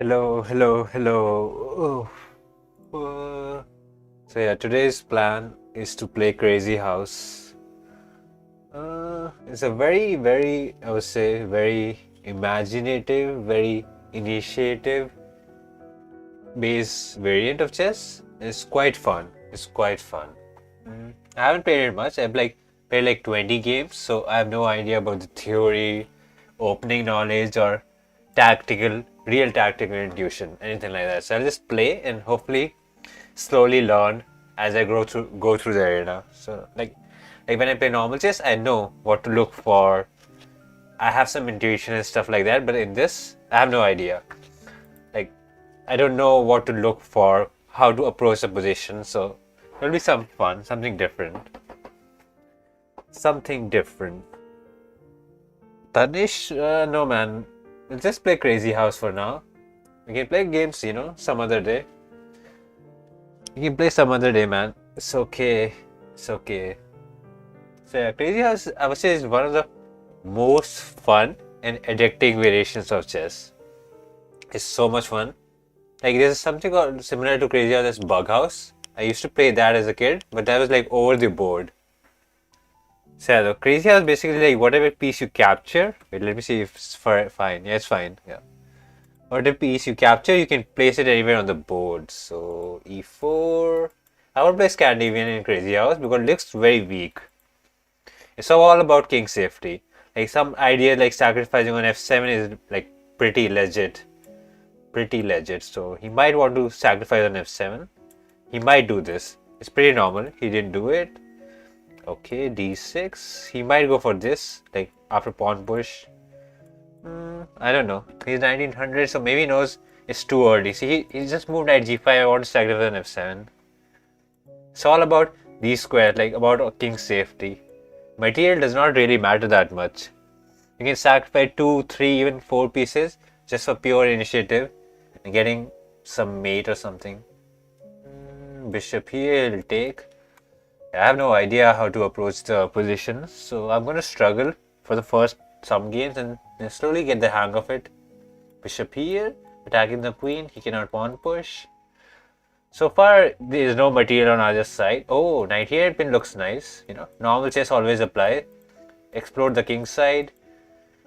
Hello, hello, hello. So yeah, today's plan is to play Crazyhouse. It's a very, I would say, very imaginative, very initiative based variant of chess. It's quite fun. It's quite fun. I haven't played it much. I've played like 20 games, so I have no idea about the theory, opening knowledge, or real tactical intuition, anything like that. So I'll just play and hopefully slowly learn as I go through the arena. So like when I play normal chess, I know what to look for. I have some intuition and stuff like that, but in this, I have no idea. Like I don't know what to look for, how to approach the position. So it'll be some fun, something different. Something different. Tanish, no man. We'll just play Crazyhouse for now. We can play games, some other day. We can play some other day, man. It's okay. It's okay. So yeah, Crazyhouse, I would say, is one of the most fun and addicting variations of chess. It's so much fun. Like there's something similar to Crazyhouse as Bug House. I used to play that as a kid, but that was like over the board. So yeah, the Crazyhouse is basically like whatever piece you capture. Wait, let me see if it's fine. Yeah, it's fine. Yeah. Whatever piece you capture, you can place it anywhere on the board. So e4. I would play Scandinavian in Crazyhouse because it looks very weak. It's all about king safety. Like some idea like sacrificing on f7 is like pretty legit. Pretty legit. So he might want to sacrifice on f7. He might do this. It's pretty normal. He didn't do it. Okay, d6. He might go for this, like after pawn push. I don't know. He's 1900, so maybe he knows it's too early. See, he just moved knight g5. I want to sacrifice on f7. It's all about these squares, like about king safety. Material does not really matter that much. You can sacrifice 2, 3, even 4 pieces just for pure initiative and getting some mate or something. Bishop here, he'll take. I have no idea how to approach the position, so I'm going to struggle for the first some games and then slowly get the hang of it. Bishop here, attacking the queen, he cannot pawn push. So far, there is no material on either side. Oh, knight here pin looks nice. Normal chess always apply. Explore the king side.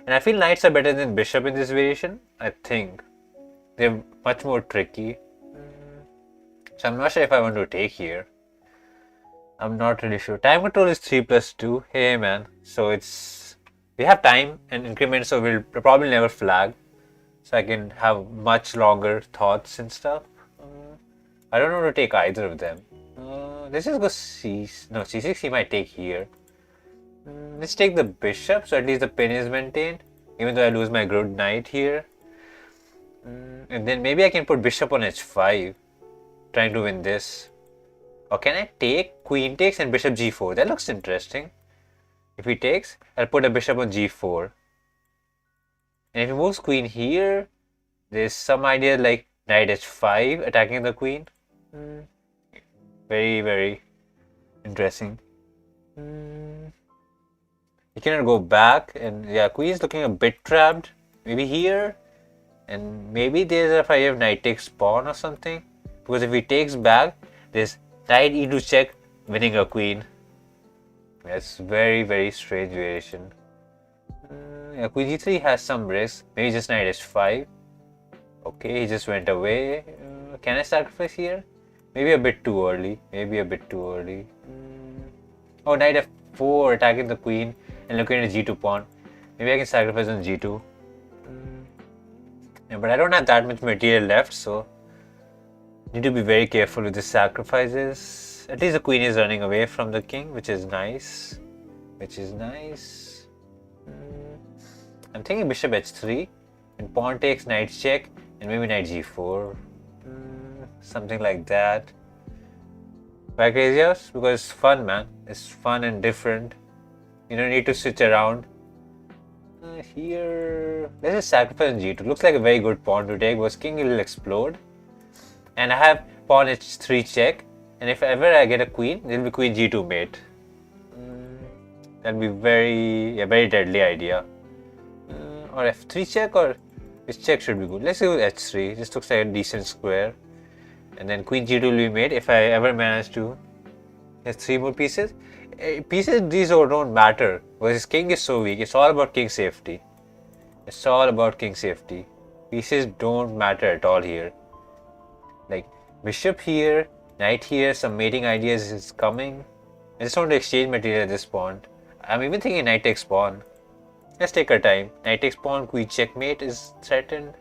And I feel knights are better than bishop in this variation. I think. They're much more tricky. So I'm not sure if I want to take here. I'm not really sure. Time control is 3+2. Hey man. So we have time and increments, so we'll probably never flag. So I can have much longer thoughts and stuff. I don't know to take either of them. Let's just go c6 he might take here. Let's take the bishop, so at least the pin is maintained, even though I lose my good knight here. And then maybe I can put bishop on h5, trying to win this. Or can I take queen takes and bishop g4? That looks interesting. If he takes, I'll put a bishop on g4. And if he moves queen here, there's some idea like knight h5 attacking the queen. Very interesting. He cannot go back, and yeah, queen is looking a bit trapped. Maybe here, and maybe there's a idea of knight takes pawn or something. Because if he takes back, there's knight e2 check, winning a queen. That's very strange variation. Yeah, queen g3 has some risk. Maybe just knight h5. Okay, he just went away. Can I sacrifice here? Maybe a bit too early. Oh, knight f4 attacking the queen and looking at g2 pawn. Maybe I can sacrifice on g2. Yeah, but I don't have that much material left, so need to be very careful with the sacrifices. At least the queen is running away from the king, which is nice. I'm thinking bishop h3 and pawn takes knight check and maybe knight g4. Something like that. Why Crazyhouse? Because it's fun, man. It's fun and different. You don't need to switch around. Here, let's just sacrifice on g2. Looks like a very good pawn to take because king will explode. And I have pawn h3 check. And if ever I get a queen, it will be queen g2 mate. That'll be very deadly idea. Or f3 check, or This check should be good. Let's go h3. This looks like a decent square. And then queen g2 will be made if I ever manage to. There's 3 more pieces. Pieces these don't matter because his king is so weak. It's all about king safety. It's all about king safety. Pieces don't matter at all here. Like bishop here, knight here, some mating ideas is coming. I just want to exchange material at this point. I'm even thinking knight takes pawn. Let's take our time. Knight takes pawn, queen checkmate is threatened.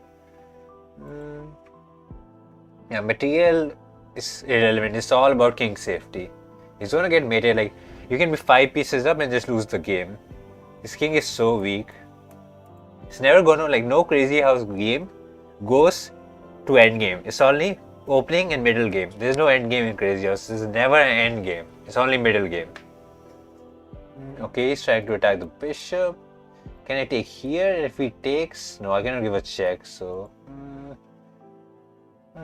Yeah, material is irrelevant. It's all about king safety. He's gonna get mated. Like you can be 5 pieces up and just lose the game. This king is so weak. It's never gonna no Crazyhouse game goes to end game. It's only opening and middle game. There's no end game in Crazyhouse. There's never an end game. It's only middle game. Okay, he's trying to attack the bishop. Can I take here? If he takes, no, I cannot give a check. So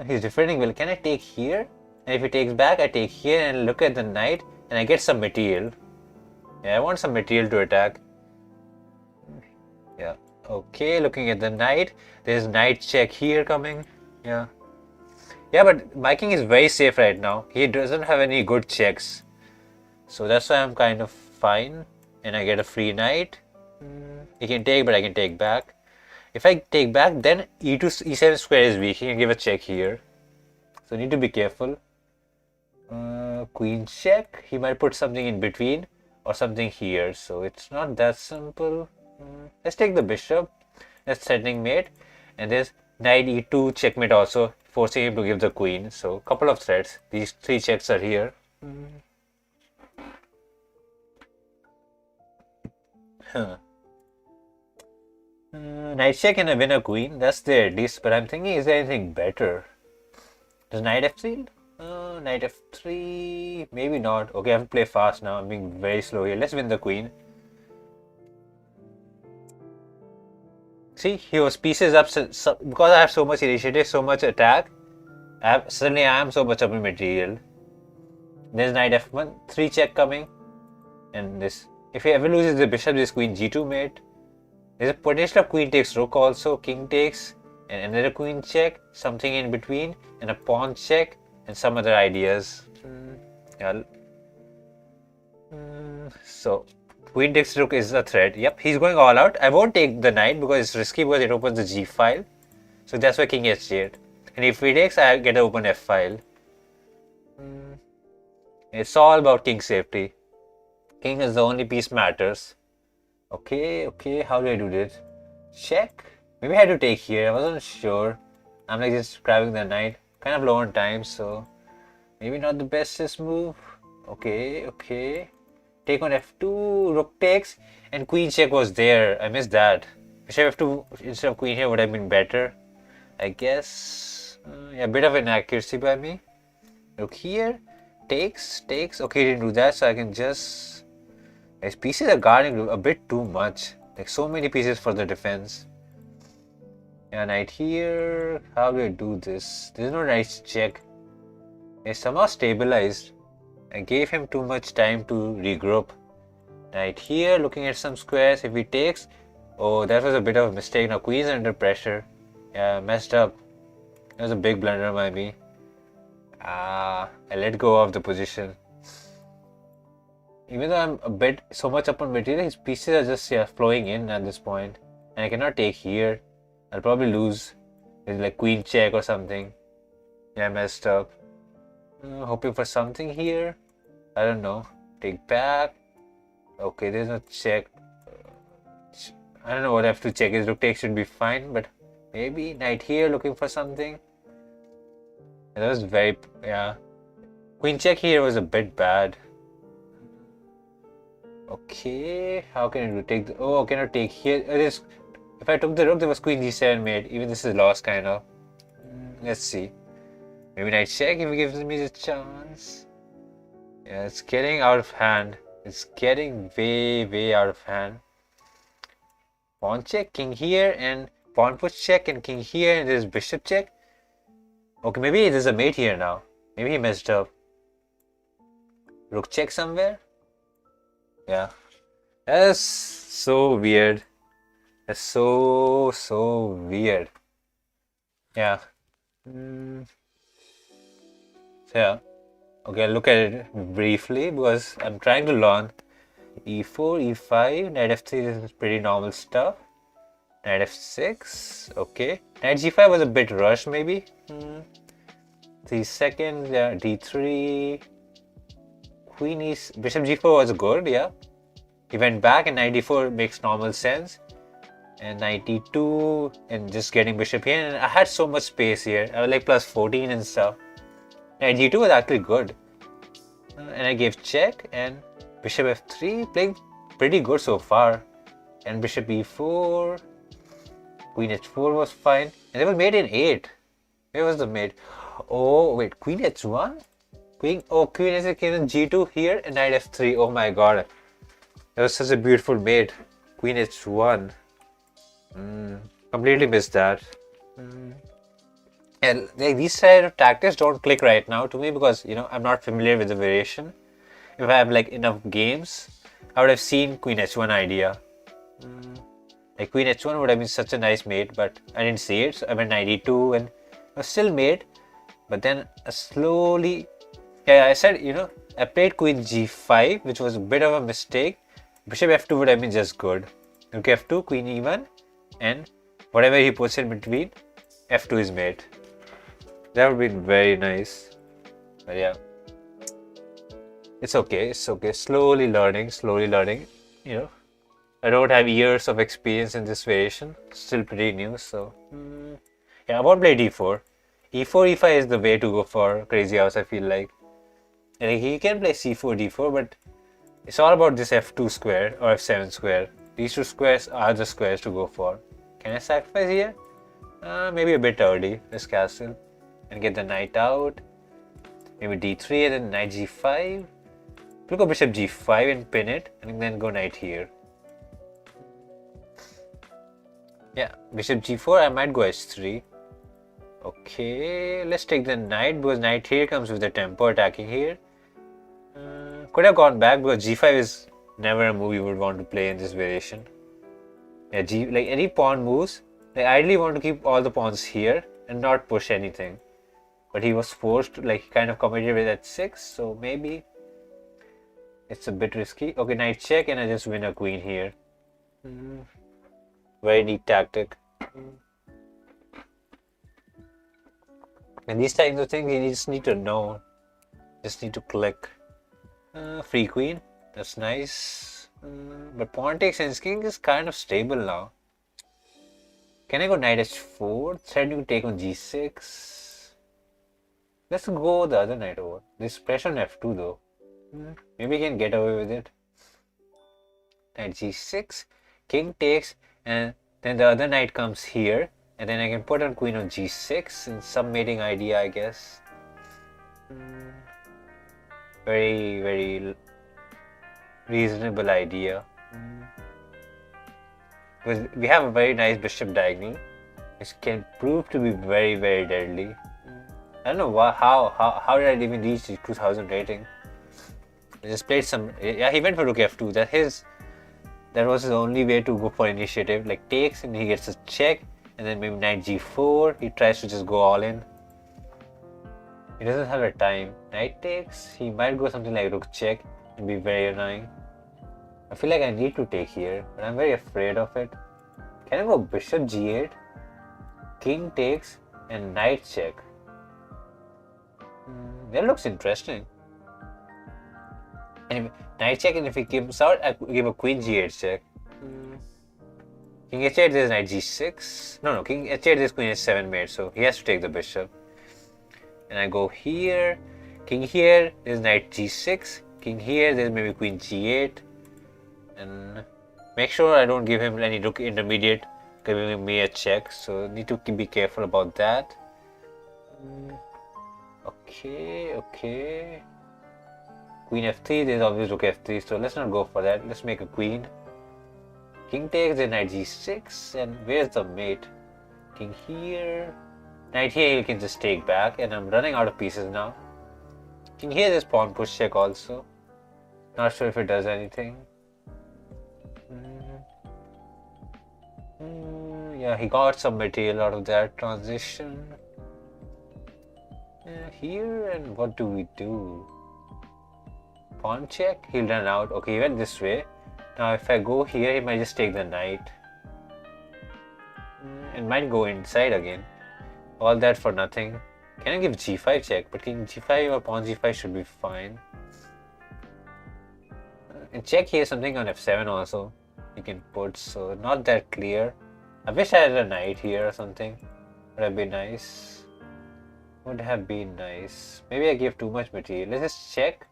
he's defending well. Can I take here? And if he takes back, I take here and look at the knight, and I get some material. Yeah, I want some material to attack. Yeah. Okay, looking at the knight. There's knight check here coming. Yeah. Yeah, but my king is very safe right now. He doesn't have any good checks. So that's why I'm kind of fine. And I get a free knight. He can take, but I can take back. If I take back, then e2, e7 square is weak. He can give a check here. So need to be careful. Queen check. He might put something in between or something here. So it's not that simple. Let's take the bishop. That's threatening mate. And there's knight e2 checkmate also, forcing him to give the queen. So couple of threats. These 3 checks are here. Knight check and I win a queen. That's there at least. But I'm thinking, is there anything better? Does knight f3? Knight f3. Maybe not. Okay, I have to play fast now. I'm being very slow here. Let's win the queen. See, he was pieces up. So, because I have so much initiative, so much attack, suddenly I am so much up in material. There's knight f1. 3 check coming. And this. If he ever loses the bishop, this queen g2 mate. There's a potential of queen takes rook also, king takes, and another queen check, something in between, and a pawn check, and some other ideas. Yeah. So, queen takes rook is a threat. Yep, he's going all out. I won't take the knight because it's risky because it opens the g file. So that's why king h8. And if he takes, I get to open f file. It's all about king safety. King is the only piece matters. Okay, how do I do this? Check? Maybe I had to take here, I wasn't sure. I'm just grabbing the knight. Kind of low on time, so maybe not the bestest move. Okay. Take on f2, rook takes, and queen check was there. I missed that. Bishop f2 instead of queen here would have been better, I guess. Yeah, a bit of inaccuracy by me. Look here, takes. Okay, didn't do that, so I can just... His pieces are guarding a bit too much. Like so many pieces for the defense. Yeah, knight here. How do I do this? There's no knight check. It's somehow stabilized. I gave him too much time to regroup. Knight here, looking at some squares. If he takes, oh, that was a bit of a mistake. Now queen's under pressure. Yeah, messed up. That was a big blunder by me. I let go of the position. Even though I'm a bit so much up on material, his pieces are just flowing in at this point. And I cannot take here. I'll probably lose. It's like queen check or something. Yeah, I messed up. Hoping for something here. I don't know. Take back. Okay, there's no check. I don't know what I have to check. His rook take should be fine, but maybe knight here looking for something. That was very... yeah. Queen check here was a bit bad. Okay, how can I do? Take the... oh, can I take here? If I took the rook, there was queen g7 mate. Even this is lost kind of. Let's see. Maybe knight check if he gives me the chance. Yeah, it's getting out of hand. It's getting way out of hand. Pawn check, king here, and pawn push check, and king here, and there's bishop check. Okay, maybe there's a mate here now. Maybe he messed up. Rook check somewhere. Yeah, that's so weird. That's so weird. Yeah. Mm, so yeah. Okay, I'll look at it briefly because I'm trying to learn e4, e5, knight f3 is pretty normal stuff. Knight f6, okay. Knight g5 was a bit rushed maybe. 3 seconds, yeah, d3. Queen is bishop g4 was good, yeah. He went back and knight d4 makes normal sense. And knight e2 and just getting bishop here. And I had so much space here. I was like plus 14 and stuff. Knight g2 was actually good. And I gave check and bishop f3 playing pretty good so far. And bishop e4. Queen h4 was fine. And they were made in 8. Where was the mate? Oh, wait, queen h1? Queen h1 came in g2 here and knight f3. Oh my god. That was such a beautiful mate. Queen h1. Completely missed that. And like, these kind of tactics don't click right now to me because, you know, I'm not familiar with the variation. If I have like enough games, I would have seen queen h1 idea. Like queen h1 would have been such a nice mate, but I didn't see it. So I went knight e2 and I was still mate. But then slowly, yeah, I said, you know, I played queen g5, which was a bit of a mistake. Bishop f2 would have been just good. Rook f2, queen e1, and whatever he puts in between, f2 is mate. That would be very nice. But yeah, it's okay. It's okay. Slowly learning. You know, I don't have years of experience in this variation. Still pretty new. So yeah, I won't play d4. e4, e5 is the way to go for Crazyhouse, I feel like. And he can play c4, d4, but it's all about this f2 square or f7 square. These two squares are the squares to go for. Can I sacrifice here? Maybe a bit early. This castle. And get the knight out. Maybe d3 and then knight g5. We'll go bishop g5 and pin it. And then go knight here. Yeah, bishop g4. I might go h3. Okay, let's take the knight because knight here comes with the tempo attacking here. Could have gone back because g5 is never a move you would want to play in this variation. Yeah, like any pawn moves, I ideally want to keep all the pawns here and not push anything. But he was forced, like he kind of committed with h6, so maybe it's a bit risky. Okay, knight check and I just win a queen here. Very neat tactic. And these types of things you just need to know. Just need to click. Free queen, that's nice. But pawn takes and king is kind of stable now. Can I go knight h4? Threatening to take on g6. Let's go the other knight over. This pressure on f2 though. Maybe he can get away with it. Knight g6, king takes, and then the other knight comes here. And then I can put on queen on g6 in some mating idea, I guess. Very reasonable idea. Because we have a very nice bishop diagonal, which can prove to be very deadly. I don't know how did I even reach the 2000 rating. I just played some. Yeah, he went for rook f2. That was his only way to go for initiative. Like takes and he gets a check. And then maybe knight g4, he tries to just go all in. He doesn't have a time. Knight takes, he might go something like rook check and be very annoying. I feel like I need to take here, but I'm very afraid of it. Can I go bishop g8, king takes, and knight check? That looks interesting. And knight check, and if he gives out, I give a queen g8 check. King h8, there's knight g6. No, king h8, there's queen h7 mate, so he has to take the bishop. And I go here, king here, there's knight g6. King here, there's maybe queen g8. And make sure I don't give him any rook intermediate, giving me a check, so need to be careful about that. Okay. Queen f3, there's always rook f3, so let's not go for that. Let's make a queen. King takes, then knight g6, and where's the mate? King here. Knight here, you can just take back, and I'm running out of pieces now. King here, there's pawn push check also. Not sure if it does anything. Yeah, he got some material out of that transition. Here, and what do we do? Pawn check? He'll run out. Okay, he went this way. Now if I go here, he might just take the knight. And might go inside again. All that for nothing. Can I give g5 check? But king g5 or pawn g5 should be fine. And check here something on f7 also. You can put, so not that clear. I wish I had a knight here or something. Would have been nice. Would have been nice. Maybe I gave too much material. Let's just check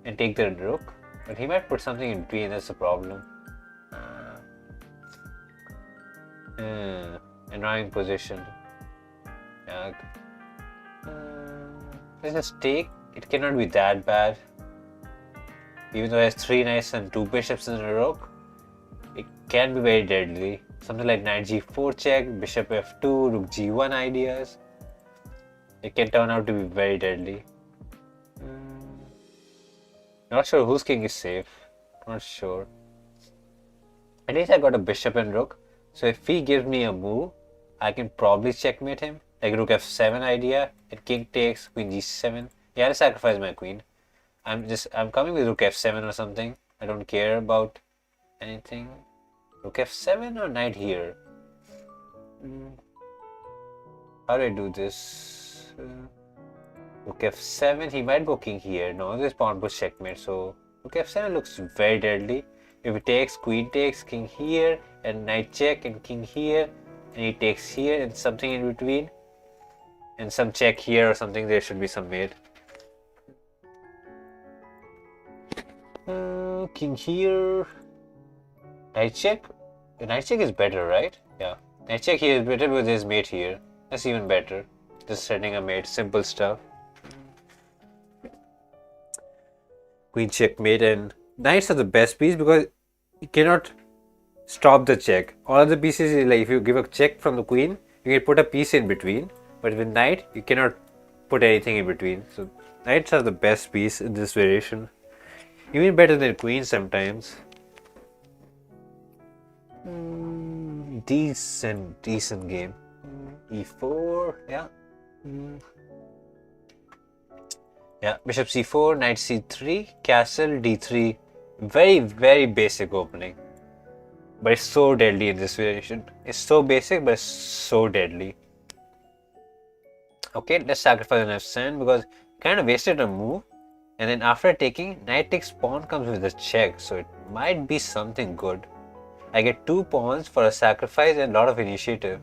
and take the rook. But he might put something in between, that's the problem. Annoying position. Yeah. Let's just take. It cannot be that bad. Even though it has 3 knights and 2 bishops and a rook, it can be very deadly. Something like knight g4 check, bishop f2, rook g1 ideas. It can turn out to be very deadly. Not sure whose king is safe. Not sure. At least I got a bishop and rook. So if he gives me a move, I can probably checkmate him. Like rook f7 idea. And king takes, queen g7. Yeah, I'll sacrifice my queen. I'm coming with rook f7 or something. I don't care about anything. Rook f7 or knight here? How do I do this? Rook f7, he might go king here. No, this pawn push checkmate. So rook f7 looks very deadly. If he takes, queen takes, king here, and knight check, and king here, and he takes here, and something in between, and some check here or something. There should be some mate. King here, knight check. Knight check is better, right? Yeah, knight check here is better because there's mate here. That's even better. Just setting a mate, simple stuff. Queen checkmate, and knights are the best piece because you cannot stop the check. All other pieces is like if you give a check from the queen, you can put a piece in between. But with knight, you cannot put anything in between. So knights are the best piece in this variation. Even better than queen sometimes. Decent game. e4, yeah. Yeah, bishop c4, knight c3, castle d3. Very, very basic opening. But it's so deadly in this variation. It's so basic, but it's so deadly. Okay, let's sacrifice an f7 because kind of wasted a move. And then after taking, knight takes pawn comes with a check. So it might be something good. I get 2 pawns for a sacrifice and a lot of initiative.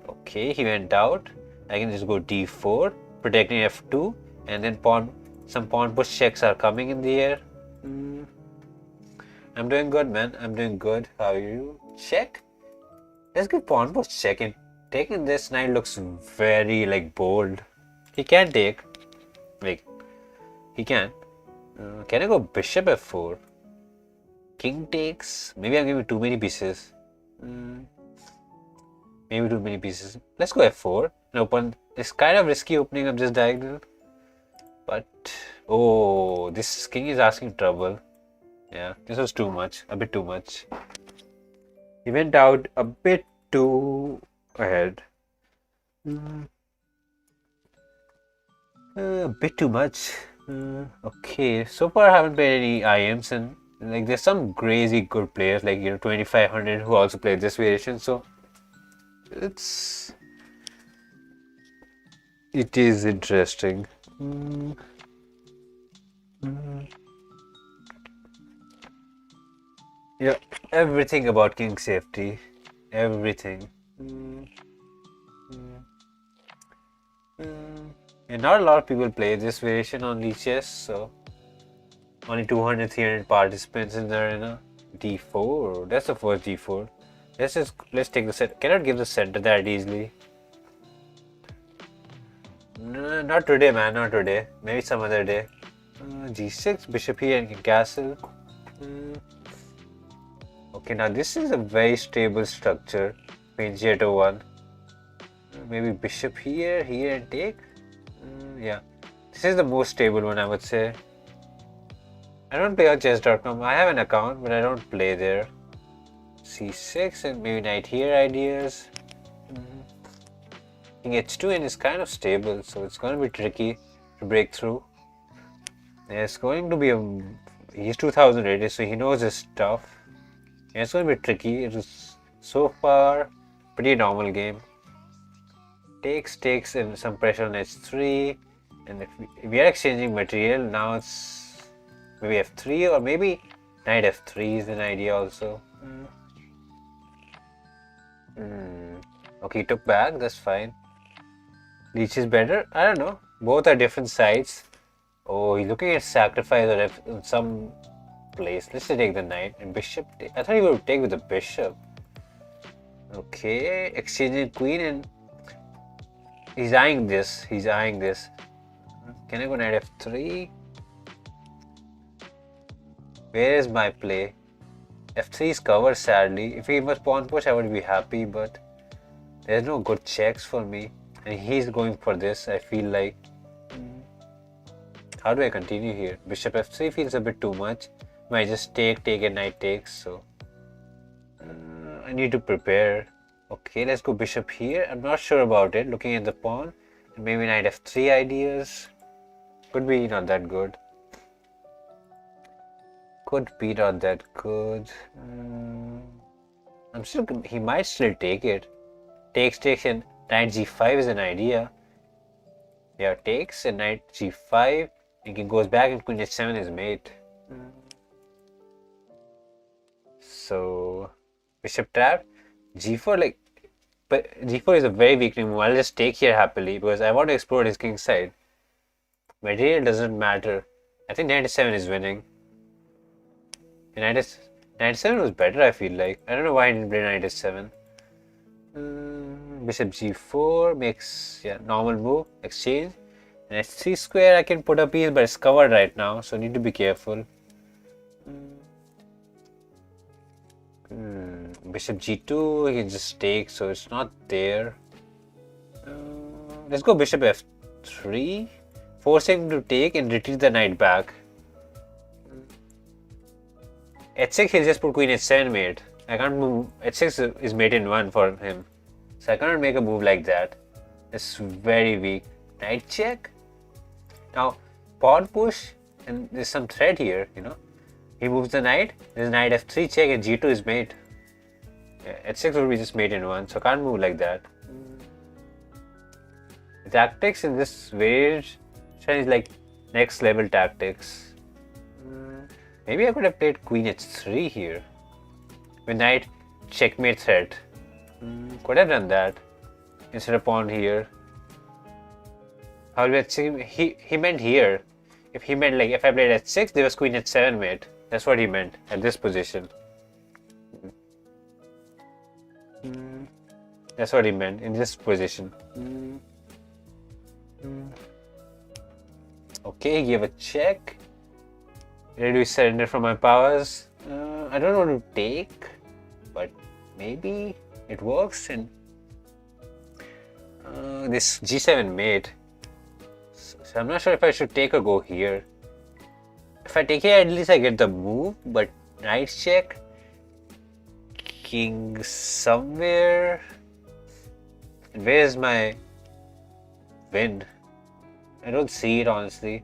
Okay, he went out. I can just go d4, protecting f2. And then some pawn push checks are coming in the air. I'm doing good, man. I'm doing good. How are you? Check. Let's give pawn push check. And taking this knight looks very bold. He can take. He can. Can I go bishop f4? King takes. Maybe I'm giving too many pieces. Maybe too many pieces. Let's go f4 and open. It's kind of risky opening up just diagonal. But, oh, this king is asking trouble. Yeah, this was too much. A bit too much. He went out a bit too ahead. A bit too much. Okay, so far I haven't played any IMs and there's some crazy good players like 2500 who also play this variation. So it is interesting. Yeah, everything about king safety, everything. And not a lot of people play this variation on chess, so only 200, 300 participants in the arena. d4, that's the first d4. Let's take the set. Cannot give the center that easily. No, not today, man. Not today. Maybe some other day. g6, bishop here and castle. Okay, now this is a very stable structure. Queen g801. Maybe bishop here, and take. Yeah, this is the most stable one, I would say. I don't play on chess.com. I have an account, but I don't play there. c6 and maybe knight here ideas. King h2 and is kind of stable, so it's going to be tricky to break through. Yeah, it's going to be he's 2000 rated, so he knows his stuff. Yeah, it's going to be tricky. It was so far pretty normal game. Takes and some pressure on h3, and if we are exchanging material now, it's maybe f3 or maybe knight f3 is an idea also. Okay, he took back, that's fine. Leech is better? I don't know. Both are different sides. Oh, he's looking at sacrifice or in some place. Let's just take the knight and bishop. I thought he would take with the bishop. Okay, exchanging queen and he's eyeing this. He's eyeing this. Can I go knight f3? Where is my play? f3 is covered sadly. If he was pawn push, I would be happy, but there's no good checks for me. And he's going for this, I feel like. How do I continue here? Bishop f3 feels a bit too much. Might just take and knight takes, so I need to prepare. Okay, let's go bishop here. I'm not sure about it, looking at the pawn. And maybe knight f3 ideas. Could be not that good. Could be not that good. He might still take it. Takes and knight g5 is an idea. Yeah, takes and knight g5. And he goes back and queen h7 is mate. So bishop trap, g4 like, but g4 is a very weakening move. I'll just take here happily because I want to explore his king side. Material doesn't matter. I think knight h7 is winning. And knight h7 was better, I feel like. I don't know why I didn't play knight h7. Bishop g4 makes normal move, exchange. And h3 square I can put a piece, but it's covered right now, so need to be careful. Bishop g2, he can just take, so it's not there. Let's go bishop f3, forcing him to take and retreat the knight back. h6, he'll just put queen h7 mate. I can't move. h6 is mate in 1 for him, so I cannot make a move like that. It's very weak. Knight check. Now pawn push, and there's some threat here, you know. He moves the knight, there's knight f3 check and g2 is mate. Yeah, h6 would be just mate in 1, so I can't move like that. The tactics in this variation is like next level tactics. Maybe I could have played queen h3 here with knight checkmate threat. Could have done that instead of pawn here. However, he meant here. If he meant like if I played h6, there was queen h7 mate. That's what he meant at this position. That's what he meant in this position. Okay, he gave a check. Ready to surrender from my powers. I don't want to take, but maybe it works. And this g7 mate. So I'm not sure if I should take or go here. If I take here, at least I get the move, but knight check, king somewhere. And where is my wind? I don't see it honestly.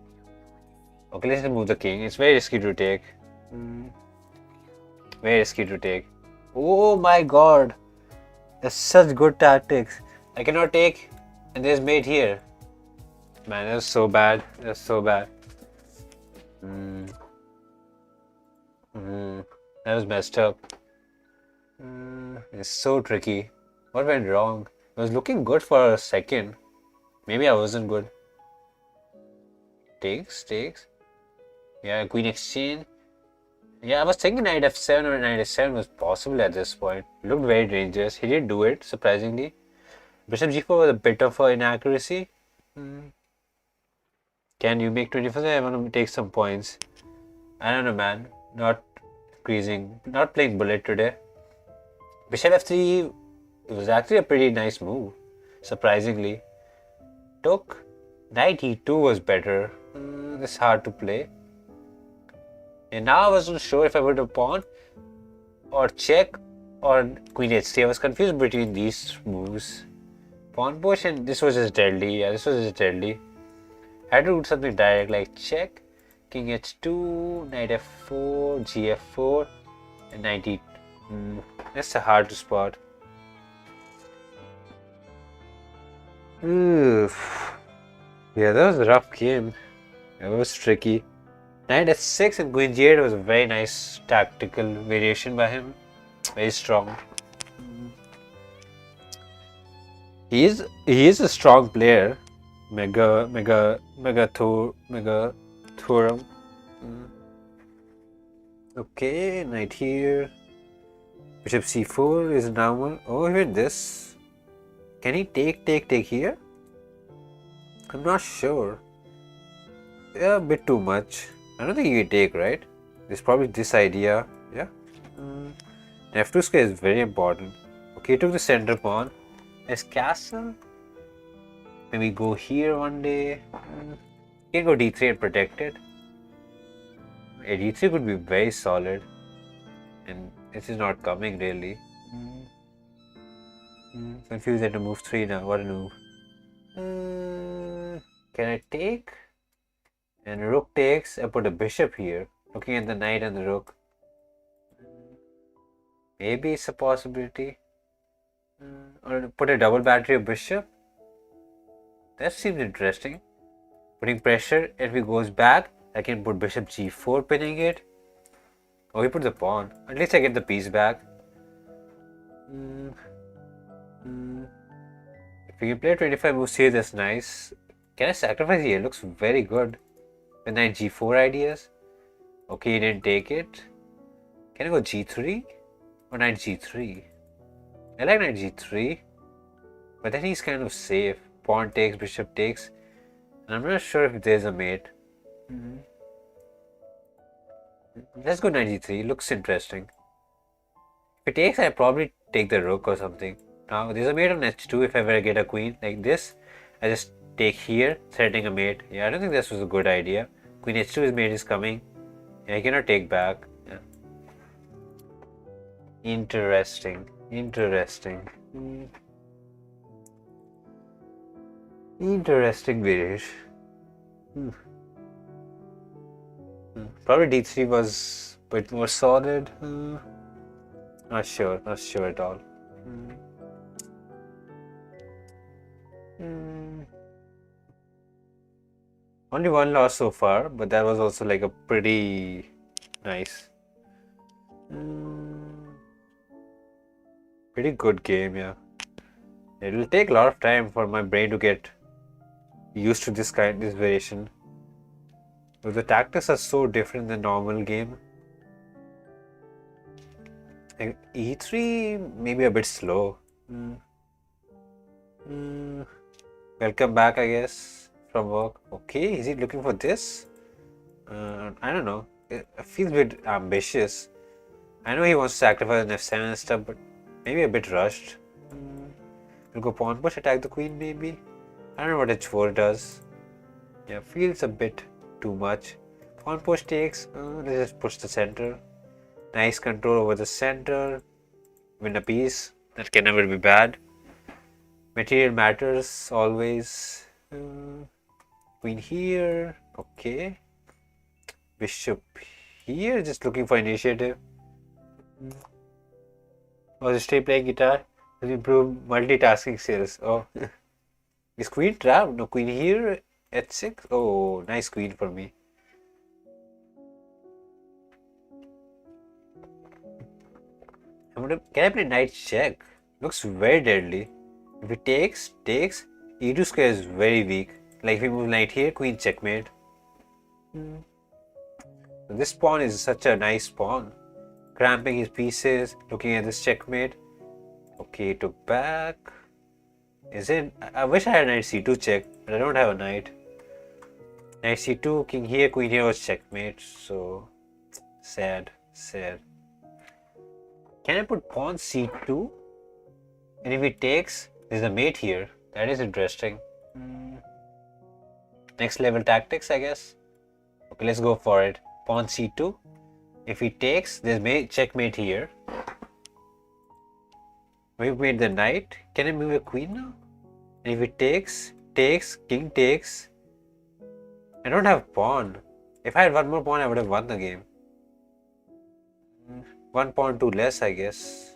Okay, let's move the king. It's very risky to take. Very risky to take. Oh my god! That's such good tactics. I cannot take, and there's mate here. Man, that was so bad. That was so bad. That was messed up. It's so tricky. What went wrong? I was looking good for a second. Maybe I wasn't good. Takes. Yeah, queen exchange. Yeah, I was thinking knight f7 or knight h7 was possible at this point. It looked very dangerous. He did do it, surprisingly. Bishop g4 was a bit of an inaccuracy. Can you make 24? I want to take some points. I don't know, man. Not increasing. Not playing bullet today. Bishop f3 was actually a pretty nice move, surprisingly. Took. Knight e2 was better. It's hard to play. And now I wasn't sure if I would have pawn or check or queen h3. I was confused between these moves. Pawn push, and this was just deadly. Yeah, this was just deadly. I had to do something direct like check, king h2, knight f4, gf4, and knight e. That's hard to spot. Oof. Yeah, that was a rough game. It was tricky. Knight f6 and queen g8 was a very nice tactical variation by him. Very strong. He is a strong player. Mega Thorum. Okay, knight here. Bishop c4 is normal. Oh, even this. Can he take here? I'm not sure. Yeah, a bit too much. I don't think he can take, right? There's probably this idea. Yeah. F2 square is very important. Okay, he took the center pawn. His castle. Maybe go here one day. Can go d3 and protect it. A d3 could be very solid. And this is not coming really. Confused at move 3 now. What a move. Can I take? And rook takes. I put a bishop here. Looking at the knight and the rook. Maybe it's a possibility. Or put a double battery of bishop. That seems interesting. Putting pressure. If he goes back, I can put bishop g4 pinning it. Oh, he put the pawn. At least I get the piece back. If you can play 25 moves here, that's nice. Can I sacrifice here? It looks very good. With knight g4 ideas. Okay, he didn't take it. Can I go g3? Or knight g3? I like knight g3. But then he's kind of safe. Pawn takes, bishop takes. And I'm not sure if there's a mate. Let's go knight g3. Looks interesting. If it takes, I probably take the rook or something. Now, there's a mate on h2 if I ever get a queen like this. I just take here, threatening a mate. Yeah, I don't think this was a good idea. Queen h2 mate is coming. Yeah, I cannot take back. Yeah. Interesting. Interesting variation. Probably d3 was a bit more solid. Not sure at all. Only one loss so far, but that was also like a pretty nice. Pretty good game, yeah. It will take a lot of time for my brain to get used to this variation. But the tactics are so different than normal game. Like e3 maybe a bit slow. Welcome back, I guess, from work. Okay, is he looking for this? I don't know. It feels a bit ambitious. I know he wants to sacrifice an f7 and stuff, but maybe a bit rushed. We'll go pawn push, attack the queen maybe. I don't know what h4 does. Yeah, feels a bit too much. Pawn push takes. Let's just push the center. Nice control over the center. Win a piece. That can never be bad. Material matters always. Queen here. Okay. Bishop here. Just looking for initiative. Was stay playing guitar? Will improve multitasking skills. Oh. Is queen trapped? No, queen here. h6. Oh, nice queen for me. Can I play knight check? Looks very deadly. If he takes, e2 square is very weak. Like if we move knight here, queen checkmate. This pawn is such a nice pawn. Cramping his pieces, looking at this checkmate. Okay, took back. Is it? I wish I had knight c2 check, but I don't have a knight. Knight c2, king here, queen here was checkmate. So sad. Can I put pawn c2? And if he takes, there's a mate here. That is interesting. Next level tactics, I guess. Okay, let's go for it. Pawn c2. If he takes, there's checkmate here. We made the knight. Can I move a queen now? And if it takes, king takes. I don't have pawn. If I had one more pawn, I would have won the game. 1 pawn too less, I guess.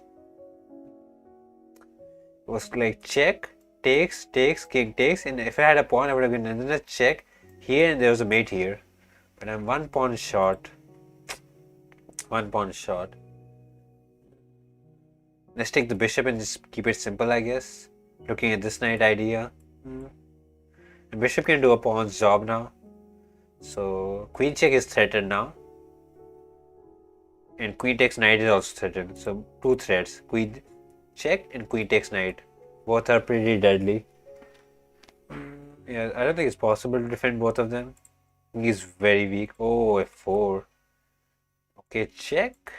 It was like check, takes, king takes, and if I had a pawn, I would have been another check here, and there was a mate here. But I'm 1 pawn short. 1 pawn short. Let's take the bishop and just keep it simple, I guess. Looking at this knight idea. The bishop can do a pawn's job now. So queen check is threatened now. And queen takes knight is also threatened. So 2 threats. Queen check and queen takes knight. Both are pretty deadly. Yeah, I don't think it's possible to defend both of them. He's very weak. Oh, f4. Okay, check.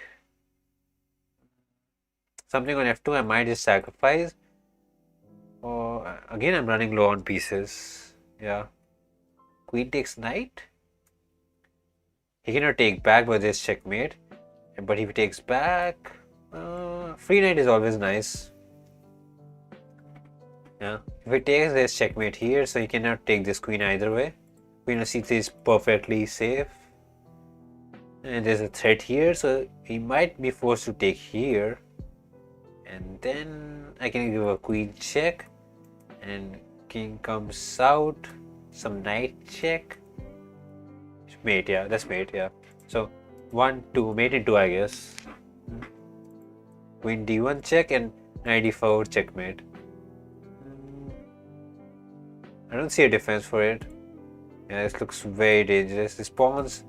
Something on f2 I might just sacrifice. Oh, again I'm running low on pieces. Yeah. Queen takes knight. He cannot take back, but there's checkmate. But if he takes back, free knight is always nice. Yeah. If he takes, there's checkmate here, so he cannot take this queen either way. Queen of c3 is perfectly safe. And there's a threat here, so he might be forced to take here. And then I can give a queen check. And king comes out. Some knight check. Mate, yeah, that's mate, yeah. So 1, 2, mate in 2, I guess. Queen d1 check and knight d4 checkmate. I don't see a defense for it. Yeah, this looks very dangerous. These pawns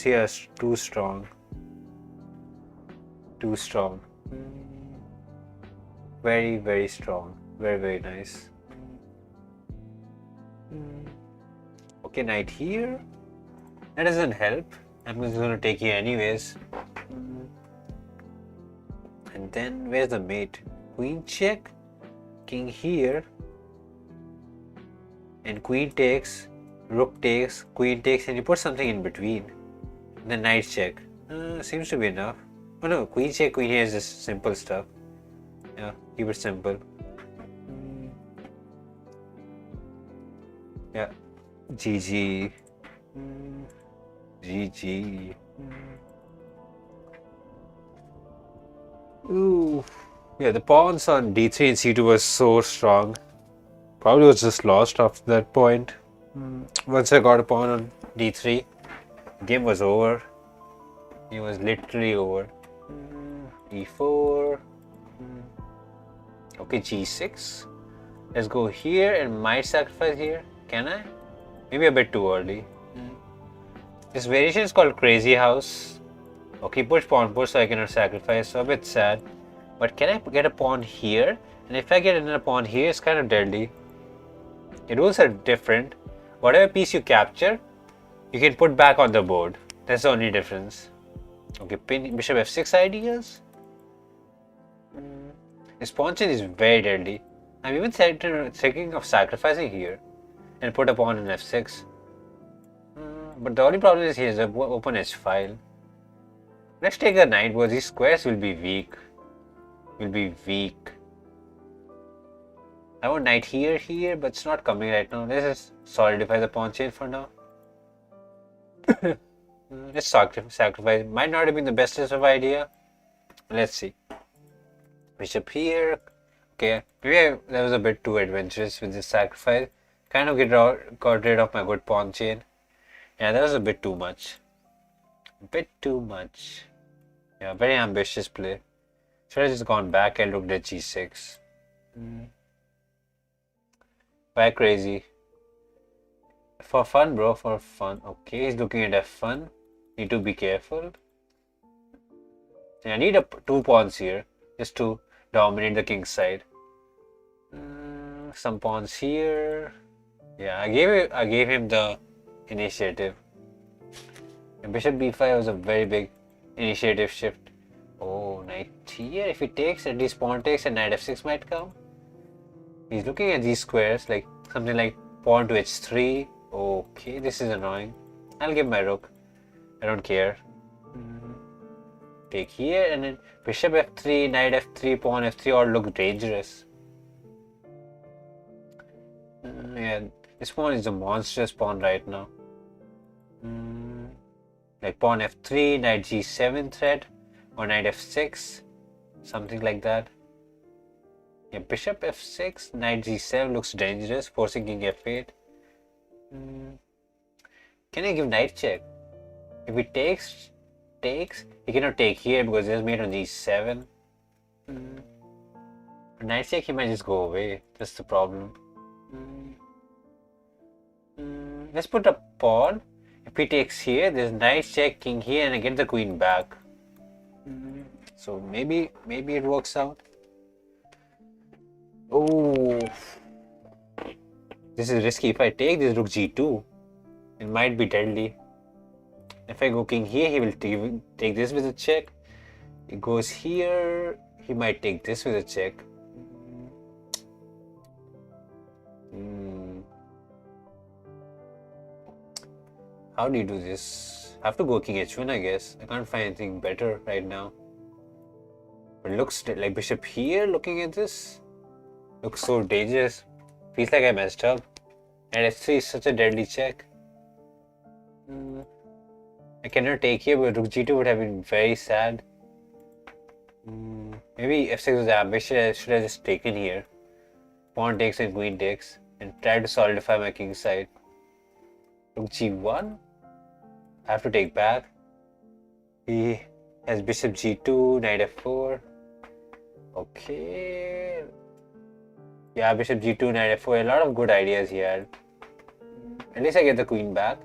here are too strong. Too strong. Very, very strong. Very, very nice. Okay, knight here. That doesn't help. I'm just going to take here anyways. And then where's the mate? Queen check, king here, and queen takes, rook takes, queen takes, and you put something in between. And then knight check. Seems to be enough. Oh no, queen check, queen here is just simple stuff. Yeah, keep it simple. Yeah, GG. GG. Ooh. Yeah, the pawns on d3 and c2 was so strong. Probably was just lost after that point. Once I got a pawn on d3, game was over. It was literally over. e4. Okay, g6. Let's go here and might sacrifice here. Can I? Maybe a bit too early. This variation is called Crazyhouse. Okay, push pawn push, so I cannot sacrifice, so a bit sad. But can I get a pawn here? And if I get another pawn here, it's kind of deadly. The rules are different. Whatever piece you capture, you can put back on the board. That's the only difference. Okay, bishop f6 ideas. This pawn change is very deadly. I'm even thinking of sacrificing here and put a pawn in f6. But the only problem is he has an open edge file. Let's take the knight because these squares will be weak. I want knight here, but it's not coming right now. Let's just solidify the pawn chain for now. Let's sacrifice. Might not have been the bestest of idea. Let's see. Bishop here. Okay, maybe that was a bit too adventurous with this sacrifice. Kind of got rid of my good pawn chain. Yeah, that was a bit too much. Yeah, very ambitious play. Should have just gone back and looked at g6. Why crazy? For fun, bro, for fun. Okay, he's looking at f1. Need to be careful. Yeah, I need 2 pawns here just to dominate the king's side. Some pawns here. Yeah, I gave him the initiative. And bishop b5 was a very big initiative shift. Oh, knight here. If he takes, at least pawn takes and knight f6 might come. He's looking at these squares, like something like pawn to h3. Okay, this is annoying. I'll give my rook. I don't care. take here, and then bishop f3, knight f3, pawn f3 all look dangerous. Yeah, this pawn is a monstrous pawn right now. Like pawn f3, knight g7 threat, or knight f6, something like that. Yeah, bishop f6, knight g7 looks dangerous, forcing king f8. Can I give knight check? If he takes, he cannot take here because it's made on g7. Knight check, he might just go away. That's the problem. Let's put a pawn. If he takes here, there's knight check, king here, and I get the queen back. So maybe it works out. Oh, this is risky. If I take this rook g2, it might be deadly. If I go king here, he will take this with a check. He goes here, he might take this with a check. How do you do this? I have to go king h1, I guess. I can't find anything better right now. But it looks like bishop here, looking at this. Looks so dangerous. Feels like I messed up. And f3 is such a deadly check. I cannot take here, but rook g2 would have been very sad. Maybe f6 was ambitious. Should have just taken here. Pawn takes and queen takes. And try to solidify my king side. Rook g1. I have to take back. He has bishop g2, knight f4. Okay. Yeah, bishop g2, knight f4. A lot of good ideas here. At least I get the queen back.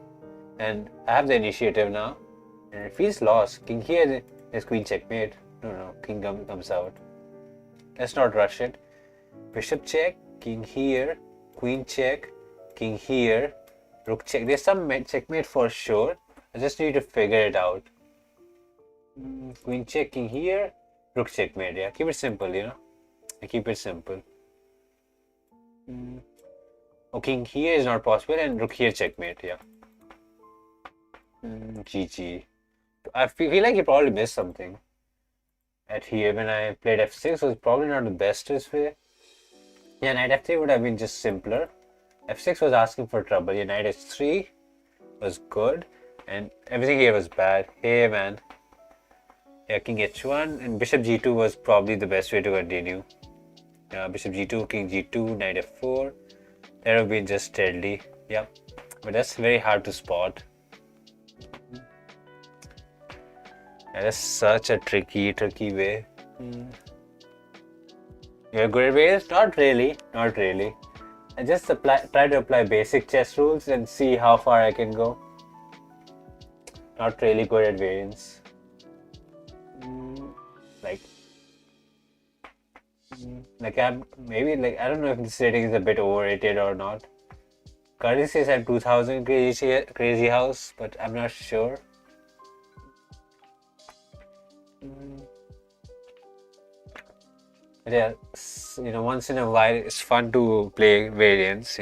And I have the initiative now. And it feels lost. King here, there's queen checkmate. No, king comes out. Let's not rush it. Bishop check, king here, queen check, king here, rook check. There's some checkmate for sure. I just need to figure it out. Queen check, king here, rook checkmate. Yeah, keep it simple, you know. I keep it simple. Oh, king here is not possible, and rook here checkmate. Yeah. GG. I feel like you probably missed something. At here, when I played f6, was probably not the bestest way. Yeah, knight f3 would have been just simpler. f6 was asking for trouble. Yeah, knight h3 was good, and everything here was bad. Hey man. Yeah, king h1 and bishop g2 was probably the best way to continue. Yeah, bishop g2, king g2, knight f4. That would have been just deadly. Yeah, but that's very hard to spot. That is such a tricky way. You're good at variants? Not really. I just try to apply basic chess rules and see how far I can go. Not really good at variants. I don't know if this rating is a bit overrated or not. Currently says I'm 2000 Crazyhouse, but I'm not sure. But yeah, once in a while it's fun to play variants,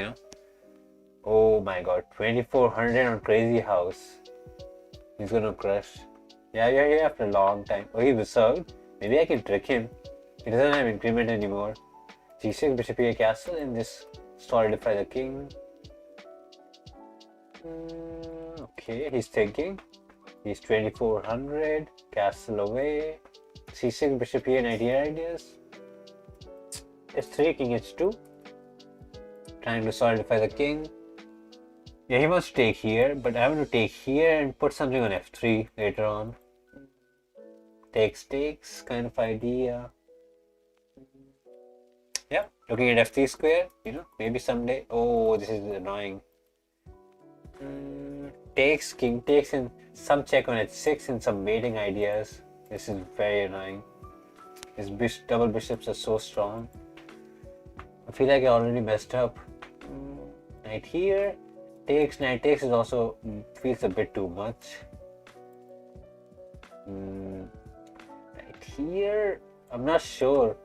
Oh my god, 2400 on Crazyhouse. He's gonna crush. Yeah, you're here after a long time. Oh, he reserved. Maybe I can trick him. He doesn't have increment anymore. g6, bishop here, castle, and just solidify the king. Okay, he's thinking. He's 2400, castle away. c6, bishop here, knight here ideas. h3, king h2. Trying to solidify the king. Yeah, he wants to take here, but I want to take here and put something on f3 later on. Takes, kind of idea. Yeah, looking at f3 square, maybe someday. Oh, this is annoying. Takes, king takes, and some check on h6 and some mating ideas. This is very annoying. His double bishops are so strong. I feel like I already messed up. Knight here. Takes, knight takes is also feels a bit too much. Knight here. I'm not sure.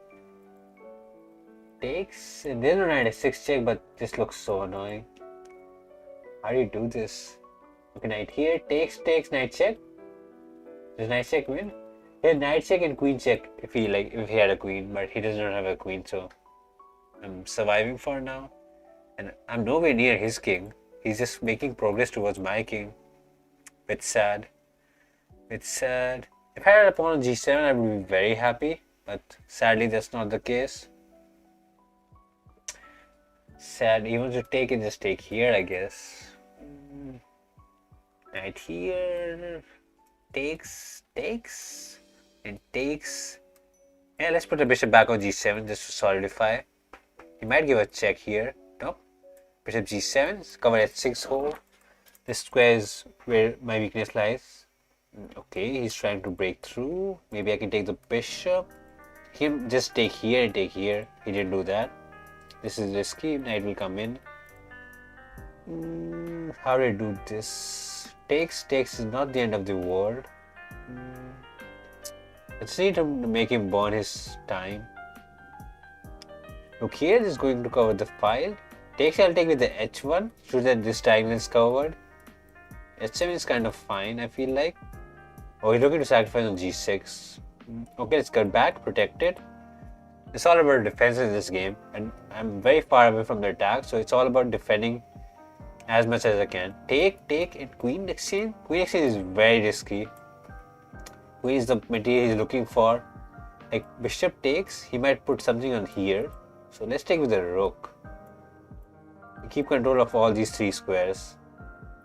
Takes, and then a knight h6 check, but this looks so annoying. How do you do this? Okay, knight here, takes, knight check. Does knight check win? He had knight check and queen check if he had a queen, but he does not have a queen, so I'm surviving for now. And I'm nowhere near his king. He's just making progress towards my king. It's sad. It's sad. If I had a pawn on g7, I would be very happy, but sadly that's not the case. Sad. He wants to take and just take here, I guess. Knight here. Takes, and takes. Yeah, let's put the bishop back on g7 just to solidify. He might give a check here. Nope. Bishop g7, cover h6 hole. This square is where my weakness lies. Okay, he's trying to break through. Maybe I can take the bishop. Him just take here and take here. He didn't do that. This is risky. Knight will come in. How do I do this? Takes is not the end of the world. Let's need to make him burn his time. Look here, this is going to cover the file. Takes, I'll take with the h1, so that this diagonal is covered. h7 is kind of fine, I feel like. Oh, he's looking to sacrifice on g6. Okay, let's cut back, protect it. It's all about defense in this game, and I'm very far away from the attack, so it's all about defending as much as I can. Take, and queen exchange. Queen exchange is very risky. Queen is the material he's looking for. Like bishop takes, he might put something on here. So let's take with the rook. Keep control of all these three squares.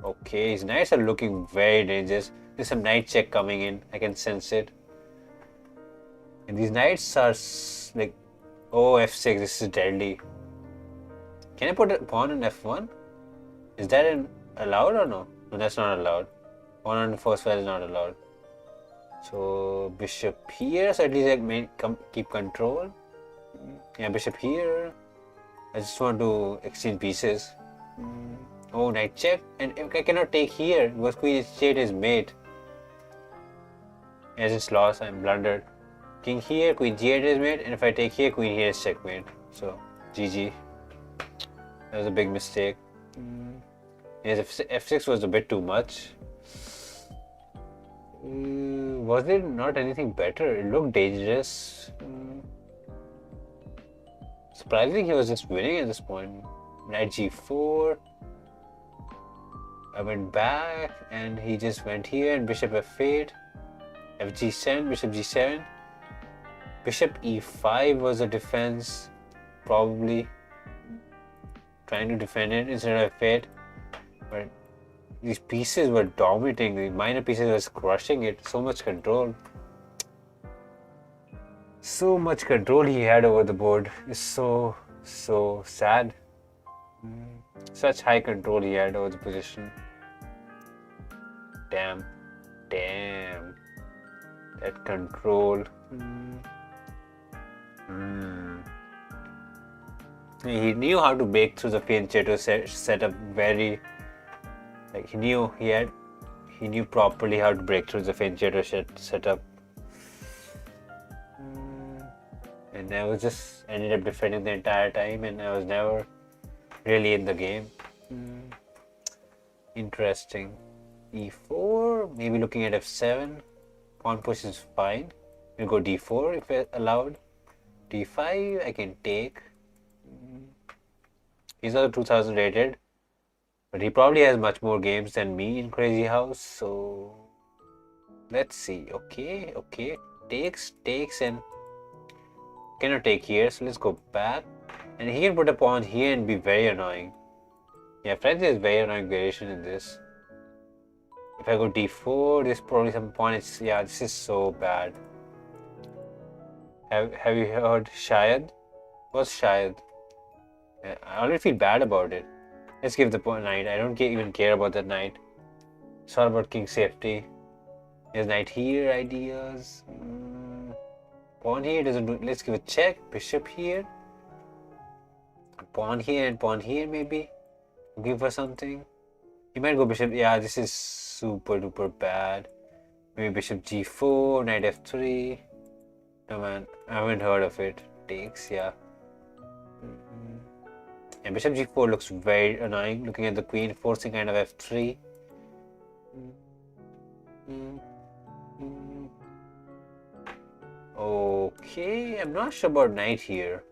Okay, his knights are looking very dangerous. There's some knight check coming in. I can sense it. And these knights are like, oh, f6. This is deadly. Can I put a pawn on f1? Is that allowed or no? No, that's not allowed. Pawn on the first file is not allowed. So bishop here. So at least I may keep control. Yeah, bishop here. I just want to exchange pieces. Oh, knight check. And I cannot take here because queen exchange is mate. I just lost. I'm blundered. King here, queen g8 is mate. And if I take here, queen here is checkmate. So GG. That was a big mistake. Yes, f6 was a bit too much. Was there not anything better? It looked dangerous. Surprisingly, he was just winning at this point. Knight g4. I went back and he just went here and bishop f8. fg7, bishop g7. Bishop e5 was a defense, probably. Trying to defend it instead of f8. But these pieces were dominating. The minor pieces was crushing it. So much control. So much control he had over the board. It's so sad. Such high control he had over the position. Damn. That control. He knew how to break through the fianchetto setup very. Like he knew properly how to break through the fianchetto setup. And I was just ended up defending the entire time, and I was never really in the game. Interesting. e4, maybe looking at f7. Pawn push is fine. We'll go d4 if allowed. d5, I can take. He's also 2000 rated, but he probably has much more games than me in Crazyhouse. So let's see. Okay. Takes, and cannot take here. So let's go back, and he can put a pawn here and be very annoying. Yeah, frankly, there's very annoying variation in this. If I go d4, there's probably some pawn. Yeah, this is so bad. Have you heard Shayad? What's Shayad? I already feel bad about it. Let's give the knight. I don't even care about that knight. It's all about king safety. There's knight here ideas. Pawn here doesn't do. Let's give a check. Bishop here. Pawn here and pawn here maybe. Looking for something. He might go bishop. Yeah, this is super duper bad. Maybe bishop g4, knight f3. No man, I haven't heard of it. Takes, yeah. And bishop g4 looks very annoying. Looking at the queen, forcing kind of f3. Okay, I'm not sure about knight here.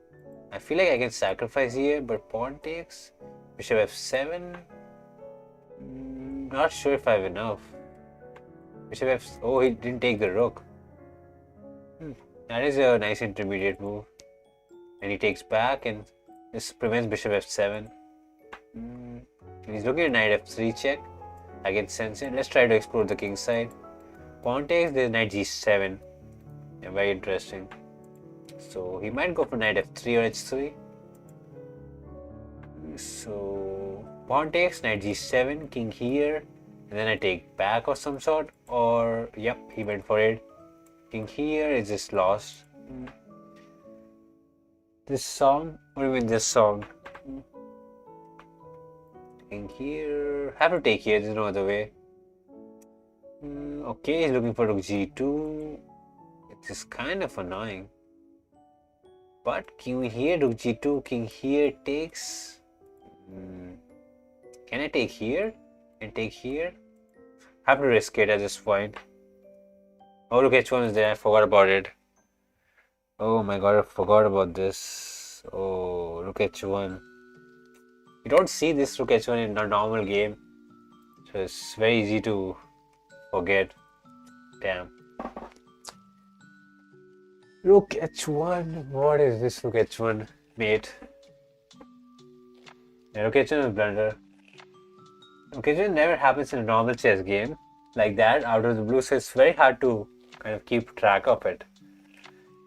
I feel like I can sacrifice here, but pawn takes. Bishop f7. Not sure if I have enough. Bishop f. Oh, he didn't take the rook. That is a nice intermediate move. And he takes back, and this prevents bishop f7. He's looking at knight f3 check. I can sense it. Let's try to explore the king side. Pawn takes, there's knight g7. Yeah, very interesting. So he might go for knight f3 or h3. So pawn takes, knight g7, king here, and then I take back of some sort. Or yep, he went for it. King here is just lost. This song? What do you mean this song? King here. Have to take here, there's no other way. Okay, he's looking for rook g2. It's just kind of annoying. But king here, rook g2, king here takes. Can I take here? And take here? Have to risk it at this point. Oh, look, h1 is there. I forgot about it. Oh my god, I forgot about this. Oh, rook h1. You don't see this rook h1 in a normal game. So it's very easy to forget. Damn. Rook h1. What is this rook h1, mate? Yeah, rook h1 is blunder. Rook h1 never happens in a normal chess game like that out of the blue, so it's very hard to kind of keep track of it.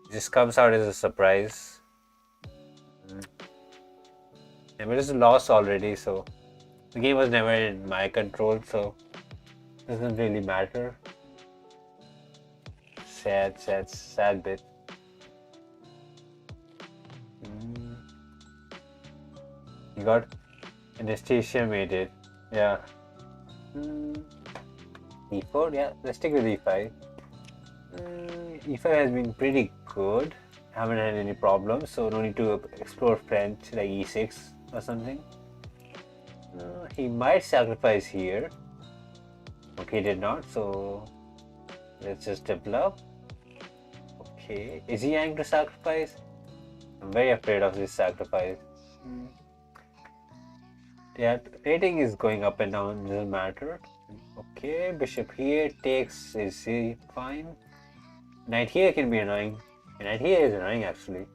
It just comes out as a surprise. Yeah, but it's a loss already, so the game was never in my control, so it doesn't really matter. Sad bit. You got Anastasia made it. Yeah. e4, yeah, let's stick with e5. e5 has been pretty good. Haven't had any problems, so no need to explore French like e6 or something. He might sacrifice here. Okay, he did not, so let's just develop. Okay, is he going to sacrifice? I'm very afraid of this sacrifice. Yeah, rating is going up and down, doesn't matter. Okay, bishop here takes, is he fine? Knight here can be annoying. Knight here is annoying actually.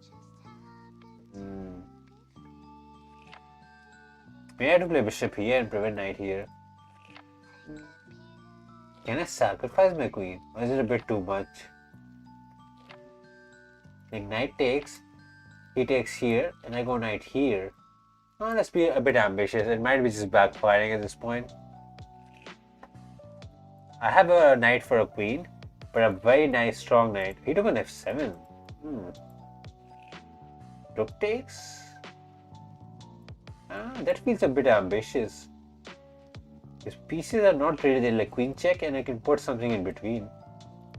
Maybe I have to play bishop here and prevent knight here. Can I sacrifice my queen? Or is it a bit too much? Like knight takes, he takes here, and I go knight here. Oh, let's be a bit ambitious. It might be just backfiring at this point. I have a knight for a queen, but a very nice strong knight. He took an f7. Rook takes. That feels a bit ambitious. His pieces are not really there, like queen check, and I can put something in between.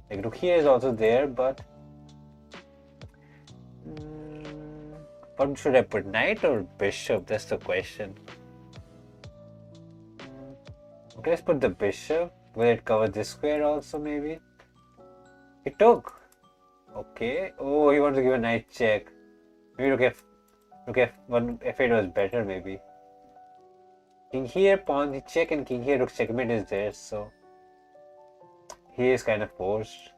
Like rook here is also there, but what should I put, knight or bishop? That's the question. Okay, let's put the bishop. Will it cover this square also, maybe? It took. Okay. Oh, he wants to give a knight check. Maybe rook f1, f8 was better, maybe. King here, pawn the check, and king here, rook checkmate is there, so he is kind of forced.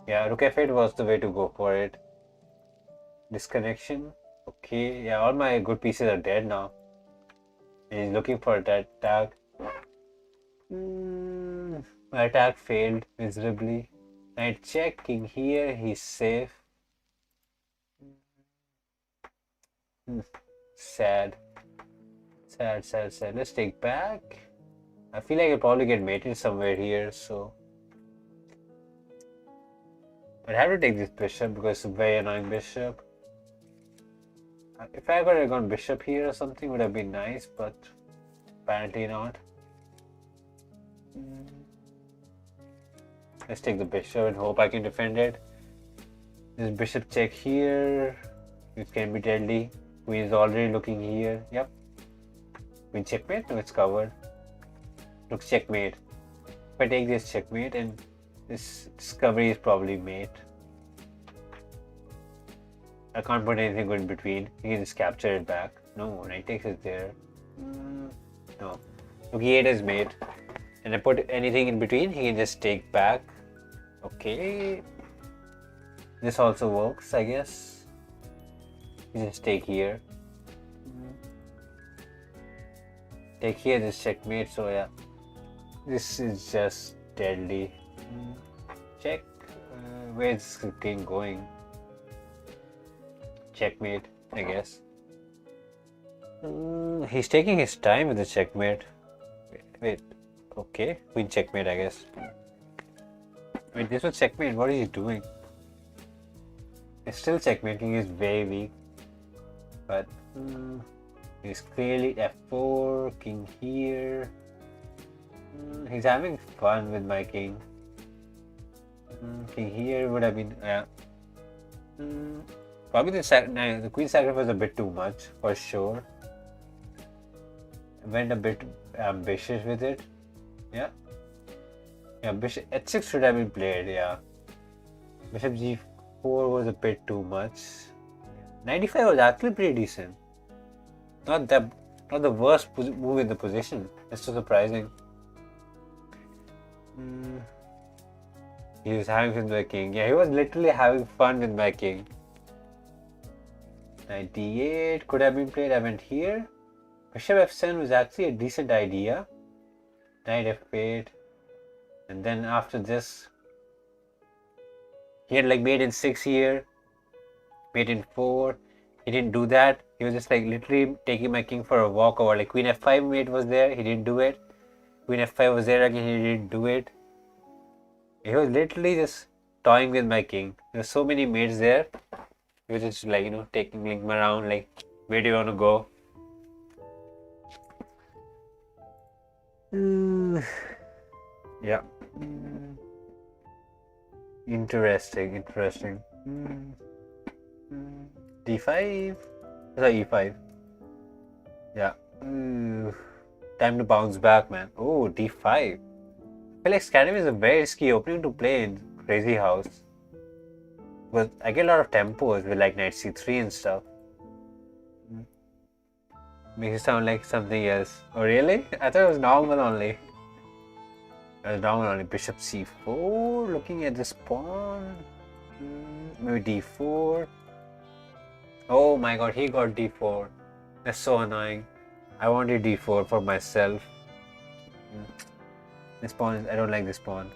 Yeah, rook f8 was the way to go for it. Disconnection. Okay, yeah, all my good pieces are dead now. And he's looking for that attack. My attack failed miserably. Knight check, king here, he's safe. Sad. Let's take back. I feel like I'll probably get mated somewhere here, so I'd have to take this bishop because it's a very annoying bishop. If I could have gone bishop here or something, would have been nice, but apparently not. Let's take the bishop and hope I can defend it. This bishop check here, it can be deadly. Queen is already looking here. Yep. Queen checkmate? No, it's covered. Looks checkmate. If I take this checkmate and This discovery is probably mate. I can't put anything good in between. You can just capture it back. No, knight takes is there. No. Rook e8 is mate. And I put anything in between, he can just take back. Okay. This also works, I guess. You just take here. Take here, this checkmate, so yeah. This is just deadly. Check. Where's this king going? Checkmate, I guess. He's taking his time with the checkmate. Wait. Okay, queen checkmate, I guess. Wait, this was checkmate. What is he doing? It's still checkmating. He's very weak. But he's clearly f4, king here. He's having fun with my king. King here would have been, yeah. Probably the queen sacrifice was a bit too much, for sure. I went a bit ambitious with it. Yeah. Yeah, bishop h6 should have been played, yeah. Bishop g4 was a bit too much. 95 was actually pretty decent. Not the worst move in the position. It's so surprising. He was having fun with my king. Yeah, he was literally having fun with my king. Knight d8 could have been played. I went here. Bishop f7 was actually a decent idea. Knight f8. And then after this, he had like mate in 6 here. Mate in 4. He didn't do that. He was just like literally taking my king for a walk over. Like queen f5 mate was there. He didn't do it. Queen f5 was there again. He didn't do it. He was literally just toying with my king. There's so many mates there. He was just like, taking him around, like, where do you want to go? Yeah. Interesting. D5? Sorry, E5. Yeah. Time to bounce back, man. Oh, D5. I feel like Scandinavia is a very risky opening to play in Crazyhouse. But I get a lot of tempos with like knight c3 and stuff. Makes it sound like something else. Oh really? I thought it was normal only. It was normal only. Bishop c4. Looking at this pawn. Maybe d4. Oh my god, he got d4. That's so annoying. I wanted d4 for myself. This pawn, I don't like this pawn.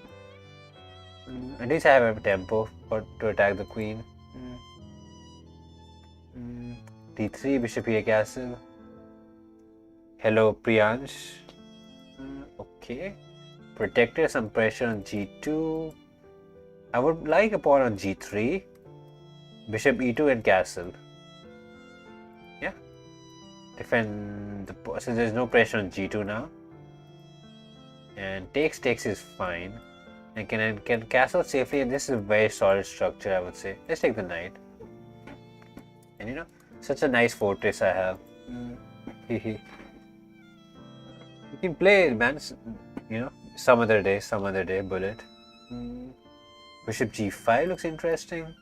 At least I have a tempo to attack the queen. d3, bishop here, castle. Hello, Priyansh. Okay. Protected, some pressure on g2. I would like a pawn on g3. Bishop e2 and castle. Yeah. Defend the pawn. So there's no pressure on g2 now. And takes is fine. And can castle safely, and this is a very solid structure, I would say. Let's take the knight. And such a nice fortress I have. You can play it, man. Some other day, bullet. Bishop g5 looks interesting.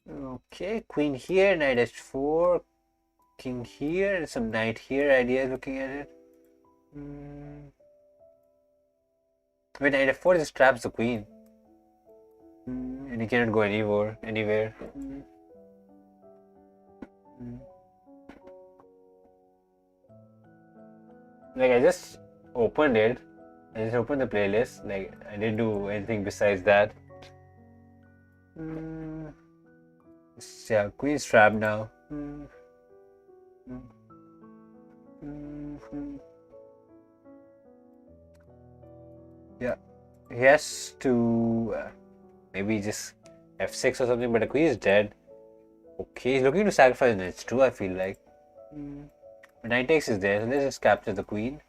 Okay, queen here, knight h4, king here, and some knight here idea looking at it. When knight f4 just traps the queen. And he cannot go anywhere. Like I just opened it. I just opened the playlist. Like I didn't do anything besides that. Yeah, queen's trapped now. Yeah, he has to maybe just f6 or something, but the queen is dead. Okay, he's looking to sacrifice h2, I feel like. But knight takes is there, so let's just capture the queen.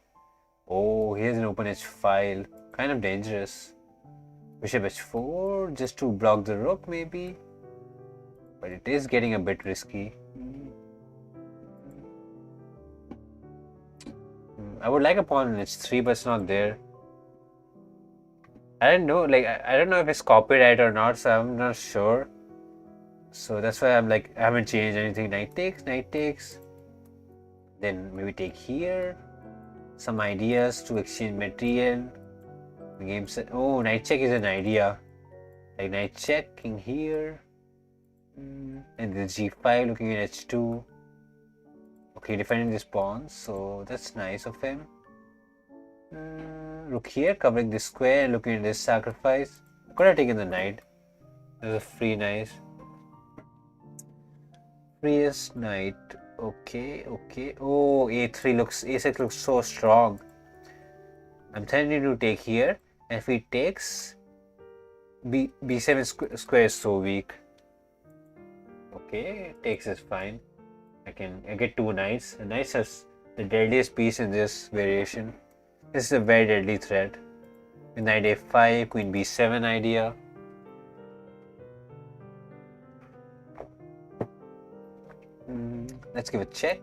Oh, here's an open h file. Kind of dangerous. Bishop h4, just to block the rook maybe. But it is getting a bit risky. I would like a pawn on h3, but it's not there. I don't know, like I don't know if it's copyright or not, so I'm not sure. So that's why I'm like I haven't changed anything. Knight takes. Then maybe take here. Some ideas to exchange material. The game set. Oh, knight check is an idea. Like knight check, king here. And the g5 looking at h2. Okay, defending this pawn, so that's nice of him. Rook here, covering this square and looking at this sacrifice. Could have taken the knight. There's a free knight. Freest knight. Okay. Oh, a6 looks so strong. I'm telling to take here, and if he takes, b7 square is so weak. Okay, takes is fine. I get two knights. The knights is the deadliest piece in this variation. This is a very deadly threat. With knight a5, queen b7 idea. Let's give a check.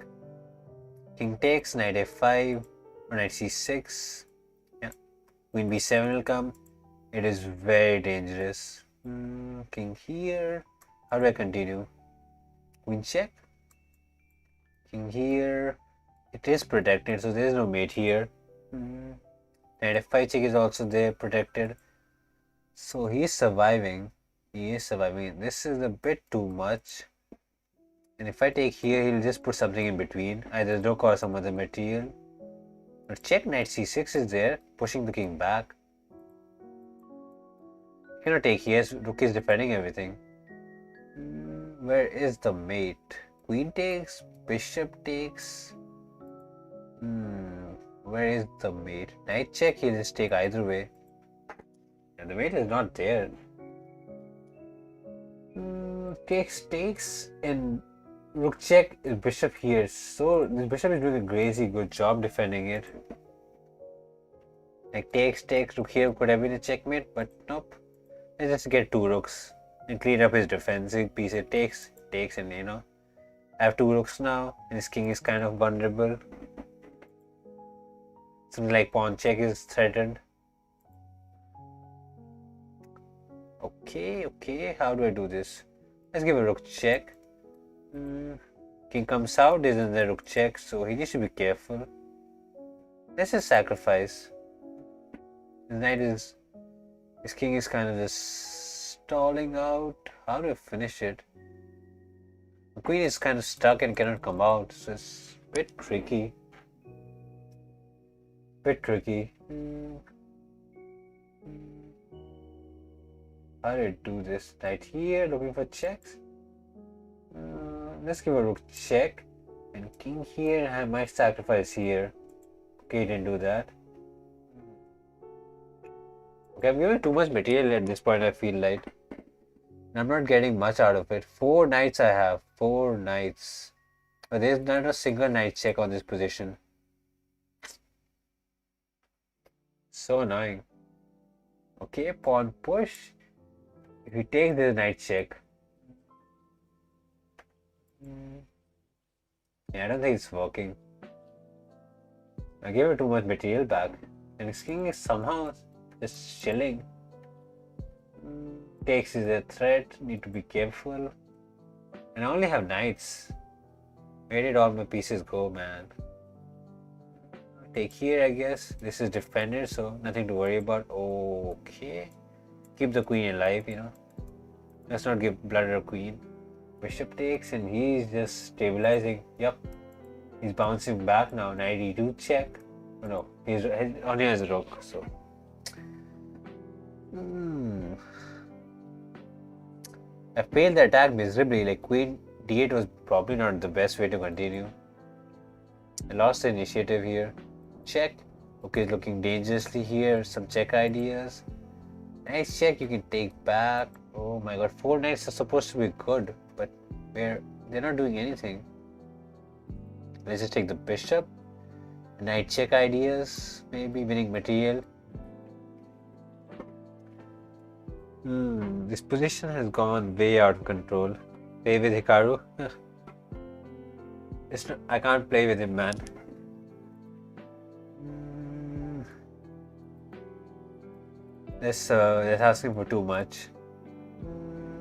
King takes, knight a5, or knight c6. Yeah, queen b7 will come. It is very dangerous. King here. How do I continue? Queen check. King here. It is protected, so there is no mate here. Knight f5 check is also there, protected. So he is surviving. This is a bit too much. And if I take here, he'll just put something in between. Either rook or some other material. But check, knight c6 is there, pushing the king back. Cannot take here, rook is defending everything. Where is the mate? Queen takes, bishop takes. Where is the mate? Knight check, he'll just take either way. And the mate is not there. Takes, and rook check is bishop here. So this bishop is doing a crazy good job defending it. Like takes, rook here could have been a checkmate, but nope. Let's just get two rooks and clean up his defensive piece. It takes, and I have two rooks now, and his king is kind of vulnerable. Something like pawn check is threatened. Okay, how do I do this? Let's give a rook check. King comes out, there's another rook check, so he needs to be careful. Let's just sacrifice. His king is kind of just stalling out. How do I finish it? The queen is kind of stuck and cannot come out, so it's a bit tricky. How do I do this? Knight here, looking for checks. Let's give a rook check. And king here, I might sacrifice here. Okay, didn't do that. Okay, I'm giving too much material at this point, I feel like. I'm not getting much out of it. 4 knights I have. 4 knights. But there's not a single knight check on this position. So annoying. Okay, pawn push. If you take this knight check. Yeah, I don't think it's working. I gave it too much material back. And his king is somehow just chilling. Takes is a threat, need to be careful. And I only have knights. Where did all my pieces go, man? Take here, I guess. This is defended, so nothing to worry about. Okay. Keep the queen alive, Let's not give blunder queen. Bishop takes, and he's just stabilizing. Yep. He's bouncing back now. Knight e2 check. Oh, no, he's only has a rook, so. I failed the attack miserably. Like queen d8 was probably not the best way to continue. I lost the initiative here. Check. Okay, looking dangerously here. Some check ideas. Nice check. You can take back. Oh my god, 4 knights are supposed to be good, but they're not doing anything. Let's just take the bishop. Knight check ideas. Maybe winning material. This position has gone way out of control. Play with Hikaru. I can't play with him, man. That's asking for too much.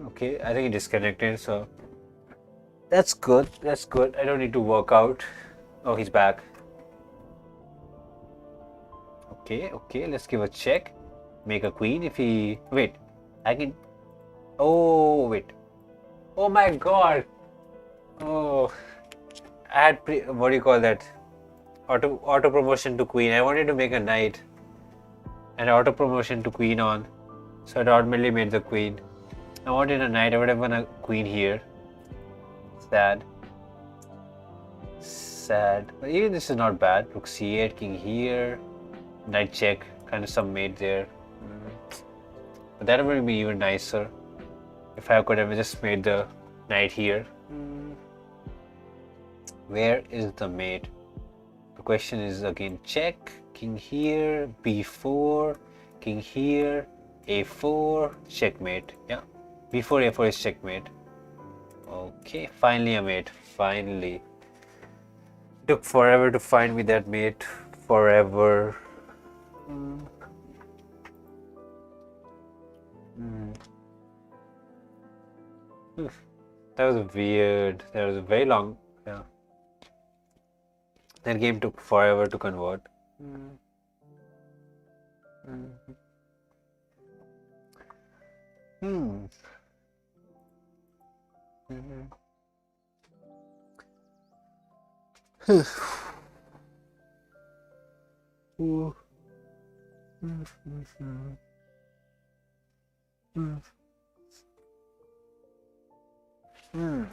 Okay, I think he disconnected, so that's good. That's good. I don't need to work out. Oh, he's back. Okay, let's give a check. Make a queen if he... Wait, I can... Oh, wait. Oh my god. Oh, I had what do you call that? Auto promotion to queen. I wanted to make a knight and auto promotion to queen on. So it automatically made the queen. I wanted a knight. I would have won a queen here. Sad. Sad. But even this is not bad. Rook c8, king here. Knight check. Kind of some mate there. But that would be even nicer if I could have just made the knight here. Where is the mate? The question is again check. King here. b4. King here. a4. Checkmate. Yeah. b4, a4 is checkmate. Okay. Finally a mate. Finally. It took forever to find me that mate. Forever. That was weird. That was very long. Yeah. That game took forever to convert.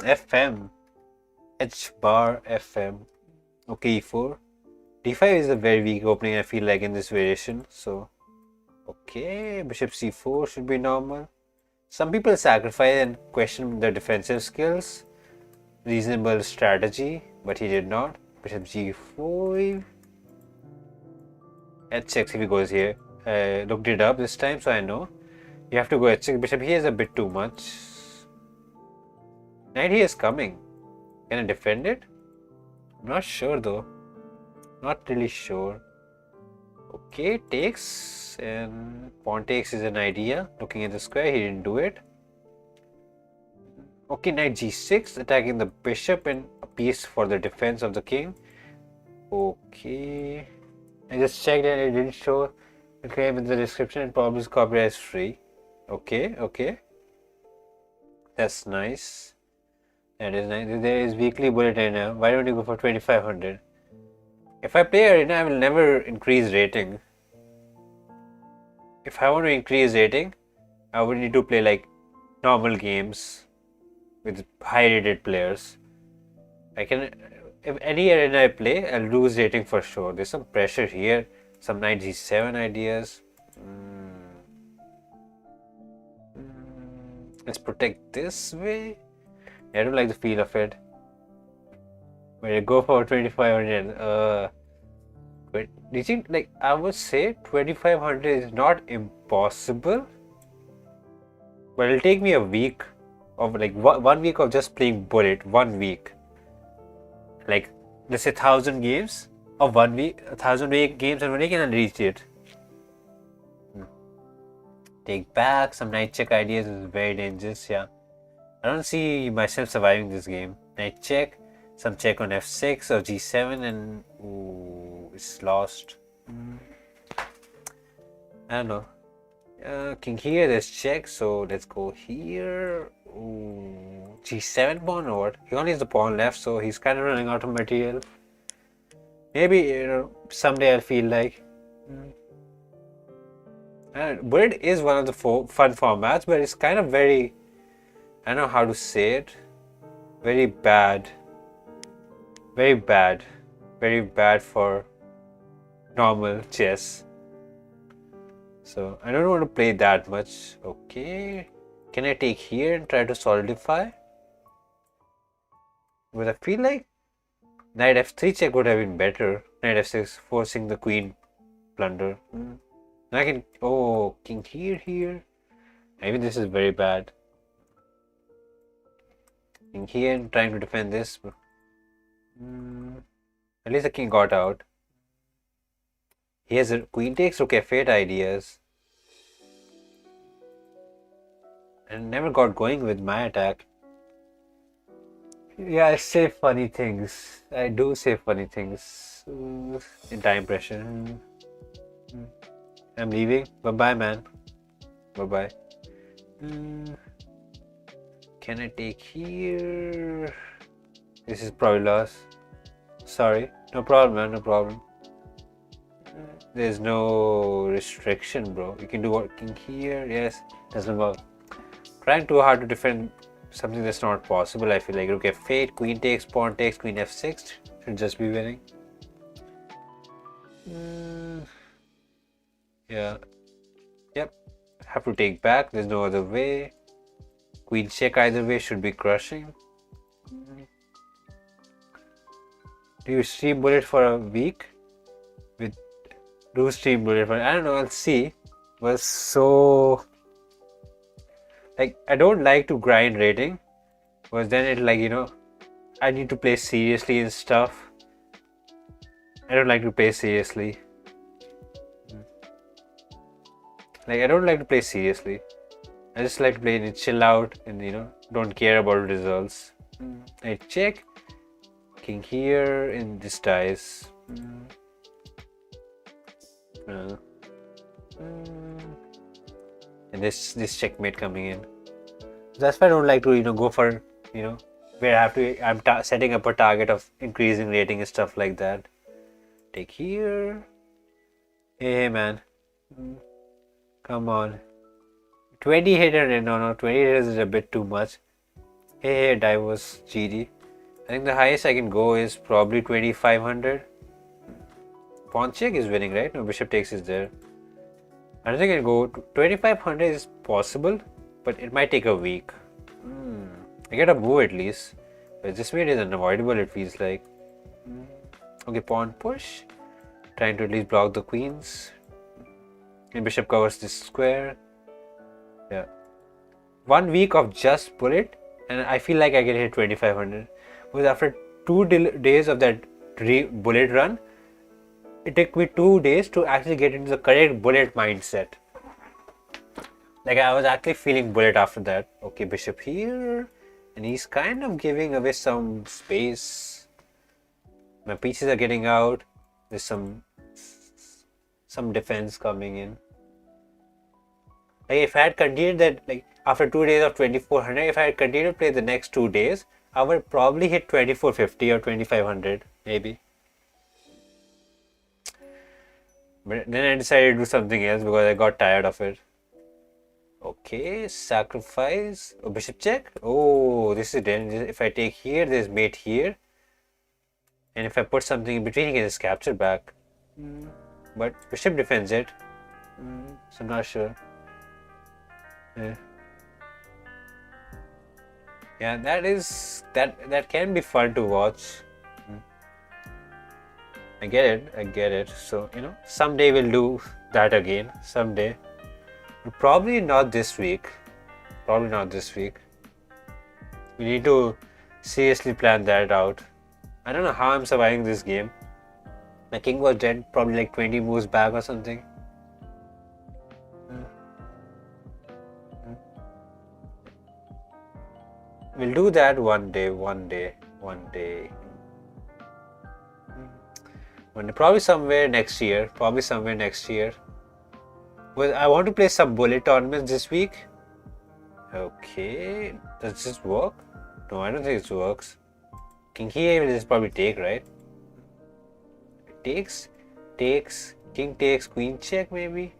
FM. H bar FM. Okay, e4. d5 is a very weak opening, I feel like, in this variation. So, okay, bishop c4 should be normal. Some people sacrifice and question the defensive skills. Reasonable strategy, but he did not. Bishop g5. h6 if he goes here. I looked it up this time, so I know. You have to go h6. Bishop here is a bit too much. Knight here is coming. Can I defend it? I'm not sure though. Not really sure. Okay, takes, and pawn takes is an idea. Looking at the square, he didn't do it. Okay, knight g6, attacking the bishop and a piece for the defense of the king. Okay. I just checked and it didn't show. Okay, with the description, it probably is copyright free. Okay. That's nice. That is nice. There is weekly bullet arena. Why don't you go for 2500? If I play arena, I will never increase rating. If I want to increase rating, I would need to play like normal games with high rated players. I can, if any arena I play, I'll lose rating for sure. There's some pressure here. Some knight g7 ideas. Let's protect this way. I don't like the feel of it. But I go for 2500. But do you think, like, I would say 2500 is not impossible, but it'll take me a week of like 1 week of just playing bullet. 1 week, like let's say 1000 games of 1 week, 1000 games in 1 week, and I'll reach it. Take back some knight check ideas is very dangerous. Yeah, I don't see myself surviving this game. Knight check, some check on f6 or g7, and ooh, it's lost. I don't know. King here, there's check, so let's go here. Ooh, g7 pawn or what? He only has the pawn left, so he's kind of running out of material. Maybe someday I'll feel like. Bullet is one of the fun formats, but it's kind of very, I don't know how to say it, very bad for normal chess. So I don't want to play that much. Okay, can I take here and try to solidify? But I feel like knight f3 check would have been better. Knight f6 forcing the queen plunder. I can, oh, king here. Maybe this is very bad. King here and trying to defend this. At least the king got out. He has a queen takes rook f8 ideas. and never got going with my attack. Yeah, I say funny things. I do say funny things. In time pressure. I'm leaving. Bye bye, man. Bye bye. Can I take here? This is probably lost. Sorry. No problem, man. No problem. There's no restriction, bro. You can do working here. Yes. Doesn't work. Trying too hard to defend something that's not possible. I feel like, okay, fate, queen takes, pawn takes, queen f6 should just be winning. Yeah. Yep. Have to take back. There's no other way. Queen check either way should be crushing. Do you stream bullet for a week? Do stream bullet for, I don't know, I'll see. But so, like, I don't like to grind rating, but then it, like, you know, I need to play seriously and stuff. I don't like to play seriously. Like, I don't like to play seriously. I just like to play and chill out and, you know, don't care about results. I check. King here and this dies. And this checkmate coming in. That's why I don't like to, you know, go for, you know, where I have to, I'm setting up a target of increasing rating and stuff like that. Take here. Hey man. Come on. 20 hitter, no, 20 hitters is a bit too much. Hey, die was GD. I think the highest I can go is probably 2500. Pawn check is winning, right? No, bishop takes is there. I don't think I can go. 2500 is possible, but it might take a week. I get a move at least. But this mate is unavoidable, it feels like. Okay, pawn push. Trying to at least block the queens. And bishop covers this square. Yeah. 1 week of just bullet, and I feel like I can hit 2500. Because after 2 days of that bullet run, it took me 2 days to actually get into the correct bullet mindset. Like, I was actually feeling bullet after that. Okay, bishop here. And he's kind of giving away some space. My pieces are getting out. There's some defense coming in. Like, if I had continued that, like, after 2 days of 2400, if I had continued to play the next 2 days, I would probably hit 2450 or 2500, maybe. But then I decided to do something else because I got tired of it. Okay, sacrifice. Oh, bishop check. Oh, this is dangerous. If I take here, there's mate here. And if I put something in between, he can just capture back. But bishop defends it. So I'm not sure. Yeah, that can be fun to watch. I get it. So, you know, someday we'll do that again. Someday. But probably not this week. We need to seriously plan that out. I don't know how I'm surviving this game. My king was dead probably like 20 moves back or something. We'll do that one day. Probably somewhere next year. Well, I want to play some bullet tournaments this week. Okay, does this work? No, I don't think this works. King here will just probably take, right? Takes, king takes, queen check maybe,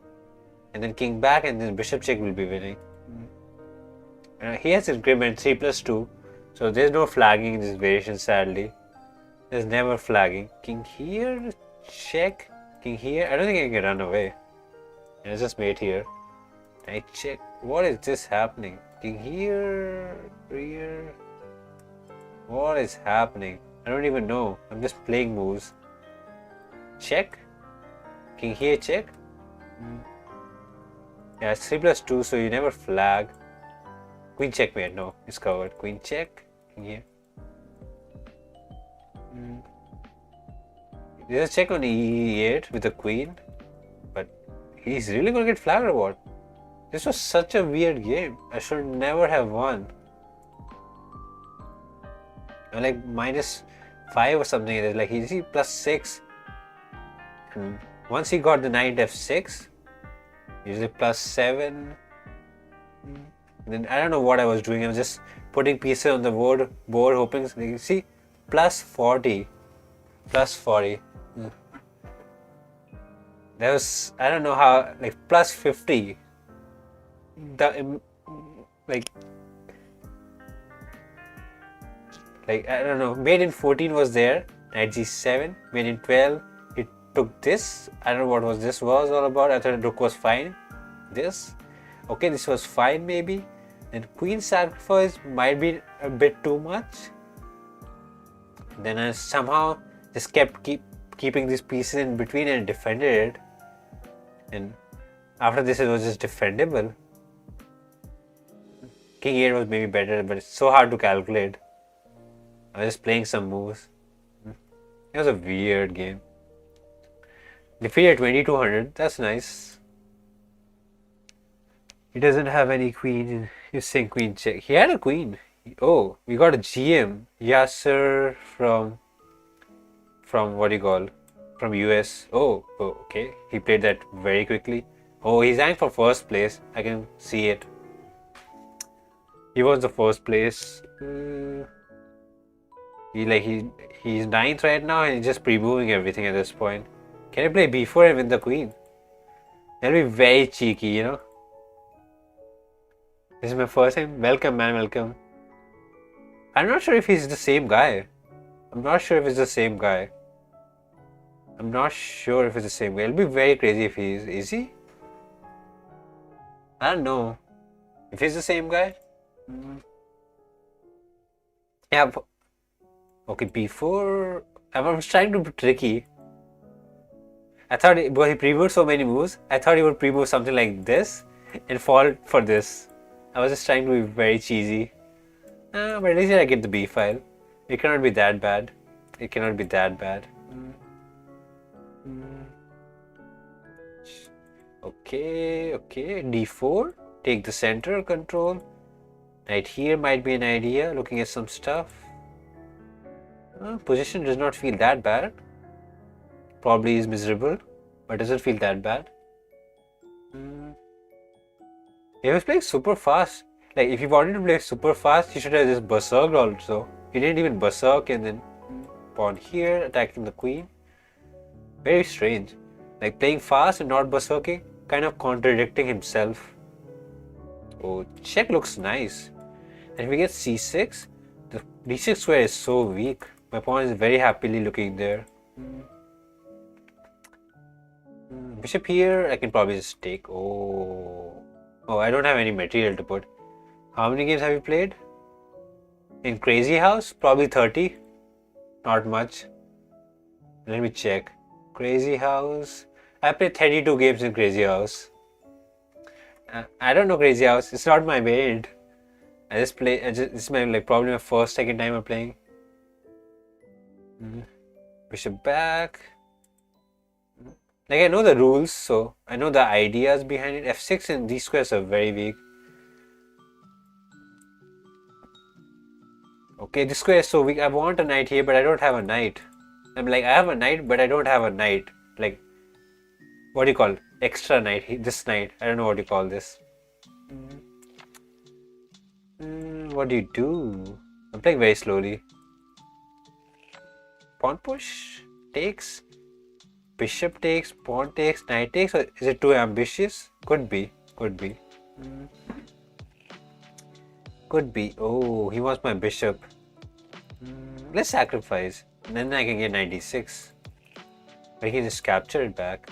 and then king back, and then bishop check will be winning. He has increment 3+2, so there's no flagging in this variation, sadly. There's never flagging. King here, check. King here, I don't think I can run away. And it's just mate here. I check. What is this happening? King here. What is happening? I don't even know. I'm just playing moves. Check. King here, check. Yeah, it's 3+2, so you never flag. Queen checkmate. No, it's covered. Queen check. King here. There's a check on e8 with the queen. But he's really gonna get flagged or what? This was such a weird game. I should never have won. I'm like -5 or something. Like you see +6. And once he got the knight f6, usually +7. Then I don't know what I was doing. I was just putting pieces on the board hoping. You see, +40. +40. That was, I don't know how, like +50. Like I don't know. Made in 14 was there. Knight g7. Made in 12. He took this. I don't know what this was all about. I thought rook was fine. This. Okay, this was fine maybe. And queen sacrifice might be a bit too much. Then I somehow just kept keeping these pieces in between and defended it. And after this, it was just defendable. King 8 was maybe better, but it's so hard to calculate. I was just playing some moves. It was a weird game. Defeated 2200. That's nice. He doesn't have any queen. He's saying queen check. He had a queen. Oh, we got a GM. Yasser from what do you call? From US. Oh, okay. He played that very quickly. Oh, he's eyeing for first place. I can see it. He was the first place. He's 9th right now and he's just pre-moving everything at this point. Can I play b4 and win the queen? That'll be very cheeky, you know. This is my first time. Welcome, man. Welcome. I'm not sure if he's the same guy. I'm not sure if it's the same guy. It'll be very crazy if he is. Is he? I don't know. If he's the same guy? Yeah. Okay, b4. I was trying to be tricky. I thought he pre-moved so many moves. I thought he would pre-move something like this and fall for this. I was just trying to be very cheesy. But at least I get the b file. It cannot be that bad. Okay, d4. Take the center control. Knight here might be an idea. Looking at some stuff. Position does not feel that bad. Probably is miserable, but doesn't feel that bad. He was playing super fast. Like if he wanted to play super fast, he should have just berserked also. He didn't even berserk and then pawn here, attacking the queen. Very strange. Like playing fast and not berserking, kind of contradicting himself. Oh, check looks nice. And if we get c6, the d6 square is so weak. My pawn is very happily looking there. Bishop here, I can probably just take. Oh, I don't have any material to put. How many games have you played? In Crazyhouse? Probably 30. Not much. Let me check. Crazyhouse. I played 32 games in Crazyhouse. I don't know Crazyhouse. It's not my main. This is my probably my first, second time I'm playing. Bishop back. Like I know the rules, so I know the ideas behind it. F6 and these squares are very weak. Okay, this square is so weak. I want a knight here, but I don't have a knight. I'm like, I have a knight, but I don't have a knight. Like, what do you call? Extra knight. This knight. I don't know what you call this. What do you do? I'm playing very slowly. Pawn push. Takes. Bishop takes. Pawn takes. Knight takes. Or is it too ambitious? Could be. Could be. Could be. Oh, he wants my bishop. Let's sacrifice. And then I can get 96. I can just capture it back.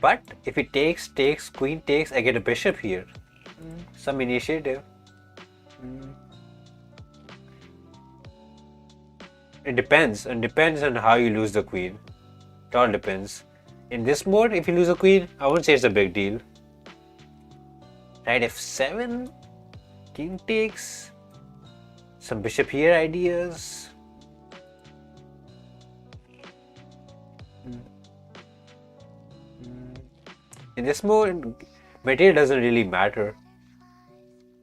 But if he takes, queen takes, I get a bishop here. Some initiative. It depends. And depends on how you lose the queen. It all depends. In this mode, if you lose a queen, I wouldn't say it's a big deal. Knight f7. King takes. Some bishop here ideas. In this mode, material doesn't really matter.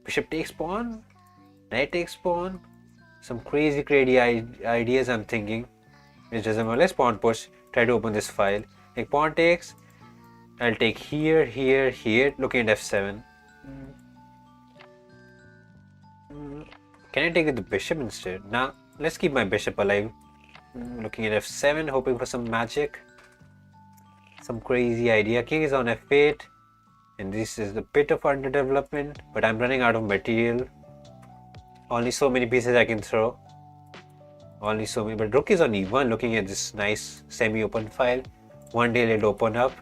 Bishop takes pawn, knight takes pawn. Some crazy ideas I'm thinking. Which doesn't matter. Let's pawn push. Try to open this file. Like pawn takes. I'll take here, here, here. Looking at f7. Can I take the bishop instead? Nah, let's keep my bishop alive. Looking at f7, hoping for some magic. Some crazy idea. King is on f8. And this is a bit of underdevelopment. But I'm running out of material. Only so many pieces I can throw. Only so many. But rook is on e1, looking at this nice semi-open file. One day it'll open up.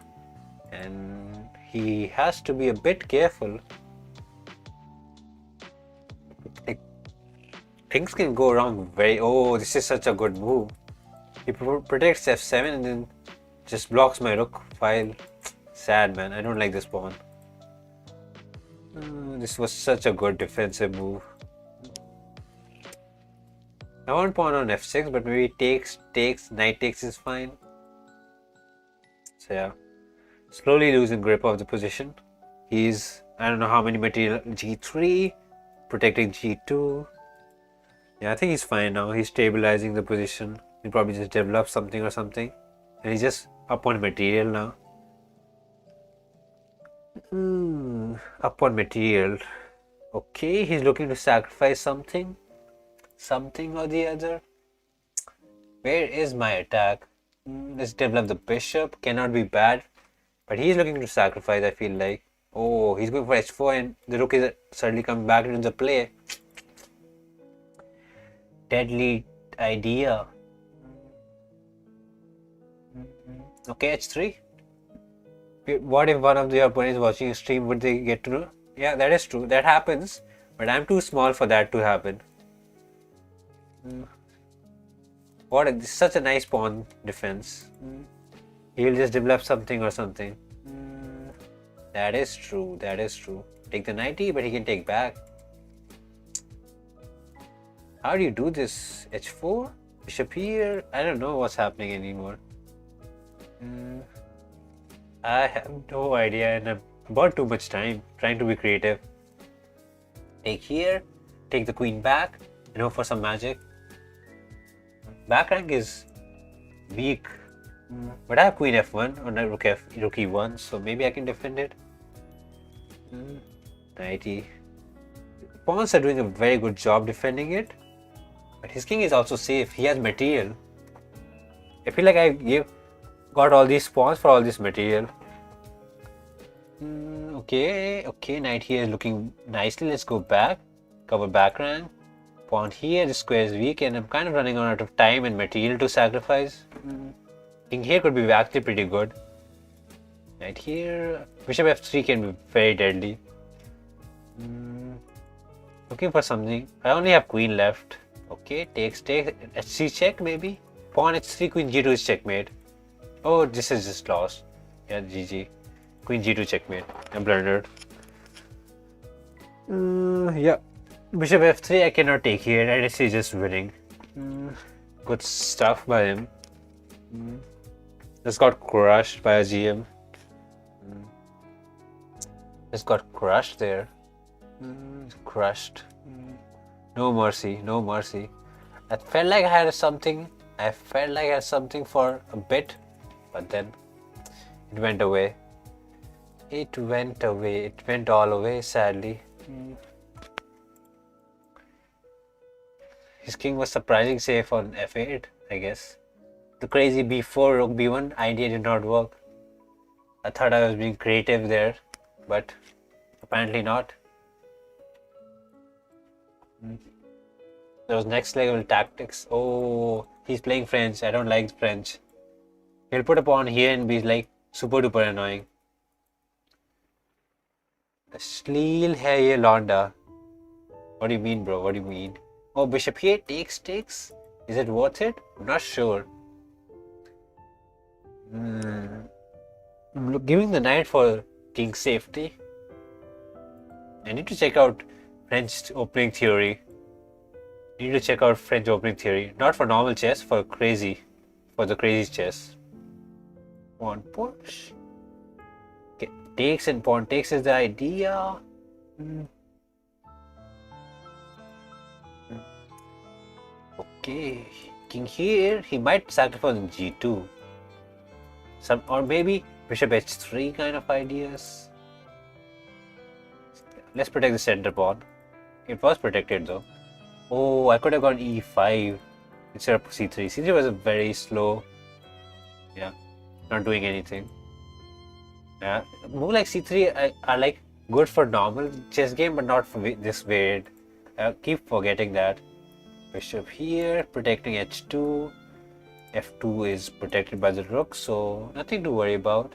And he has to be a bit careful. Things can go wrong very... Oh, this is such a good move. He protects f7 and then just blocks my rook file. Sad, man. I don't like this pawn. This was such a good defensive move. I want pawn on f6, but maybe takes, knight takes is fine. So yeah. Slowly losing grip of the position. He's, I don't know how many material, g3, protecting g2. Yeah, I think he's fine now. He's stabilizing the position. He probably just developed something or something. And he's just up on material now. Up on material. Okay, he's looking to sacrifice something. Something or the other. Where is my attack? Let's develop the bishop. Cannot be bad. But he's looking to sacrifice, I feel like. Oh, he's going for h4 and the rook is suddenly coming back into the play. Deadly idea. Okay, h3. What if one of the opponents watching a stream, would they get to know? Yeah, that is true. That happens. But I'm too small for that to happen. What? Such a nice pawn defense. He'll just develop something or something. That is true. That is true. Take the 90, but he can take back. How do you do this? h4? Bishop here? I don't know what's happening anymore. I have no idea and I've bought too much time trying to be creative. Take here. Take the queen back. And hope for some magic. Back rank is weak. But I have queen f1 or rook e1, so maybe I can defend it. 90. Pawns are doing a very good job defending it. But his king is also safe. He has material. I feel like I got all these pawns for all this material. Okay, knight here is looking nicely. Let's go back. Cover back rank. Pawn here, the square is weak and I'm kind of running out of time and material to sacrifice. King here could be actually pretty good. Knight here. Bishop f3 can be very deadly. Looking for something. I only have queen left. Okay, takes. h3 check maybe? Pawn h3, queen g2 is checkmate. Oh, this is just lost. Yeah, GG. Queen g2 checkmate. I blundered. Yeah. Bishop f3 I cannot take here. And it's just winning. Good stuff by him. Just got crushed by a GM. Just got crushed there. Crushed. No mercy, no mercy. I felt like I had something. I felt like I had something for a bit, but then it went away. It went away. It went all away, sadly. His king was surprisingly safe on f8, I guess. The crazy b4, rook b1 idea did not work. I thought I was being creative there, but apparently not. Those next level tactics. Oh, he's playing French. I don't like French. He'll put a pawn here and be like super duper annoying. Sleel hai ye Londa. What do you mean, bro? What do you mean? Oh, bishop here takes. Is it worth it? I'm not sure. I'm giving the knight for king's safety. I need to check out French opening theory. Not for normal chess, for the crazy chess. One push. Okay, takes and pawn takes is the idea. Hmm. Okay, king here. He might sacrifice on g2. Or maybe bishop h3 kind of ideas. Let's protect the center pawn. It was protected though. Oh, I could have gone e5 instead of c3. c3 was very slow. Yeah, not doing anything. Yeah, move like c3 are like good for normal chess game, but not for this weird. I keep forgetting that. Bishop here, protecting h2. f2 is protected by the rook, so nothing to worry about.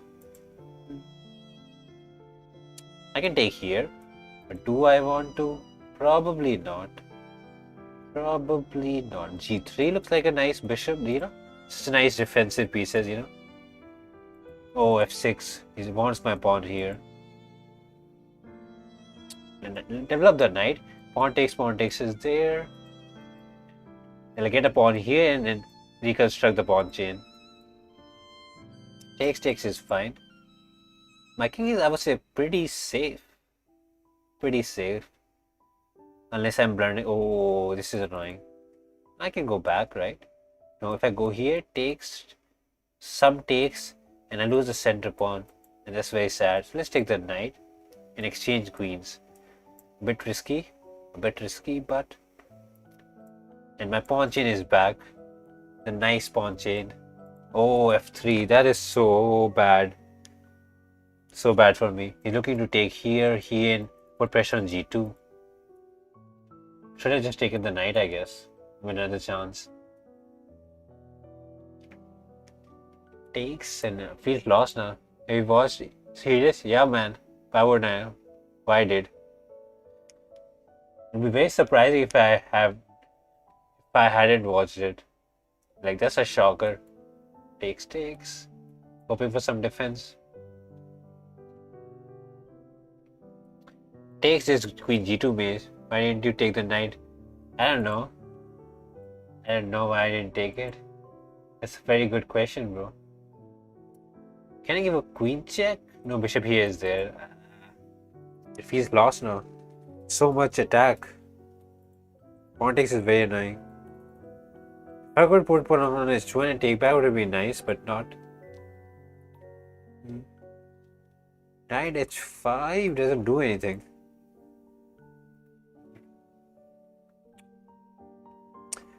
I can take here, but do I want to? Probably not. Probably not. g3 looks like a nice bishop, Just a nice defensive pieces, Oh, f6. He wants my pawn here. And develop the knight. Pawn takes is there. I'll get a pawn here and then reconstruct the pawn chain. Takes is fine. My king is, I would say, pretty safe. Pretty safe. Unless I'm blundering. Oh, this is annoying. I can go back, right? No, if I go here, some takes, and I lose the center pawn. And that's very sad. So let's take the knight and exchange queens. A bit risky, but... And my pawn chain is back. The nice pawn chain. Oh, f3. That is so bad. So bad for me. He's looking to take here, and put pressure on g2. Should have just taken the knight, I guess. With another chance. Takes and feels lost now. Have you watched? Serious? Yeah, man. Why would I? Why did? It'd be very surprising if I hadn't watched it. Like, that's a shocker. Takes. Hoping for some defense. Takes this queen g2 base. Why didn't you take the knight? I don't know. I don't know why I didn't take it. That's a very good question, bro. Can I give a queen check? No, bishop here is there. It feels lost now. So much attack. Pawn takes is very annoying. If I could put pawn on h1 and take back would have been nice, but not. Knight h5 doesn't do anything.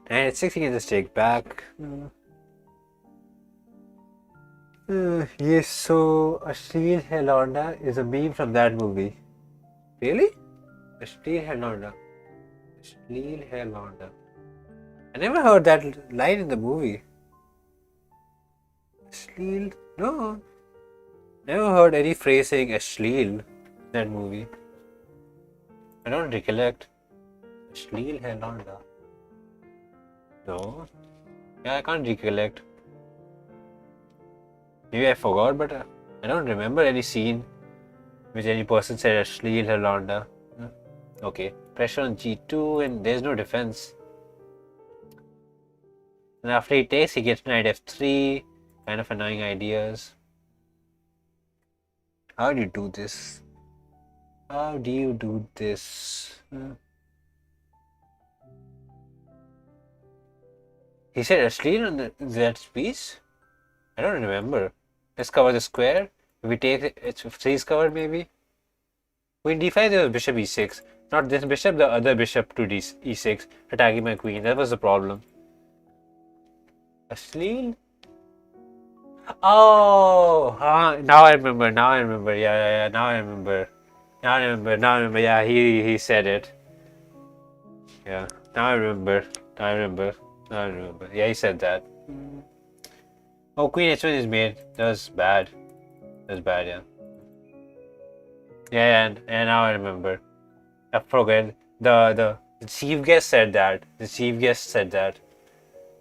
Knight h6 he can just take back. Yes, so Ashleen Helonda is a meme from that movie. Really? Ashleen Helonda. I never heard that line in the movie. Ashleel? No. Never heard any phrase saying Ashleel in that movie. I don't recollect. Ashleel Helonda. No. Yeah, I can't recollect. Maybe I forgot, but I don't remember any scene which any person said Ashleel Helonda. Okay. Pressure on g2 and there's no defense. And after he takes, he gets knight f3. Kind of annoying ideas. How do you do this? How do you do this? He said Ashleel on that piece? I don't remember. Let's cover the square. If we take it, h3 is covered maybe. Queen d5, there was bishop e6. Not this bishop, the other bishop to e6, attacking my queen. That was the problem. Ashleel? Oh, now I remember. Yeah. Now I remember. Yeah, he said it. Yeah, now I remember. Yeah, he said that. Oh, queen h1 is made. That's bad. Yeah. Yeah, and now I remember. I forget. The chief guest said that.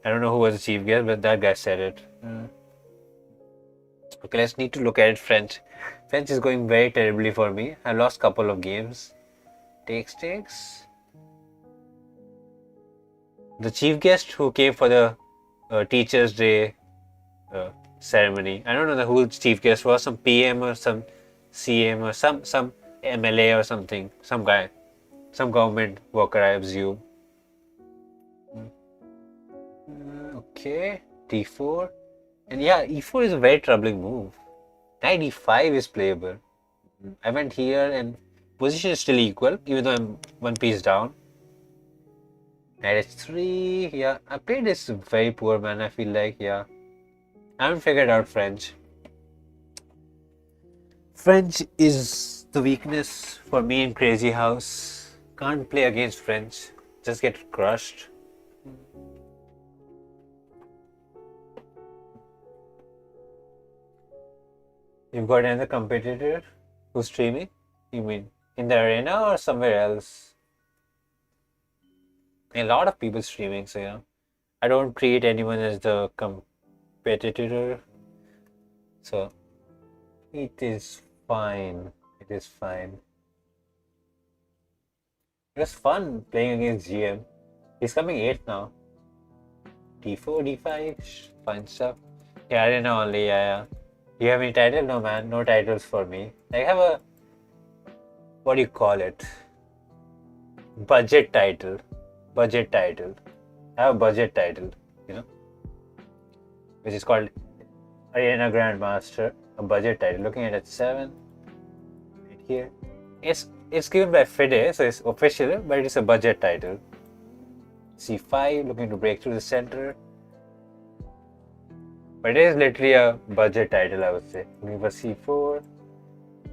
I don't know who was the chief guest, but that guy said it. Okay, let's need to look at it. French is going very terribly for me. I lost a couple of games. Takes. The chief guest who came for the Teachers' Day ceremony. I don't know who the chief guest was. Some PM or some CM or some MLA or something, some guy, some government worker, I assume. Okay, D4, and yeah, E4 is a very troubling move. Knight E5 is playable. I went here and position is still equal, even though I'm one piece down. Knight H3, yeah, I played this very poor, man. I feel like, yeah, I haven't figured out French. French is the weakness for me in Crazyhouse. Can't play against French, just get crushed. You've got another competitor who's streaming? You mean in the arena or somewhere else? A lot of people streaming, so yeah. I don't treat anyone as the competitor, so it is fine. It is fine. It was fun playing against GM. He's coming 8th now. D4, D5, fun stuff. Yeah, arena only, yeah. Do you have any title? No, man, no titles for me. I have a, what do you call it? Budget title. Budget title. I have a budget title, you know, which is called Arena Grandmaster, a budget title. Looking at H7, right here. It's given by FIDE, so it's official, but it is a budget title. C5, looking to break through the center. But it is literally a budget title, I would say. Looking for C4.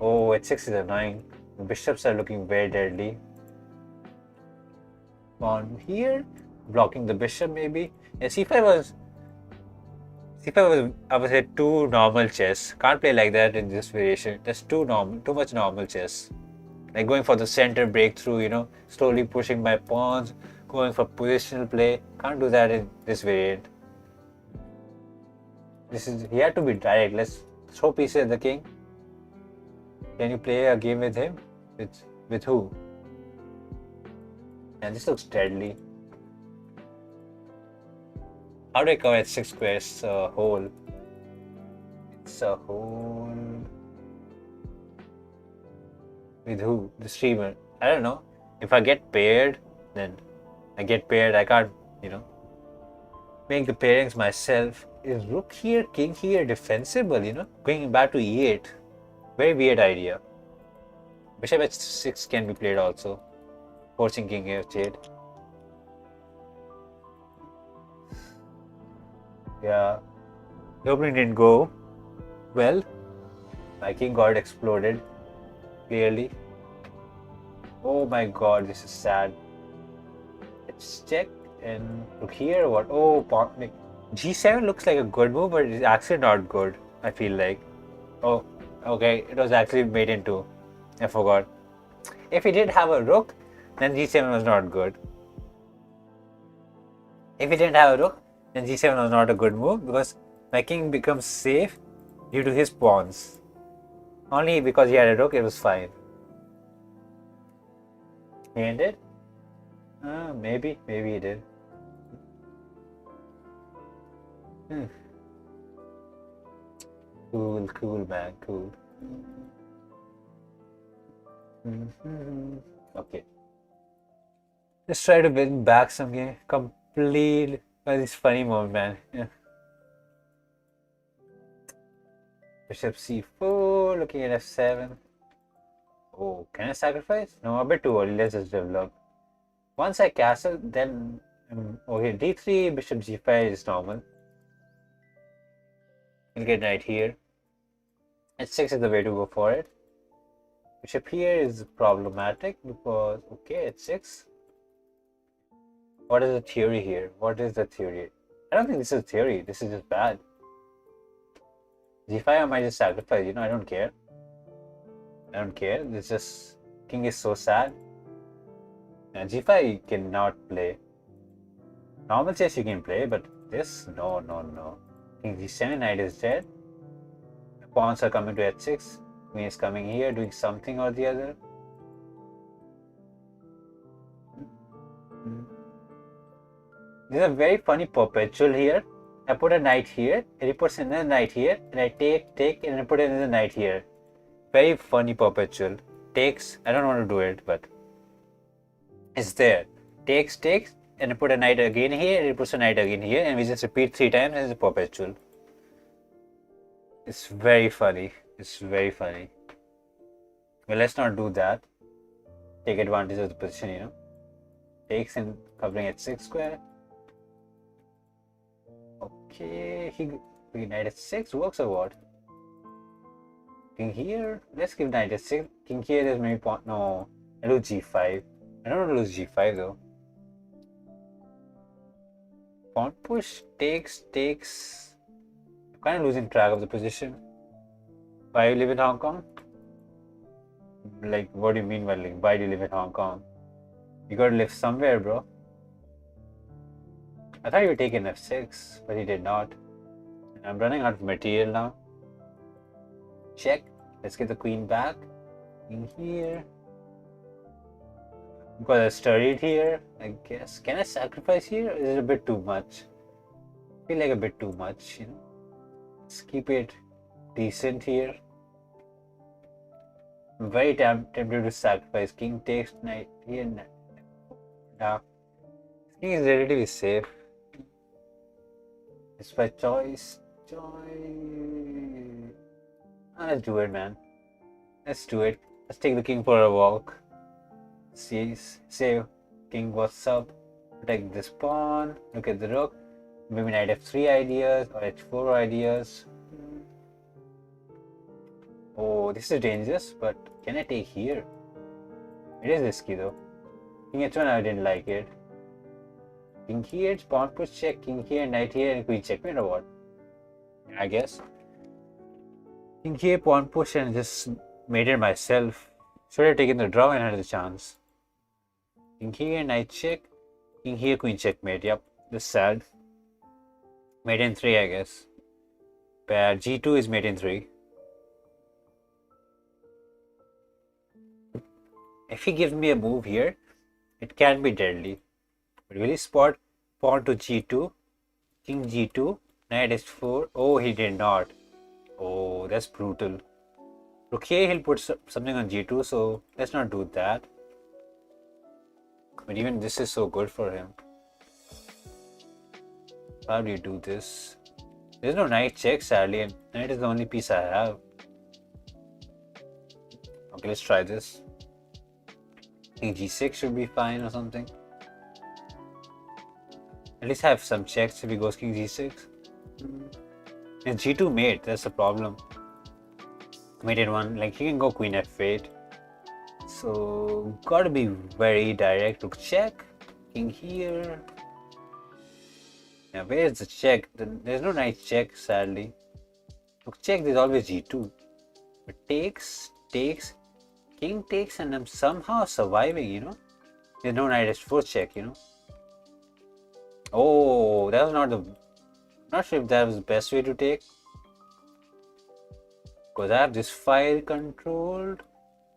Oh, H6 is annoying. The bishops are looking very deadly. On here, blocking the bishop maybe. Yeah, C5 was, I would say, too normal chess. Can't play like that in this variation. That's too much normal chess. Like going for the center breakthrough, you know, slowly pushing my pawns, going for positional play. Can't do that in this variant. He had to be direct. Let's throw pieces at the king. Can you play a game with him? With who? And this looks deadly. How do I cover H6 square? It's a hole. It's a hole. With who? The streamer. I don't know. If I get paired, then I get paired. I can't, you know, make the pairings myself. Is rook here, king here defensible, you know? Going back to e8. Very weird idea. Bishop h6 can be played also. Forcing king h8. Yeah. The opening didn't go well. My king got exploded. Clearly. Oh my god, this is sad. Let's check and look here. What? Oh, G7 looks like a good move, but it's actually not good, I feel like. Oh, okay, it was actually made into. I forgot. If he did have a rook, then G7 was not good. If he didn't have a rook, then G7 was not a good move because my king becomes safe due to his pawns. Only because he had a rook, it was fine. He ended? Maybe he did. Cool, man, cool. Okay. Let's try to win back some game. Complete. This funny moment, man. Yeah. Bishop c4, looking at f7. Oh, can I sacrifice? No, a bit too early. Let's just develop. Once I castle, then okay, d3, bishop g5 is normal. We'll get knight here. h6 is the way to go for it. Bishop here is problematic because, okay, h6. What is the theory here? What is the theory? I don't think this is a theory. This is just bad. g5 I might just sacrifice, you know, I don't care. I don't care. This just, king is so sad. And g5 you cannot play. Normal chess you can play, but this, no. King g7, knight is dead. Pawns are coming to h6. Queen is coming here, doing something or the other. This is a very funny perpetual here. I put a knight here, and he puts another knight here, and I take, and I put another knight here. Very funny perpetual. Takes, I don't want to do it, but it's there. Takes, and I put a knight again here, and it puts a knight again here, and we just repeat 3 times as a perpetual. It's very funny. It's very funny. Well, let's not do that. Take advantage of the position, you know. Takes and covering at 6 square. Okay, he knight at 6 works or what? King here. Let's give knight at 6. King here, there's maybe pawn. No, I lose g5. I don't want to lose g5 though. Pawn push, takes. I'm kind of losing track of the position. Why you live in Hong Kong? Like, what do you mean by like, why do you live in Hong Kong? You gotta live somewhere, bro. I thought you were taking f6, but he did not. I'm running out of material now. Check. Let's get the queen back. In here. Because I studied here, I guess. Can I sacrifice here? Or is it a bit too much? I feel like a bit too much, you know. Let's keep it decent here. I'm very tempted to sacrifice. King takes knight here. Now, king is relatively safe. It's by choice. Let's do it, man. Let's do it. Let's take the king for a walk. Say, king, what's up? Protect this pawn. Look at the rook. Maybe knight f3 ideas or h4 ideas. Oh, this is dangerous, but can I take here? It is risky though. King h1, I didn't like it. King here, pawn push check. King here, knight here, and queen checkmate or what? I guess. King here, pawn push, and just made it myself. Should have taken the draw and had the chance. King here, knight check. King here, queen checkmate. Yep, this is sad. Mate in 3, I guess. Bad. G2 is mate in 3. If he gives me a move here, it can be deadly. But will he spot pawn to G2? King G2, knight h4. Oh, he did not. Oh, that's brutal. Okay, he'll put something on G2, so let's not do that. But even this is so good for him. How do you do this? There's no knight check, sadly, and knight is the only piece I have. Okay, let's try this. King G6 should be fine or something. At least have some checks if he goes King G6. And G2 mate, that's the problem. Mate in 1, like he can go Queen F8. So, gotta be very direct. Rook check. King here. Now, where's the check? There's no knight check, sadly. Rook check, there's always G2. But takes. King takes, and I'm somehow surviving, you know. There's no knight h4 check, you know. Oh, that was not the... Not sure if that was the best way to take. Because I have this file controlled.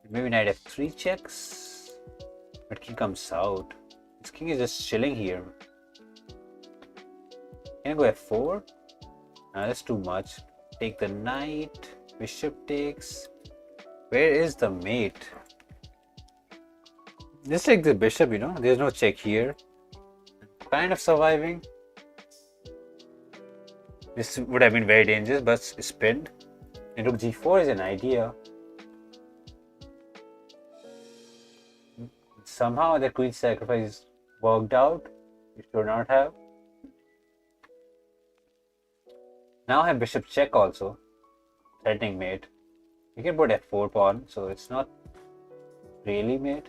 Maybe knight f3 checks. But king comes out. This king is just chilling here. Can I go f4? No, that's too much. Take the knight. Bishop takes. Where is the mate? Just take the bishop, you know. There's no check here. Kind of surviving. This would have been very dangerous, but it's pinned. And rook g4 is an idea. Somehow the queen sacrifice worked out. It should not have. Now I have bishop check also. Threatening mate. You can put f4 pawn, so it's not really mate.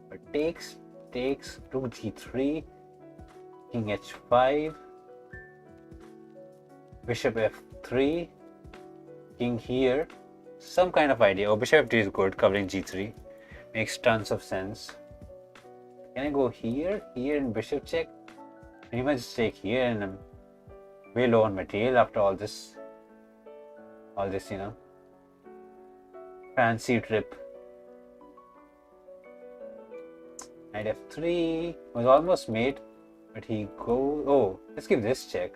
But takes, rook g3, king h5, bishop f3, king here. Some kind of idea. Oh, bishop f3 is good, covering g3. Makes tons of sense. Can I go here and bishop check? Pretty much take here, and I'm way low on material after all this, you know, fancy trip. Knight f3 was almost mate, but he goes. Oh, let's give this check.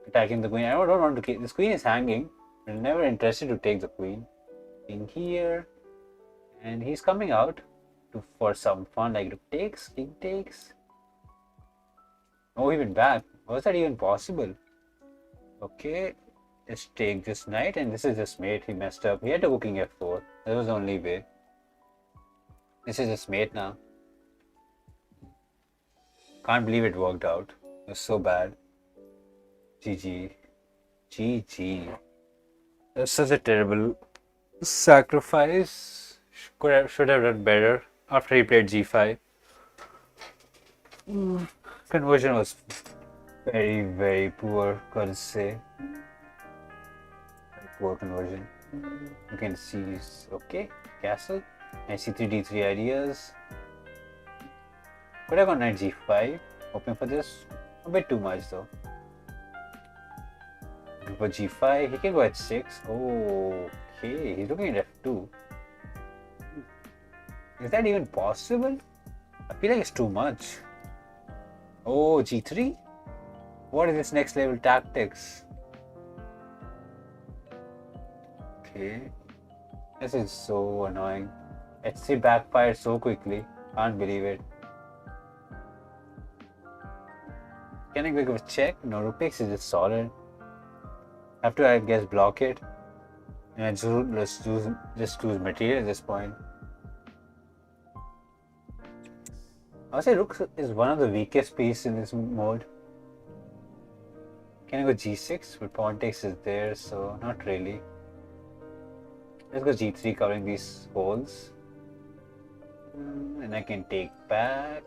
Attacking the queen. I don't want to keep this queen is hanging. I'm never interested to take the queen. king here, and he's coming out for some fun, like rook takes, king takes. Oh, he went back. Was that even possible? Okay, let's take this knight, and this is just mate. He messed up. He had to go king f4. That was the only way. This is just mate now. Can't believe it worked out. It was so bad. GG. GG. That's such a terrible sacrifice. Should have done better after he played g5. Conversion was very, very poor, gotta say. Very poor conversion. You can see, okay, castle. I see 3 d3 ideas. Could have gone knight g5. Hoping for this. A bit too much though. For g5, he can go h6. Oh, okay, he's looking at f2. Is that even possible? I feel like it's too much. Oh, g3? What is this next level tactics? Okay. This is so annoying. h3 backfired so quickly. Can't believe it. Can I go with check? No, rook takes is just solid. Have to, I guess, block it. And let's just choose material at this point. I would say rook is one of the weakest pieces in this mode. Can I go g6? But pawn takes is there, so not really. Let's go g3, covering these holes. And I can take back.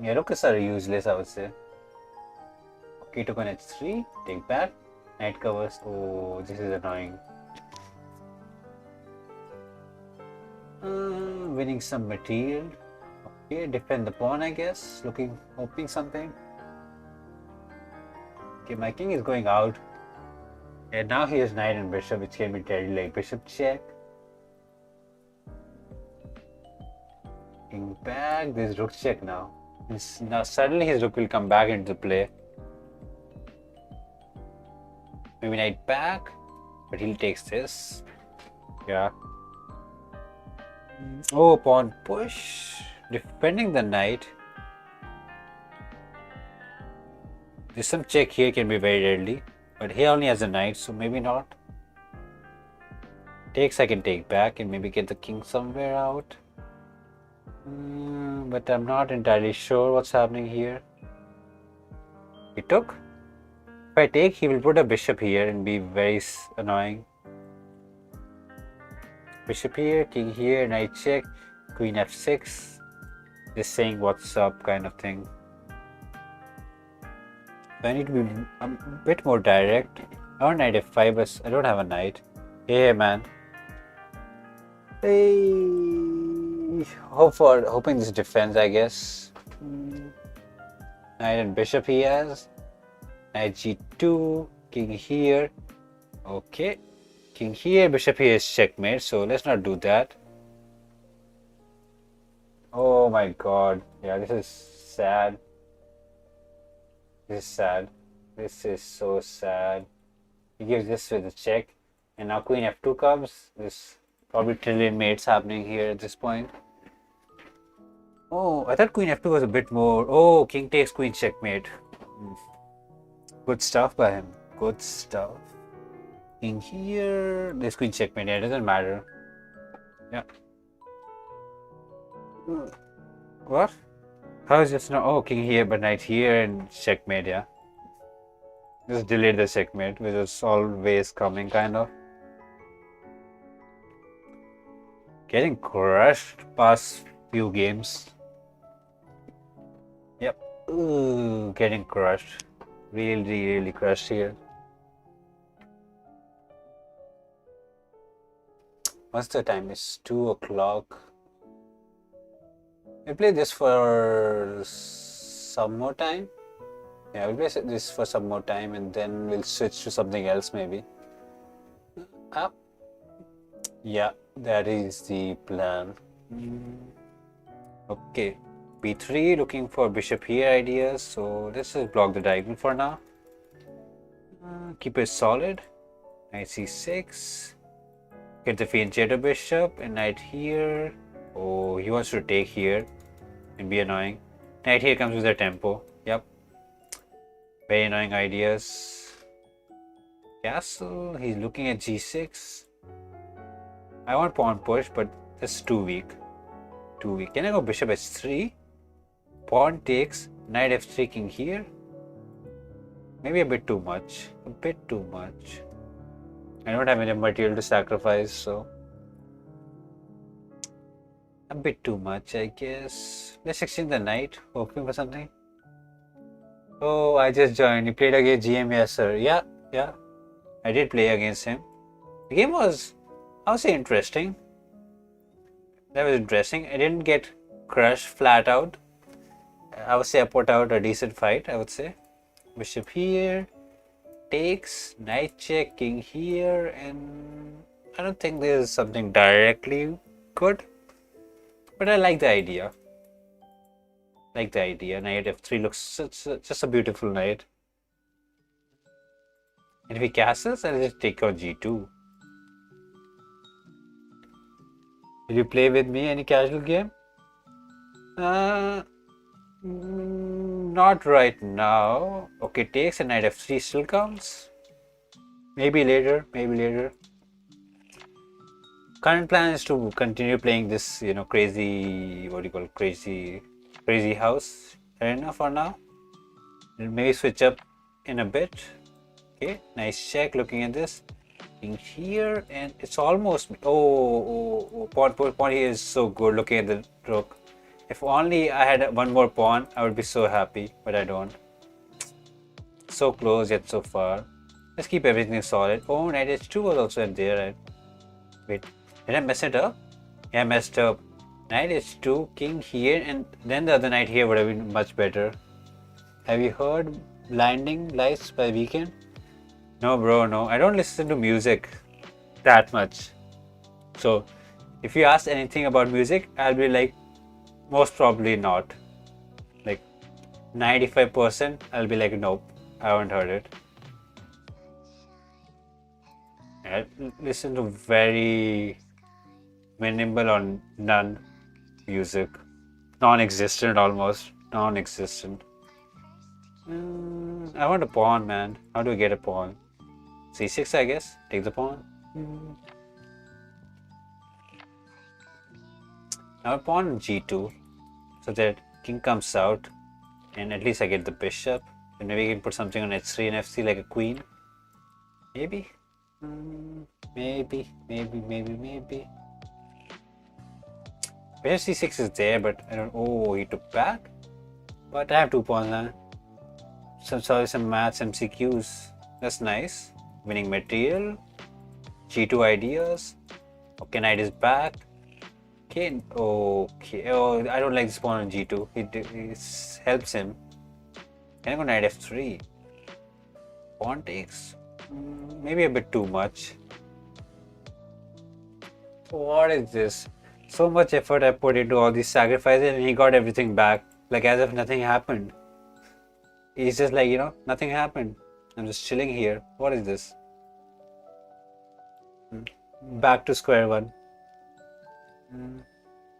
Yeah, rooks are useless, I would say. Okay, took on h3, take back. Knight covers. Oh, this is annoying. Winning some material. Okay, defend the pawn, I guess. Hoping something. Okay, my king is going out. And now he has knight and bishop, which can be deadly, like bishop check. King back. There's rook check now. Now suddenly his rook will come back into play. Maybe knight back, but he takes this. Yeah. Oh, pawn push. Defending the knight. There's some check here, can be very deadly. But he only has a knight, so maybe not. Takes, I can take back and maybe get the king somewhere out. But I'm not entirely sure what's happening here. He took. If I take, he will put a bishop here and be very annoying. Bishop here, king here, knight check, queen f6. Just saying what's up kind of thing. So I need to be a bit more direct. I want knight f5, but I don't have a knight. Hey man. Hey. Hoping this defends, I guess. Knight and bishop he has. Knight g2, king here. Okay. King here, bishop here is checkmate, so let's not do that. Oh my god. Yeah, this is sad. This is sad. This is so sad. He gives this with a check. And now queen f2 comes. There's probably trillion mates happening here at this point. Oh, I thought queen f2 was a bit more. Oh, king takes queen checkmate. Good stuff by him. Good stuff. King here. There's queen checkmate. Yeah, it doesn't matter. Yeah. What? How is this now? Oh, king here, but knight here and checkmate, yeah. Just delayed the checkmate, which was always coming, kind of. Getting crushed past few games. Yep. Ooh, getting crushed. Really crushed here. What's the time? It's 2 o'clock. We'll play this for some more time. Yeah, we'll play this for some more time and then we'll switch to something else maybe. Yeah, that is the plan. Okay, b3, looking for bishop here ideas. So let's just block the diagonal for now. Keep it solid. Knight c6. Get the fianchetto bishop and knight here. Oh, he wants to take here and be annoying. Knight here comes with a tempo. Yep. Very annoying ideas. Castle. He's looking at g6. I want pawn push, but that's too weak. Too weak. Can I go bishop h3? Pawn takes. Knight f3 king here. Maybe a bit too much. A bit too much. I don't have any material to sacrifice, so a bit too much, I guess. Let's exchange the knight, hoping for something. Oh, I just joined. You played against GM, yes, sir. Yeah. I did play against him. The game was, I would say, interesting. That was interesting. I didn't get crushed flat out. I would say I put out a decent fight, I would say. Bishop here, takes, knight check, king here, and I don't think there's something directly good, but I like the idea. Knight f3 looks just a beautiful knight. And if he castles, I'll just take out g2. Will you play with me any casual game? Not right now. Okay, takes and knight f3 still counts. Maybe later. Current plan is to continue playing this, crazy, Crazyhouse arena for now. Maybe switch up in a bit. Okay, nice check. Looking at this, king here, and it's almost. Oh, pawn here is so good. Looking at the rook. If only I had one more pawn, I would be so happy, but I don't. So close yet so far. Let's keep everything solid. Oh, knight h2 was also there, right? Wait, did I mess it up? Yeah, I messed up. Knight h2, king here, and then the other knight here would have been much better. Have you heard Blinding Lights by Weekend? No, bro, no. I don't listen to music that much. So, if you ask anything about music, I'll be like, most probably not. Like 95%, I'll be like, nope, I haven't heard it. I listen to very minimal or none music. Non-existent almost. Non-existent. I want a pawn, man. How do I get a pawn? c6, I guess. Take the pawn. Now a pawn on g2, so that king comes out, and at least I get the bishop. And maybe I can put something on h3 and f3 like a queen. Maybe. Maybe. Bishop c6 is there, but I don't. Oh, he took back. But I have 2 pawns now. Some maths MCQs. That's nice. Winning material. g2 ideas. Okay, knight is back. Okay. Oh, I don't like this pawn on g2. It helps him. Can I go knight f3? Pawn takes. Maybe a bit too much. What is this? So much effort I put into all these sacrifices, and he got everything back. Like as if nothing happened. He's just like, nothing happened. I'm just chilling here. What is this? Back to square one.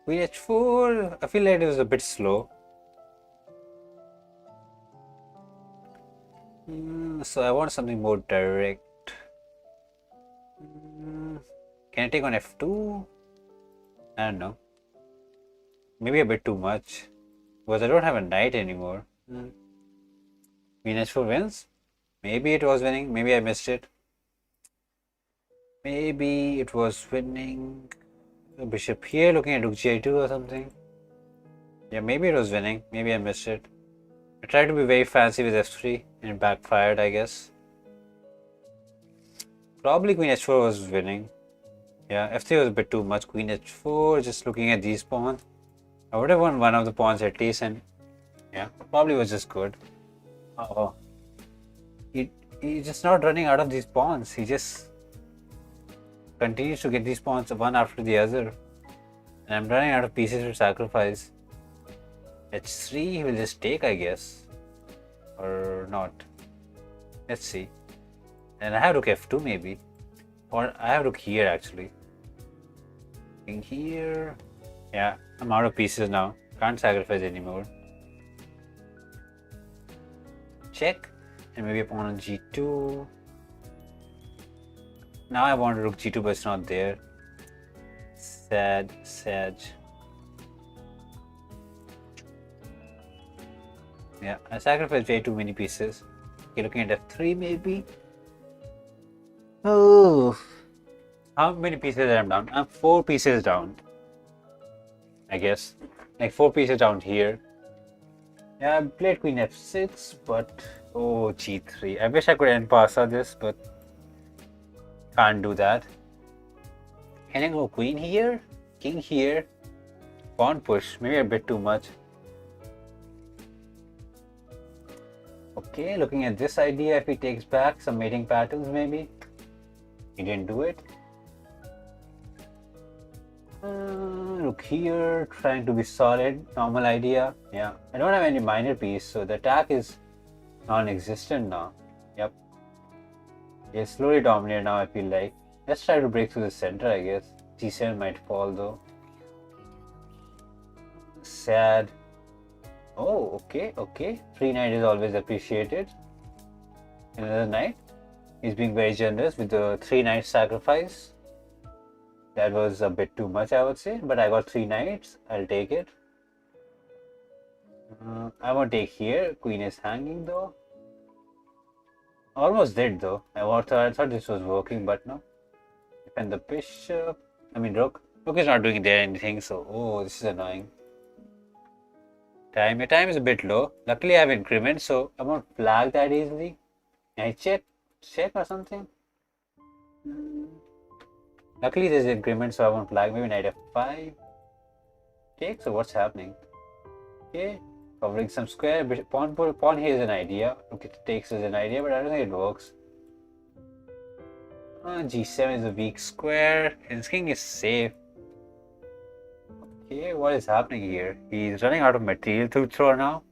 Queen h4. I feel like it was a bit slow. So I want something more direct. Can I take on f2? I don't know. Maybe a bit too much. Because I don't have a knight anymore. Queen h4 wins? Maybe it was winning. Maybe I missed it. Maybe it was winning. Bishop here looking at rook g2 or something. Yeah, maybe it was winning. Maybe I missed it. I tried to be very fancy with f3 and it backfired, I guess. Probably queen h4 was winning. Yeah, f3 was a bit too much. Queen h4, just looking at these pawns. I would have won one of the pawns at least, and yeah, probably was just good. Oh, he's just not running out of these pawns. He just continues to get these pawns one after the other. And I'm running out of pieces to sacrifice. h3, he will just take, I guess. Or not. Let's see. And I have rook f2 maybe. Or I have rook here actually. King here. Yeah, I'm out of pieces now. Can't sacrifice anymore. Check. And maybe a pawn on g2. Now I want rook g2, but it's not there. Sad. Yeah, I sacrificed way too many pieces. Okay, looking at f3 maybe. Oh, how many pieces am I down? I'm 4 pieces down. I guess, like 4 pieces down here. Yeah, I played queen f6, but oh, g3. I wish I could end passa this, but can't do that. Can I go queen here? King here? Pawn push, maybe a bit too much. Okay, looking at this idea, if he takes back some mating patterns maybe. He didn't do it. Look here, trying to be solid, normal idea. Yeah, I don't have any minor piece, so the attack is non-existent now. Yep. It's slowly dominated now, I feel like. Let's try to break through the center, I guess. g7 might fall though. Sad. Oh, okay. Free knight is always appreciated. Another knight. He's being very generous with the 3 knight sacrifice. That was a bit too much, I would say, but I got 3 knights. I'll take it. I won't take here. Queen is hanging though. Almost did though. I thought this was working, but no. Defend the bishop. I mean rook. Rook is not doing there anything, so oh, this is annoying. Your time is a bit low. Luckily I have increment, so I won't flag that easily. Can I check or something? Luckily there's increment, so I won't flag. Maybe knight f5. Take, so what's happening? Okay, covering some square. Pawn here is an idea. Okay, takes is an idea, but I don't think it works. g7 is a weak square. His king is safe. Okay, what is happening here? He's running out of material to throw now.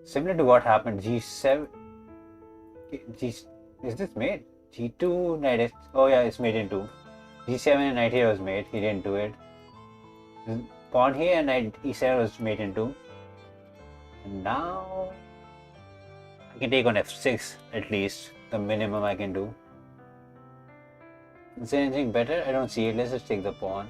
Similar to what happened, g7. Is this made? g2, knight f. Oh yeah, it's made in 2. g7 and knight here was made. He didn't do it. Pawn here and knight e7 was made in 2. And now I can take on f6 at least. The minimum I can do. Is there anything better? I don't see it. Let's just take the pawn.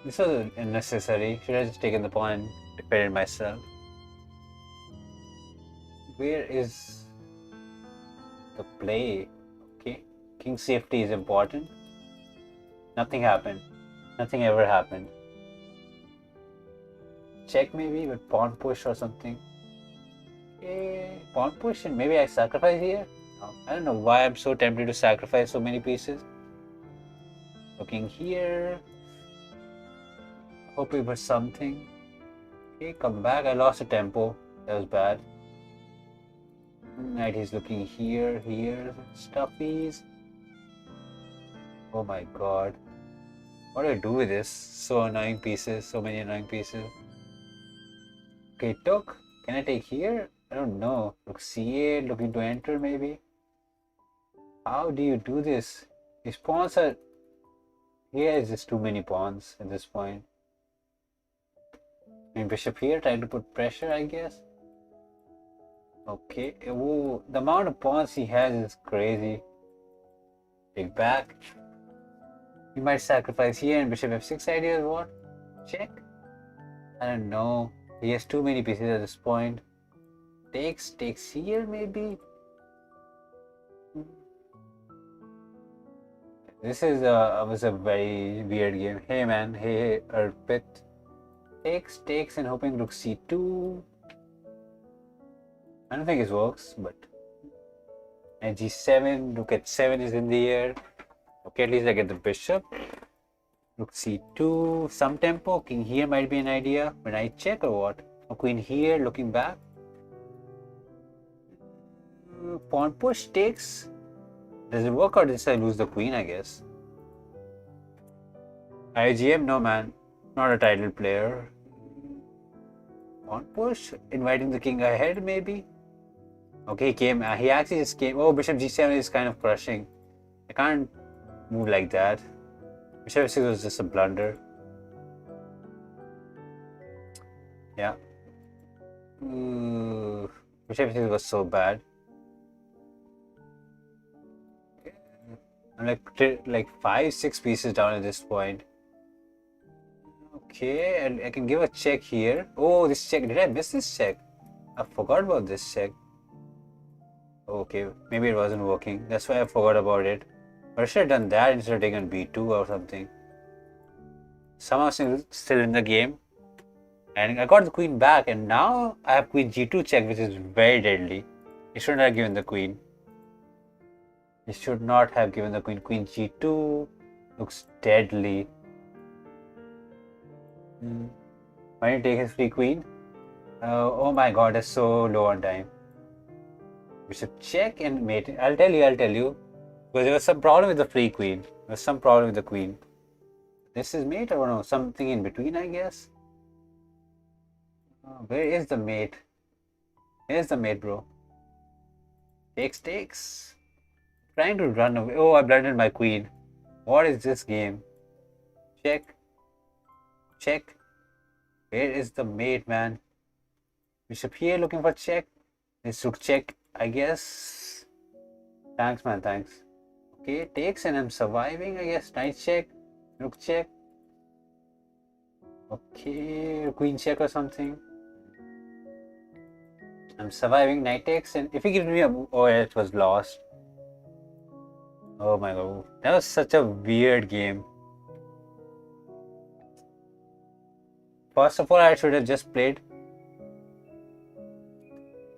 This was unnecessary. Should have just taken the pawn and defended myself. Where is the play? Okay. King's safety is important. Nothing happened. Nothing ever happened. Check maybe with pawn push or something. Okay. Pawn push and maybe I sacrifice here? I don't know why I'm so tempted to sacrifice so many pieces. Looking here. Hoping for something. Okay, come back. I lost a tempo. That was bad. Knight is looking here. Stuffies. Oh my god. What do I do with this? So annoying pieces. So many annoying pieces. Okay, took. Can I take here? I don't know. Look c8. Looking to enter maybe. How do you do this? These pawns are... Here is just too many pawns at this point. I mean, bishop here, trying to put pressure, I guess. Okay. Ooh, the amount of pawns he has is crazy. Take back. He might sacrifice here and bishop f6 idea or what? Check. I don't know. He has too many pieces at this point. Takes here maybe. This is was a very weird game. Hey man, hey Arpit. Takes and hoping rook c2. I don't think it works, but and g7, rook h7 is in the air. Okay, at least I get the bishop. Rook c2, some tempo. King here might be an idea. When I check or what? Or queen here, looking back. Pawn push takes. Does it work or does I lose the queen, I guess? IGM, no man. Not a title player. Pawn push? Inviting the king ahead, maybe? Okay, he actually just came. Oh, bishop g7 is kind of crushing. I can't move like that. Bishop f6 was just a blunder. Yeah. Ooh. Bishop f6 was so bad. I'm like 5-6 pieces down at this point. Okay, and I can give a check here. Oh, this check. Did I miss this check? I forgot about this check. Okay, maybe it wasn't working. That's why I forgot about it. But I should have done that instead of taking b2 or something. Somehow still in the game. And I got the queen back, and now I have queen g2 check, which is very deadly. You shouldn't have given the queen. You should not have given the queen. Queen g2 looks deadly. Why did you take his free queen? Oh my god, that's so low on time. Bishop check and mate. I'll tell you. Because there was some problem with the free queen. There was some problem with the queen. This is mate or no? Something in between, I guess. Where is the mate? Where's the mate, bro? Takes. Trying to run away. Oh, I blundered my queen. What is this game? Check. Where is the mate, man? Bishop here looking for check. This rook check, I guess. Thanks, man, thanks. Okay, takes and I'm surviving, I guess. Knight check, rook check. Okay, queen check or something. I'm surviving, knight takes, and if he gives me a... Oh, it was lost. Oh my god, that was such a weird game. First of all, I should have just played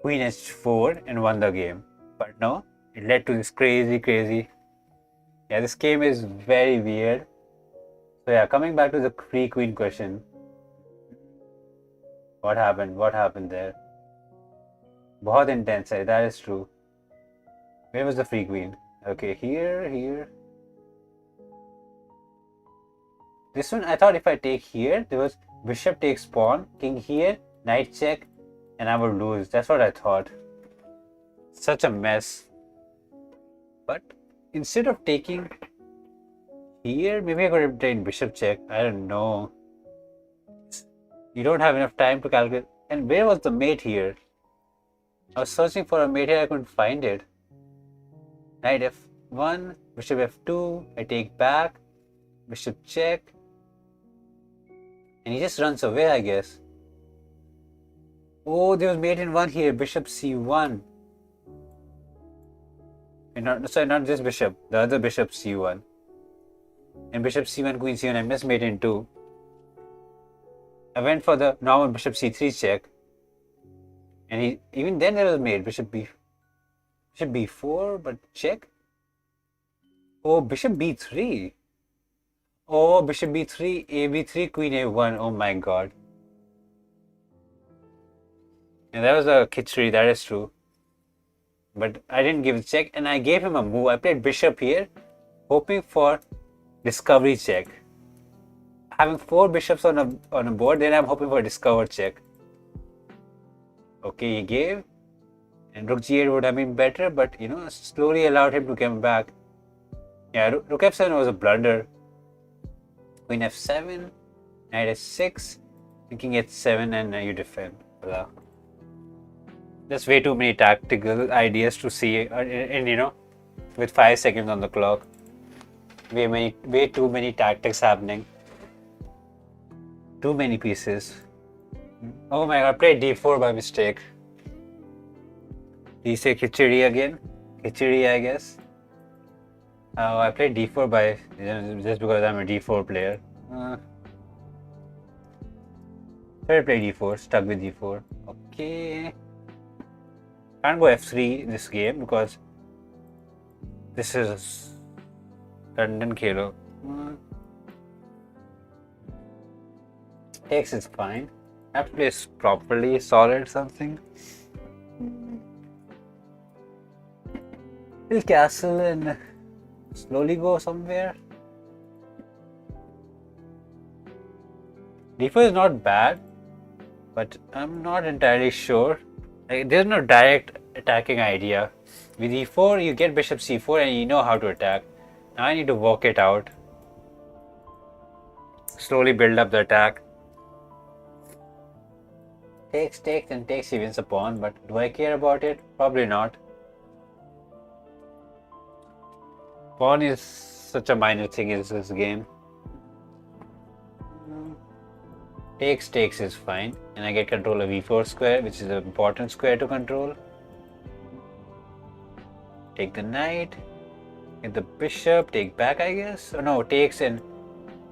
Queen h4 and won the game. But no, it led to this crazy. Yeah, this game is very weird. So yeah, coming back to the free queen question. What happened? What happened there? बहुत intense है, that is true. Where was the free queen? Okay, here. This one, I thought if I take here, there was bishop takes pawn, king here, knight check, and I would lose. That's what I thought. Such a mess. But instead of taking here, maybe I could have taken bishop check. I don't know. You don't have enough time to calculate. And where was the mate here? I was searching for a mate here, I couldn't find it. Knight f1, bishop f2, I take back, bishop check. And he just runs away, I guess. Oh, there was mate in one here, bishop c1. And not this bishop, the other bishop c1. And bishop c1, queen c1, I missed mate in 2. I went for the normal bishop c3 check. And even then there was mate, bishop b4, but check. Oh, bishop b3. Oh, bishop b3, a b3, queen a1. Oh my god. And that was a khichdi, that is true. But I didn't give a check, and I gave him a move. I played bishop here, hoping for discovery check. Having 4 bishops on a board, then I'm hoping for a discover check. Okay, he gave, and rook g8 would have been better, but slowly allowed him to come back. Yeah, rook f7 was a blunder. Queen f7, knight h6, king h7, and you defend. Blah. There's way too many tactical ideas to see, and with 5 seconds on the clock, way too many tactics happening. Too many pieces. Oh my god, I played d4 by mistake. Did you say khichdi again? Khichdi, I guess. Oh, I played d4 by just because I'm a d4 player. Should I play d4? Stuck with d4. Okay. Can't go f3 this game because this is London Kelo. Takes is fine. I have to play properly, solid something. Little castle and slowly go somewhere. d4 is not bad, but I'm not entirely sure. There's no direct attacking idea. With e4, you get bishop c4 and you know how to attack. Now I need to walk it out. Slowly build up the attack. Takes, and takes, he wins a pawn, but do I care about it? Probably not. Pawn is such a minor thing in this game. Takes is fine, and I get control of e4 square, which is an important square to control. Take the knight, get the bishop, take back, I guess. Oh no, takes and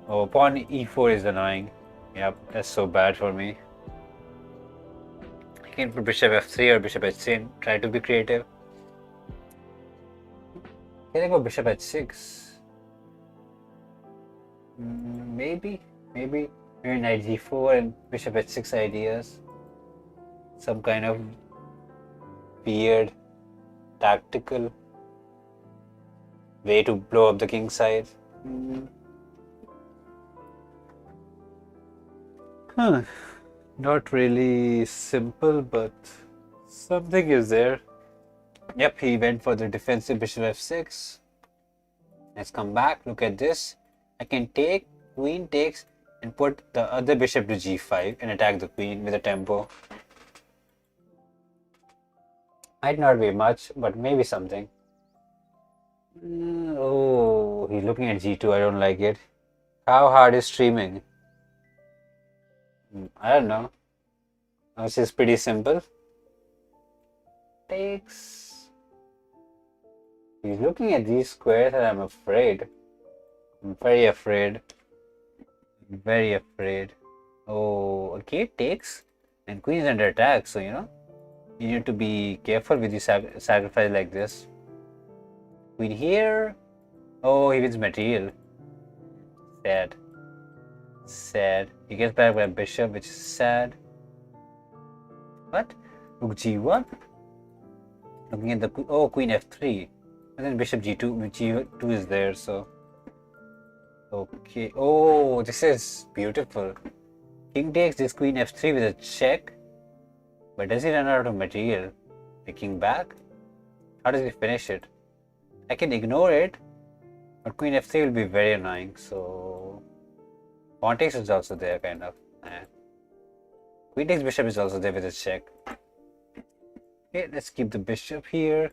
pawn e4 is annoying. Yep, that's so bad for me. I can put bishop f3 or bishop h3 and try to be creative. Can I go bishop h6? Maybe knight g4 and bishop h6 ideas. Some kind of weird tactical way to blow up the king side. Not really simple, but something is there. Yep, he went for the defensive bishop f6. Let's come back. Look at this. I can take, queen takes, and put the other bishop to g5 and attack the queen with a tempo. Might not be much, but maybe something. Oh, he's looking at g2. I don't like it. How hard is streaming? I don't know. This is pretty simple. Takes. He's looking at these squares and I'm afraid. I'm very afraid. Very afraid. Oh, okay, takes. And queen is under attack, so you need to be careful with the sacrifice like this. Queen here. Oh, he wins material. Sad. Sad. He gets back by a bishop, which is sad. What? Rook g1. Looking at the queen f3, and then bishop g2. G2 is there, so okay. Oh, this is beautiful. King takes this queen f3 with a check, but does he run out of material? The king back. How does he finish it? I can ignore it, but queen f3 will be very annoying. So pawn takes is also there, kind of. Queen takes bishop is also there with a check. Okay, let's keep the bishop here.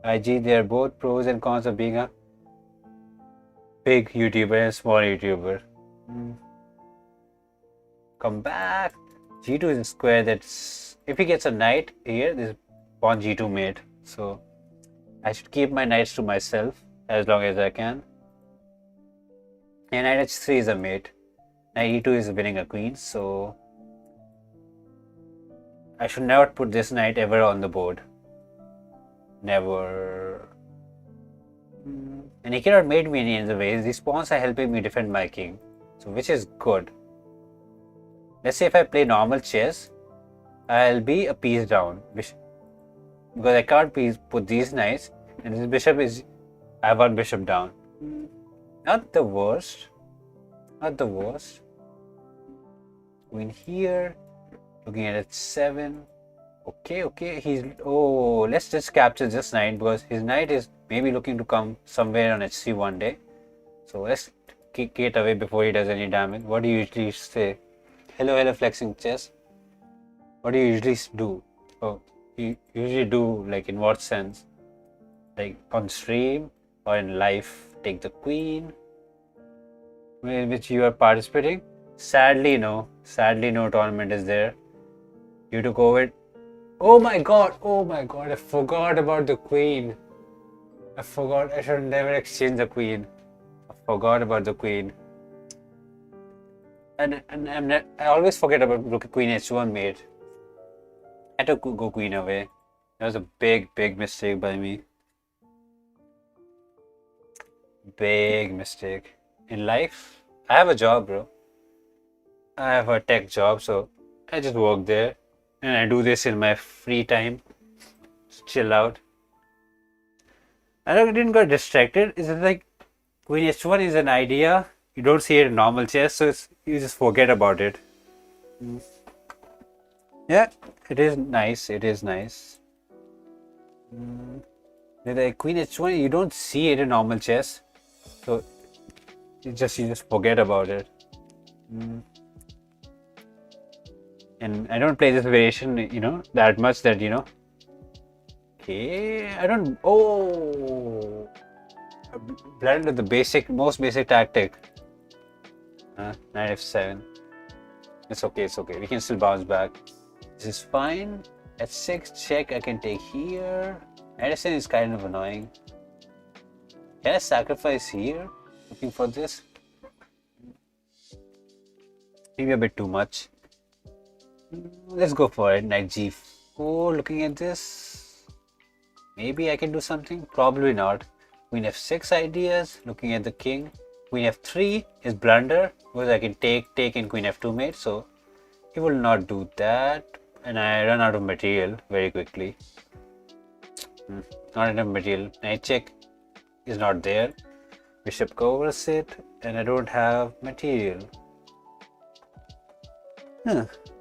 IG, they are both pros and cons of being a big YouTuber and small YouTuber. Come back. G2 is in square. That's if he gets a knight here, this pawn G2 mate. So I should keep my knights to myself as long as I can. And knight h3 is a mate. Knight e2 is winning a queen, so I should never put this knight ever on the board. Never. And he cannot mate me in any other ways. These pawns are helping me defend my king, so which is good. Let's say if I play normal chess, I'll be a piece down. Because I can't put these knights, and this bishop is. I have one bishop down. Not the worst. Not the worst. Queen here. Looking at h7. Okay. He's. Oh, let's just capture this knight because his knight is maybe looking to come somewhere on h3 one day. So let's kick it away before he does any damage. What do you usually say? Hello, flexing chess. What do you usually do? Oh, you usually do like in what sense? Like on stream or in life? Take the queen, in which you are participating. Sadly, no. Sadly, no tournament is there due to COVID. Oh my god! I forgot about the queen. I forgot. I should never exchange the queen. I forgot about the queen. And I always forget about queen h1 mate. I had to go queen away. That was a big mistake by me. Big mistake. In life, I have a job, bro. I have a tech job, so I just work there. And I do this in my free time. Just chill out. I didn't get distracted. Is it like queen h1 is an idea? You don't see it in normal chess, so you just forget about it. Yeah, it is nice. It is nice. The queen h1, you don't see it in normal chess, so you just forget about it. And I don't play this variation, that much that Okay, I don't. Oh, I blended with the most basic tactic. Knight f7. It's okay. It's okay. We can still bounce back. This is fine. F6 check. I can take here. Knight f7 is kind of annoying. Can I sacrifice here? Looking for this. Maybe a bit too much. Let's go for it. Knight g4. Looking at this. Maybe I can do something. Probably not. Queen f6 ideas. Looking at the king. Queen f3 is blunder because I can take in queen f2 mate. So he will not do that. And I run out of material very quickly. Not enough material. Knight check is not there. Bishop covers it. And I don't have material.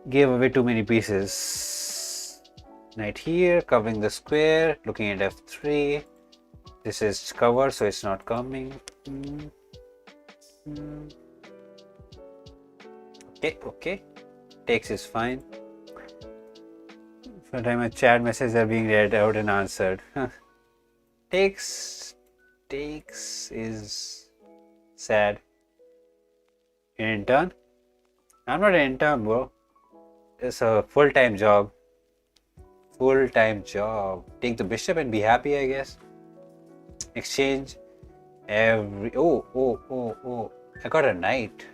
Gave away too many pieces. Knight here, covering the square, looking at f3. This is covered, so it's not coming. Okay. Takes is fine. Sometimes my chat messages are being read out and answered. Takes is sad. Intern? I'm not an intern, bro. It's a full-time job. Take the bishop and be happy, I guess. Exchange every. Oh. I got a knight.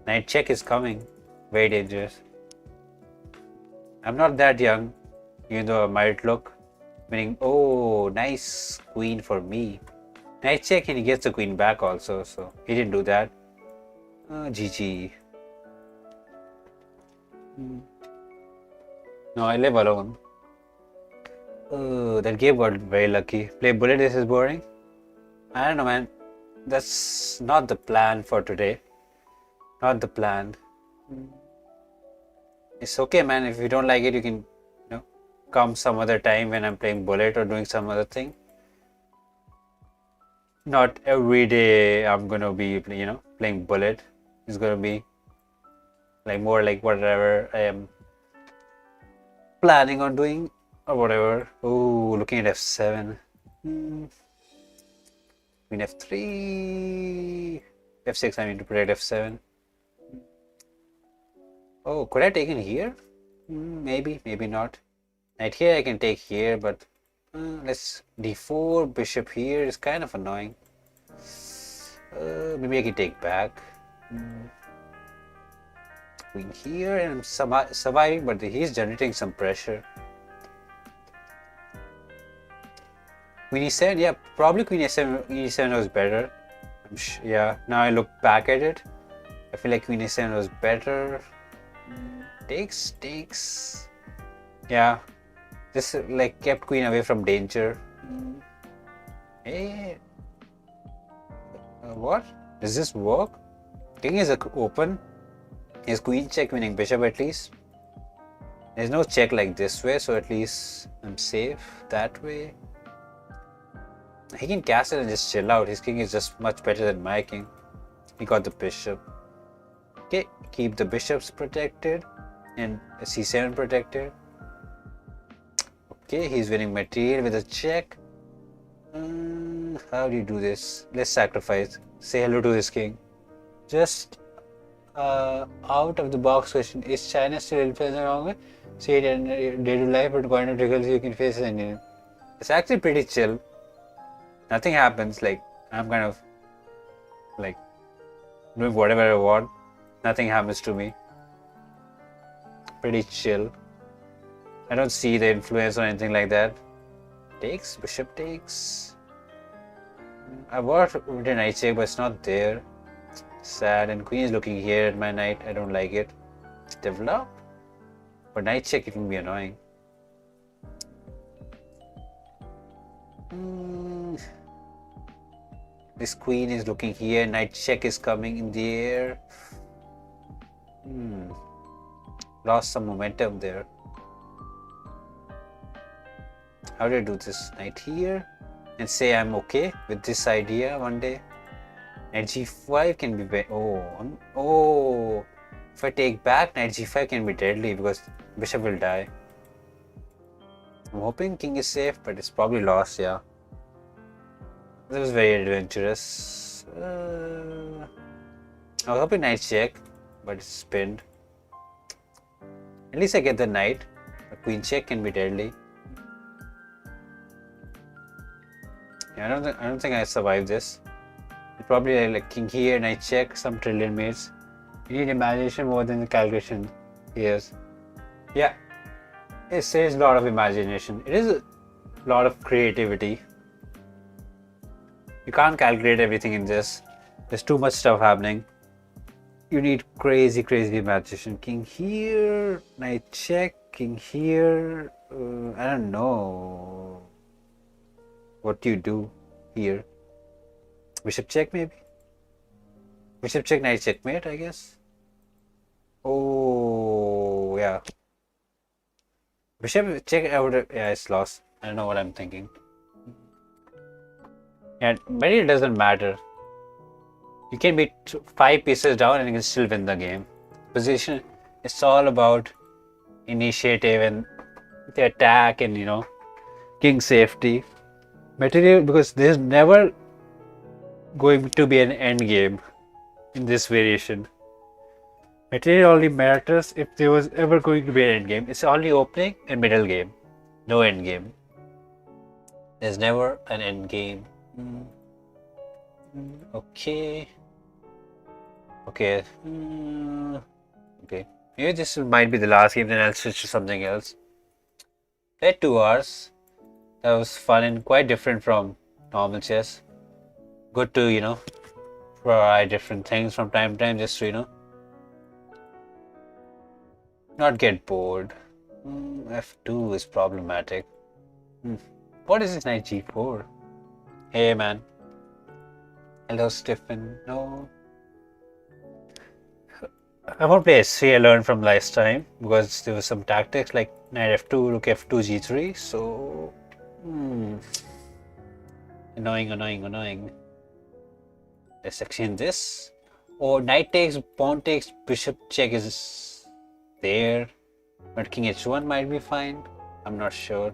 Knight check is coming. Very dangerous. I'm not that young, even though I might look. Meaning, oh, nice queen for me. Knight check and he gets the queen back also, so he didn't do that. GG. No, I live alone. Oh, that game got very lucky. Play bullet, this is boring. I don't know, man. That's not the plan for today. Not the plan. It's okay, man. If you don't like it, you can, come some other time when I'm playing bullet or doing some other thing. Not every day I'm gonna be, playing bullet. It's gonna be like more like whatever I am planning on doing or whatever. Oh, looking at f7. Queen f3. f6, I need to protect f7. Oh, could I take in here? Maybe not. Knight here, I can take here, but let's d4. Bishop here is kind of annoying. Maybe I can take back. Queen here, and I'm surviving, but he's generating some pressure. Queen e7, yeah, probably queen e7 was better. Yeah, now I look back at it, I feel like queen e7 was better. Takes. Yeah, this like kept queen away from danger. Hey, what? Does this work? King is open. Is queen check winning bishop at least? There's no check like this way, so at least I'm safe that way. He can castle and just chill out. His king is just much better than my king. He got the bishop. Okay, keep the bishops protected and c7 protected. Okay, he's winning material with a check. How do you do this? Let's sacrifice. Say hello to his king. Just out of the box question: is China still influencing wrong way? See it in day-to-day life, but kind of triggers you can face it. It's actually pretty chill. Nothing happens. Like I'm kind of like doing whatever I want. Nothing happens to me. Pretty chill. I don't see the influence or anything like that. Takes, bishop takes. I want with a knight check, but it's not there. Sad, and queen is looking here at my knight. I don't like it. It's developed. But knight check, it can be annoying. This queen is looking here. Knight check is coming in the air. Lost some momentum there. How do I do this? Knight here, and say I'm okay with this idea one day. Knight g5 can be oh. If I take back, knight g5 can be deadly because bishop will die. I'm hoping king is safe, but it's probably lost. Yeah. This was very adventurous. I was hoping knight check, but it's spinned. At least I get the knight. A queen check can be deadly. Yeah, I don't think I survive this. Probably like king here, knight check, some trillion mates. You need imagination more than the calculation. Yes. Yeah. It says a lot of imagination. It is a lot of creativity. You can't calculate everything in this. There's too much stuff happening. You need crazy imagination. King here, knight check, king here. I don't know. What do you do here? Bishop check maybe? Bishop check, knight checkmate, I guess. Oh, yeah. Bishop check, I would have, yeah, it's lost. I don't know what I'm thinking. Yeah, but it doesn't matter. You can be 5 pieces down and you can still win the game. Position, it's all about initiative and the attack and, you know, king safety. Material, because there's never going to be an end game in this variation. Material only matters if there was ever going to be an end game. It's only opening and middle game, no end game. There's never an end game. Okay. Okay. Okay. Maybe this might be the last game, then I'll switch to something else. Played 2 hours. That was fun and quite different from normal chess. Good to, you know, try different things from time to time, just to, you know, not get bored. F2 is problematic. What is this knight g4? Hey man. Hello Stephen. No. I won't play s3. I learned from last time because there was some tactics like knight f2, rook f2, g3. So annoying. Let's exchange this. Or knight takes, pawn takes, bishop check is there. But king h1 might be fine. I'm not sure.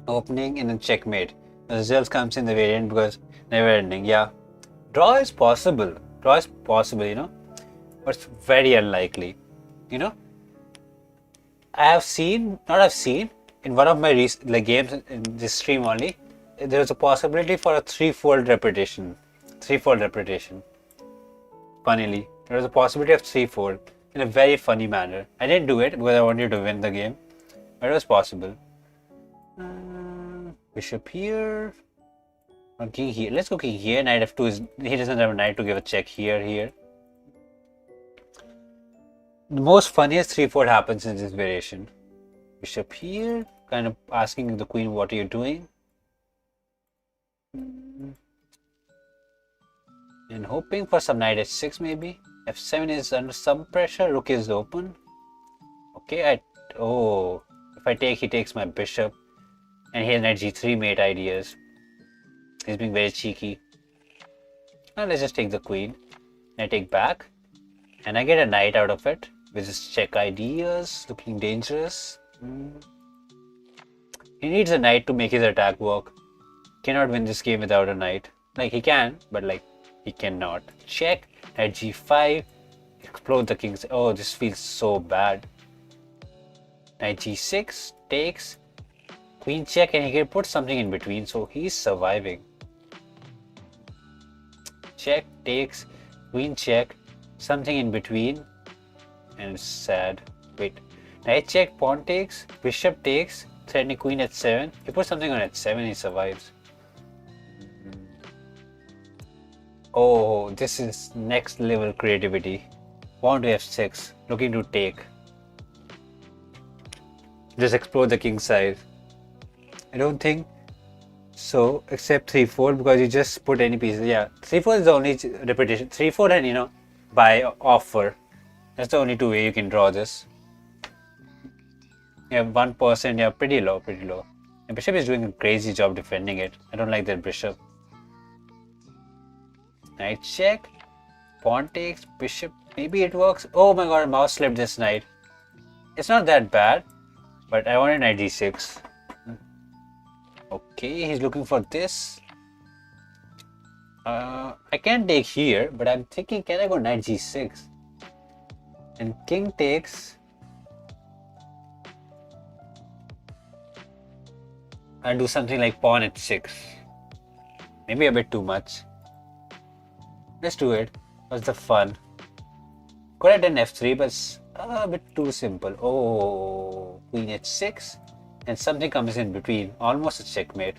Opening and then checkmate. The results comes in the variant because never ending. Yeah. Draw is possible, you know, but it's very unlikely, you know. In one of my games in this stream only, there was a possibility for a threefold repetition. Funnily, there was a possibility of threefold in a very funny manner. I didn't do it because I wanted to win the game, but it was possible. Bishop here. Or king here. Let's go king here. Knight f2 is, he doesn't have a knight to give a check here. The most funniest 3-4 happens in this variation. Bishop here, kind of asking the queen, what are you doing? And hoping for some knight h6 maybe. f7 is under some pressure. Rook is open. Okay, if I take, he takes my bishop. And he has knight g3 mate ideas. He's being very cheeky. Now let's just take the queen. I take back. And I get a knight out of it. With his check ideas. Looking dangerous. He needs a knight to make his attack work. Cannot win this game without a knight. Like he can, but like he cannot. Check. Knight g5. Explode the king's. Oh, this feels so bad. Knight g6. Takes. Queen check, and he can put something in between, so he's surviving. Check, takes, queen check, something in between, and it's sad. Wait, knight check, pawn takes, bishop takes, threatening queen at 7. He puts something on at 7, he survives. Oh, this is next level creativity. Pawn to f6, looking to take. Just explode the king side. I don't think so, except 3-4 because you just put any pieces. Yeah, 3-4 is the only repetition. 3-4 and by offer. That's the only 2 way you can draw this. Yeah, 1%. Yeah, pretty low, pretty low. And bishop is doing a crazy job defending it. I don't like that bishop. Knight check. Pawn takes. Bishop. Maybe it works. Oh my god, mouse slipped this knight. It's not that bad, but I wanted knight d6. Okay, he's looking for this. I can take here, but I'm thinking, can I go knight g6? And king takes. And do something like pawn h6. Maybe a bit too much. Let's do it. What's the fun? Could have done f3, but it's a bit too simple. Oh, queen h6. And something comes in between. Almost a checkmate.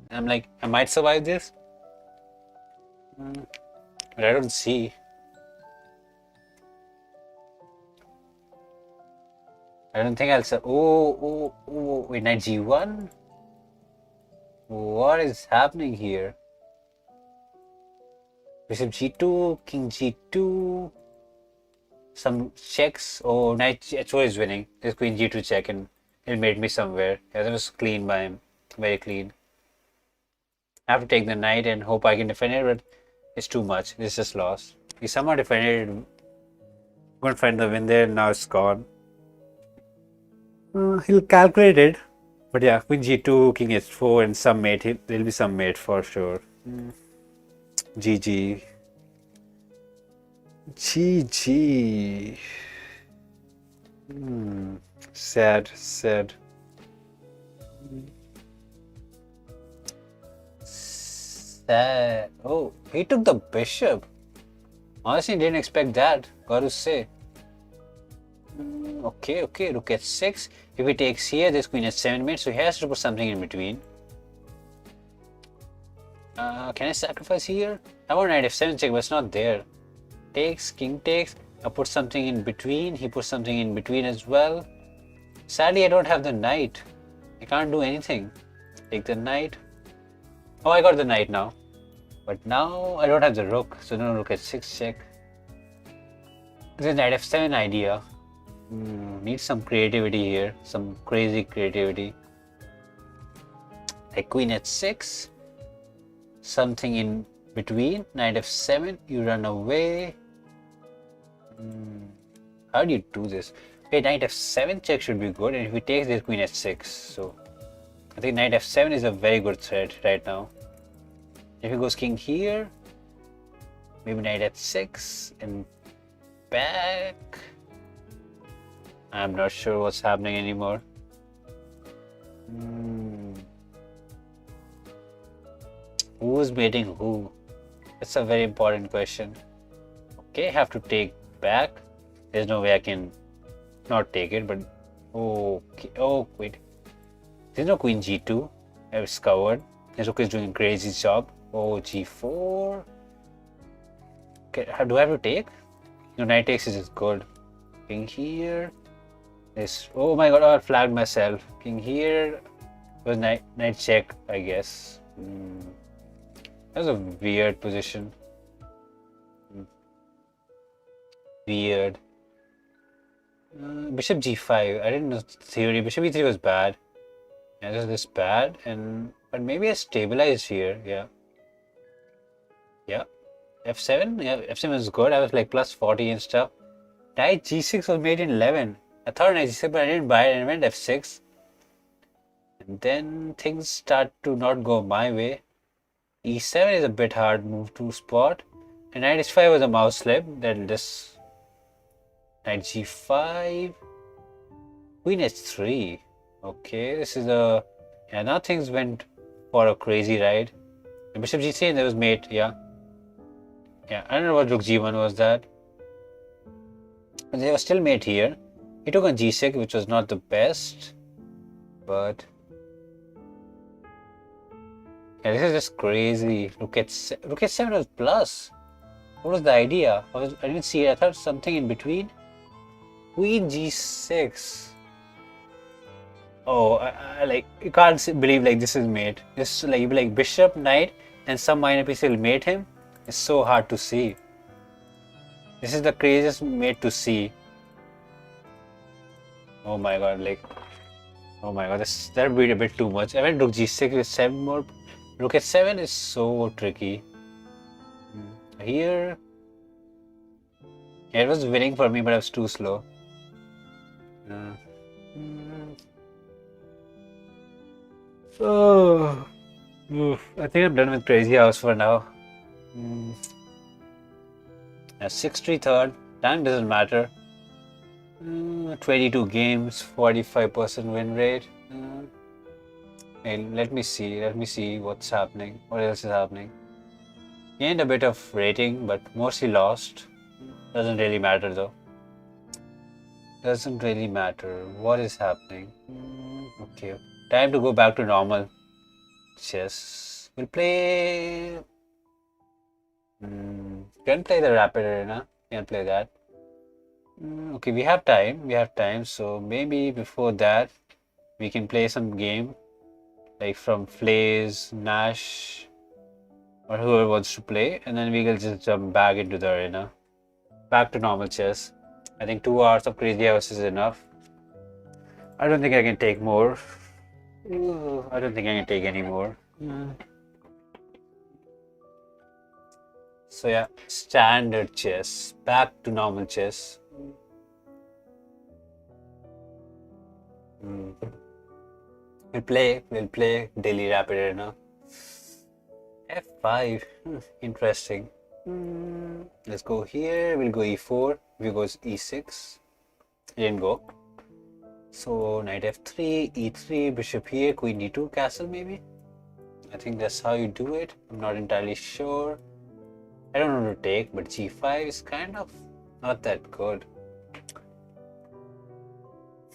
I'm like, I might survive this. But I don't see. I don't think I'll survive. Oh, wait, knight g1? What is happening here? Bishop g2, king g2. Some checks. Oh, knight h4 is winning. This queen g2 check and it made me somewhere. Yeah, that was clean by him. Very clean. I have to take the knight and hope I can defend it, but it's too much. It's just lost. He somehow defended it. Couldn't find the win there, now it's gone. He'll calculate it. But yeah, queen g2, king h4 and some mate. There'll be some mate for sure. GG. GG. Sad. Sad. Oh, he took the bishop. Honestly, didn't expect that. Gotta say. Okay, rook h6. If he takes here, this queen h7 mate, so he has to put something in between. Can I sacrifice here? I want knight f7 check, but it's not there. Takes, king takes. I put something in between. He puts something in between as well. Sadly, I don't have the knight. I can't do anything. Take the knight. Oh, I got the knight now. But now I don't have the rook, so no rook h6 check. This is knight f7 idea. Need some creativity here, some crazy creativity. Like queen h6, something in between, knight f7, you run away. How do you do this? Okay, knight f7 check should be good, and if he takes this queen h6, so I think knight f7 is a very good threat right now. If he goes king here, maybe knight h6 and back. I'm not sure what's happening anymore. Who's mating who? That's a very important question. Okay, I have to take back. There's no way I can not take it, but okay. Oh, wait. There's no queen g2. It's covered. His rook is doing a crazy job. Oh, g4. Okay, do I have to take? No, knight takes is good. King here. This. Oh my god, I flagged myself. King here. Was knight check, I guess. That was a weird position. Weird. Bishop g5. I didn't know the theory. Bishop e3 was bad. Yeah, this is bad, but maybe I stabilized here. Yeah. f7. Yeah, f7 is good. I was like plus 40 and stuff. Knight g6 was made in 11. I thought knight g6, but I didn't buy it and went f6. And then things start to not go my way. e7 is a bit hard move to spot. And knight h5 was a mouse slip. Then this knight g5. Queen h3. Okay, this is a... Yeah, now things went for a crazy ride. And bishop g3 and there was mate, yeah. Yeah, I don't know what rook g1 was that. But they were still mate here. He took on g6, which was not the best. But... yeah, this is just crazy. Look at 7 was plus. What was the idea? I didn't see it. I thought something in between. Queen g6. Oh, I like, you can't believe like this is mate. This like, you be like bishop, knight, and some minor piece will mate him. It's so hard to see. This is the craziest mate to see. Oh my god, like, oh my god, that would be a bit too much. I went rook g6 with 7 more. Rook h7 is so tricky. Here, yeah, it was winning for me, but I was too slow. Uh, oh, I think I'm done with Crazyhouse for now. 6-3 third. Time doesn't matter. 22 games, 45% win rate. Hey, let me see what's happening. What else is happening? Gained a bit of rating, but mostly lost. Doesn't really matter though. Doesn't really matter. What is happening? Okay. Time to go back to normal chess. We'll play. Can play the rapid arena. Can play that. Okay, we have time. We have time. So maybe before that, we can play some game, like from Flays, Nash, or whoever wants to play, and then we will just jump back into the arena, back to normal chess. I think 2 hours of Crazyhouse is enough. I don't think I can take more. I don't think I can take any more. So yeah, standard chess, back to normal chess. We'll play daily rapid arena. F5, interesting. Let's go here, we'll go e4, we go e6, it didn't go. So knight f3, e3, bishop here, queen d2, castle maybe? I think that's how you do it, I'm not entirely sure. I don't know to take, but g5 is kind of not that good.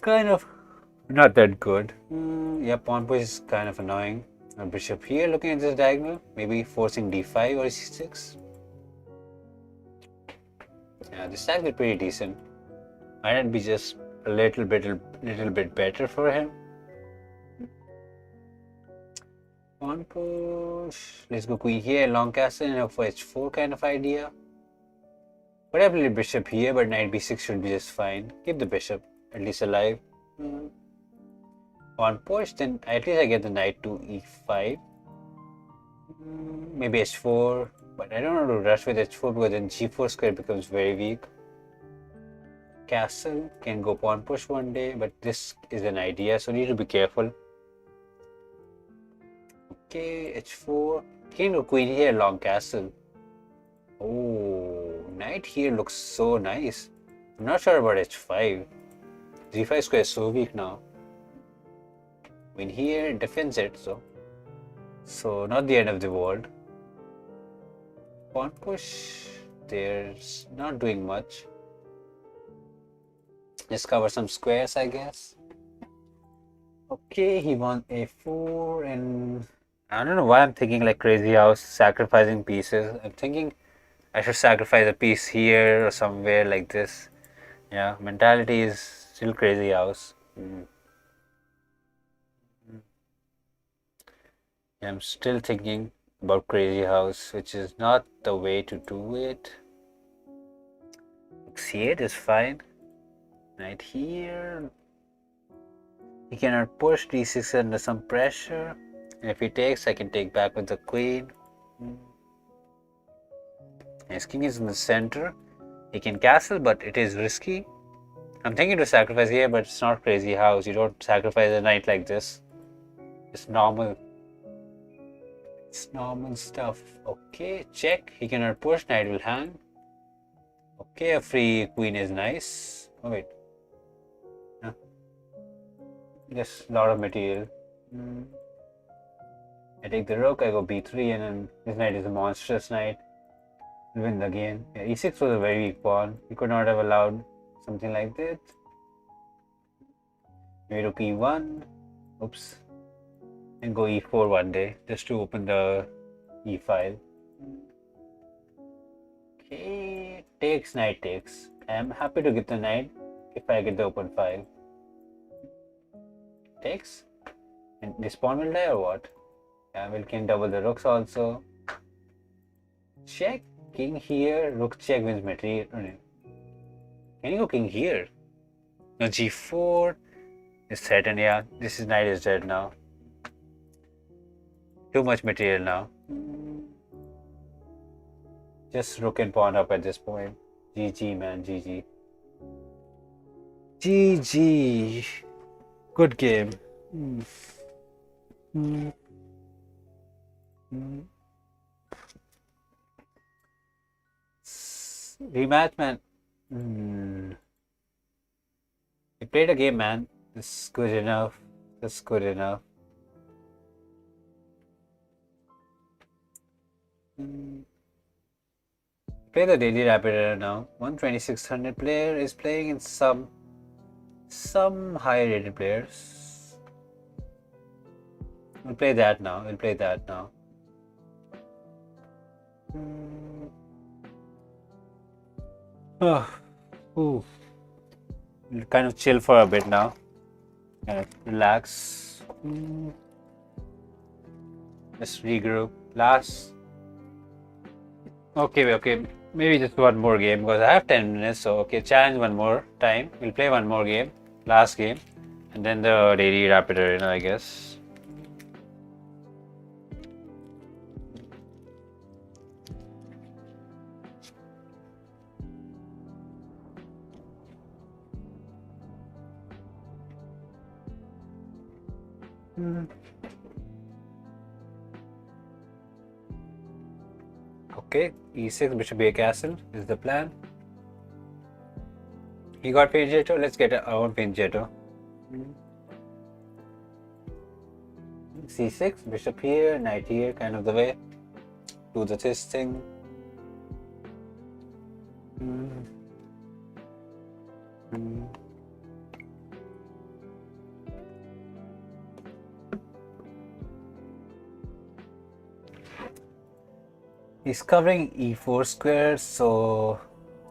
Kind of not that good. Yeah, pawn push is kind of annoying. A bishop here looking at this diagonal, maybe forcing d5 or c6. Yeah, this stack is pretty decent. Might it be just a little bit better for him? Pawn push. Let's go queen here, long castle, and for h4 kind of idea. But I play bishop here, but knight b6 should be just fine. Keep the bishop at least alive. Pawn push, then at least I get the knight to e5. Maybe h4, but I don't want to rush with h4 because then g4 square becomes very weak. Castle can go pawn push one day, but this is an idea, so need to be careful. Okay, h4. King or queen here, long castle. Oh, knight here looks so nice. I'm not sure about h5. g5 square is so weak now. Queen here defends it, so not the end of the world. Pawn push, there's not doing much. Just cover some squares, I guess. Okay, he won a4, and I don't know why I'm thinking like Crazyhouse, sacrificing pieces. I'm thinking I should sacrifice a piece here or somewhere like this. Yeah, mentality is still Crazyhouse. I'm still thinking about Crazyhouse, which is not the way to do it. C8 is fine. Knight here. He cannot push d6 under some pressure. And if he takes, I can take back with the queen. His king is in the center. He can castle, but it is risky. I'm thinking to sacrifice here, but it's not Crazyhouse. You don't sacrifice a knight like this. It's normal. It's normal stuff. Okay, check. He cannot push. Knight will hang. Okay, a free queen is nice. Oh wait. Just a lot of material. I take the rook, I go b3, and then this knight is a monstrous knight. Win the game. Yeah, e6 was a very weak pawn. We could not have allowed something like that. Maybe rook e1. Oops. And go e4 one day, just to open the e file. Okay, takes, knight takes. I am happy to get the knight if I get the open file. Takes. And this pawn will die or what? Yeah, we can double the rooks also. Check. King here. Rook check wins material. Can you go king here? No, g4 is threatened. Yeah, this is knight is dead now. Too much material now. Just rook and pawn up at this point. GG, man, GG. GG. Good game. Rematch, man. You played a game, man. This is good enough. That's good enough. Play the daily rapid error now. 12600 player is playing in some high rated players. We'll play that now. Oh, ooh. We'll kind of chill for a bit now. Kind of relax. Just regroup. Okay. Maybe just one more game because I have 10 minutes. So, okay, challenge one more time. We'll play one more game. Last game. And then the daily rapid arena, I guess. Okay, e6, bishop a castle is the plan. He got Pinjetto, let's get our own Pinjetto. c6, bishop here, knight here, kind of the way. Do this thing. He's covering e4 square, so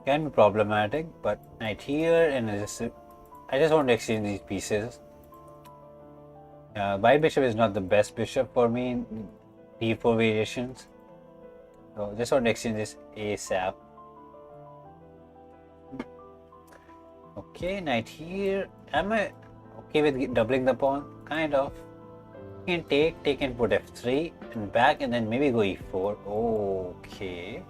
can be problematic. But knight here, and I just want to exchange these pieces. White bishop is not the best bishop for me in d4 variations, so just want to exchange this ASAP. Okay, knight here. Am I okay with doubling the pawn? Kind of. You can take and put f3 and back, and then maybe go e4. Okay.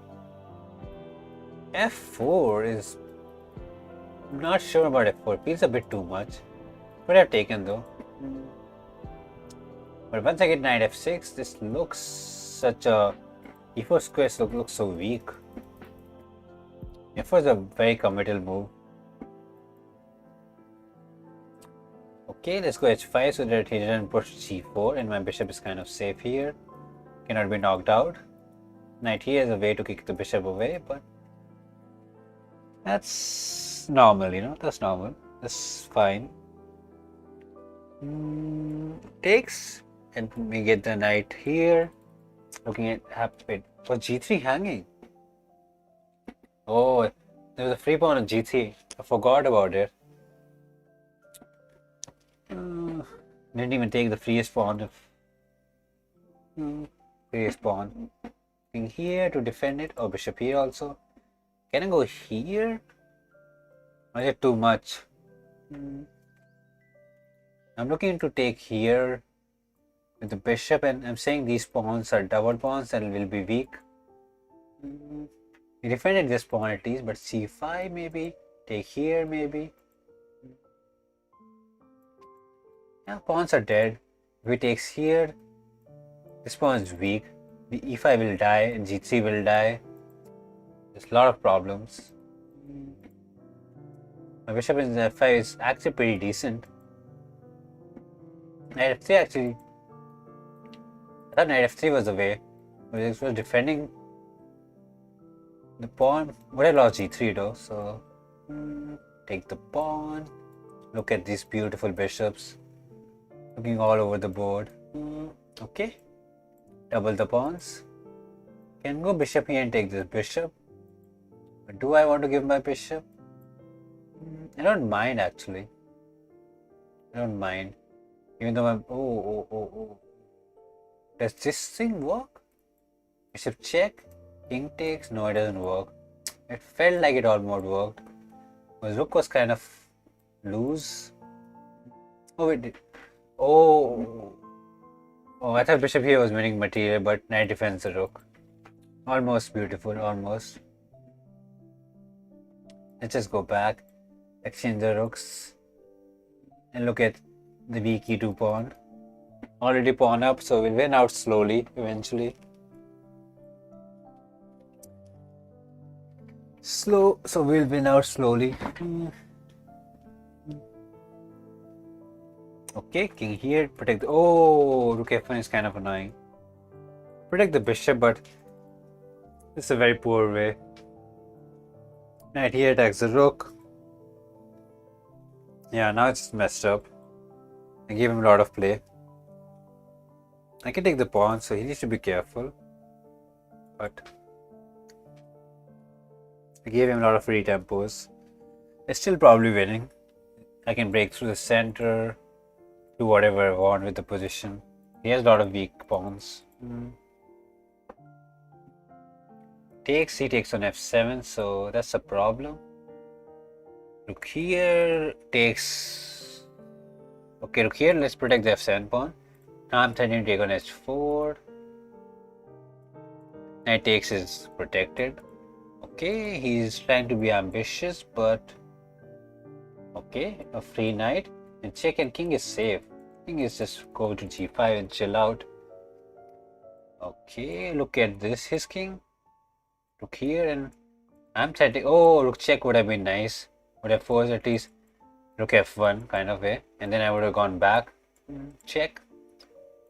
f4 is... I'm not sure about f4. Feels a bit too much. But I've taken though. But once I get knight f6, this looks such a... e4 squares looks so weak. f4 is a very committal move. Okay, let's go h5 so that he doesn't push g4 and my bishop is kind of safe here. Cannot be knocked out. Knight here is a way to kick the bishop away, but that's normal, you know, that's normal. That's fine. Takes, and we get the knight here. Looking at, wait, was g3 hanging? Oh, there was a free pawn on g3. I forgot about it. Didn't even take the freest pawn. Freest pawn. King here to defend it, or bishop here also. Can I go here? Or is it too much? I'm looking to take here with the bishop, and I'm saying these pawns are double pawns and will be weak. We defended this pawn at least, but c5 maybe. Take here maybe. Yeah, pawns are dead. If he takes here, this pawn is weak. The e5 will die and g3 will die. There's a lot of problems. My bishop in f5 is actually pretty decent. Knight f3 actually... I thought knight f3 was the way. But it was defending the pawn. But I lost g3 though, so... take the pawn. Look at these beautiful bishops. Looking all over the board. Okay. Double the pawns. Can go bishop here and take this bishop. But do I want to give my bishop? I don't mind actually. I don't mind. Even though I'm... Oh. Does this thing work? Bishop check. King takes. No, it doesn't work. It felt like it almost worked. Because rook was kind of Lose. Oh wait. Oh. Oh, I thought bishop here was winning material, but knight defends the rook. Almost beautiful, almost. Let's just go back, exchange the rooks, and look at the weak e2 pawn. Already pawn up, so we'll win out slowly eventually. So we'll win out slowly. Okay, king here, protect the... Oh, rook f1 is kind of annoying. Protect the bishop, but it's a very poor way. Knight here attacks the rook. Yeah, now it's messed up. I gave him a lot of play. I can take the pawn, so he needs to be careful. But I gave him a lot of free tempos. It's still probably winning. I can break through the center, do whatever I want with the position. He has a lot of weak pawns. Takes, he takes on f7, so that's a problem. Rook here takes. Okay, rook here, let's protect the f7 pawn. Now I'm threatening to take on h4. Knight takes is protected. Okay, he's trying to be ambitious, but okay, a free knight and check, and king is safe. King is just go to g5 and chill out. Okay, look at this, his king. Rook here, and I'm threatening. Oh, rook check would have been nice. Would have forced at least rook f1 kind of way, and then I would have gone back. Check.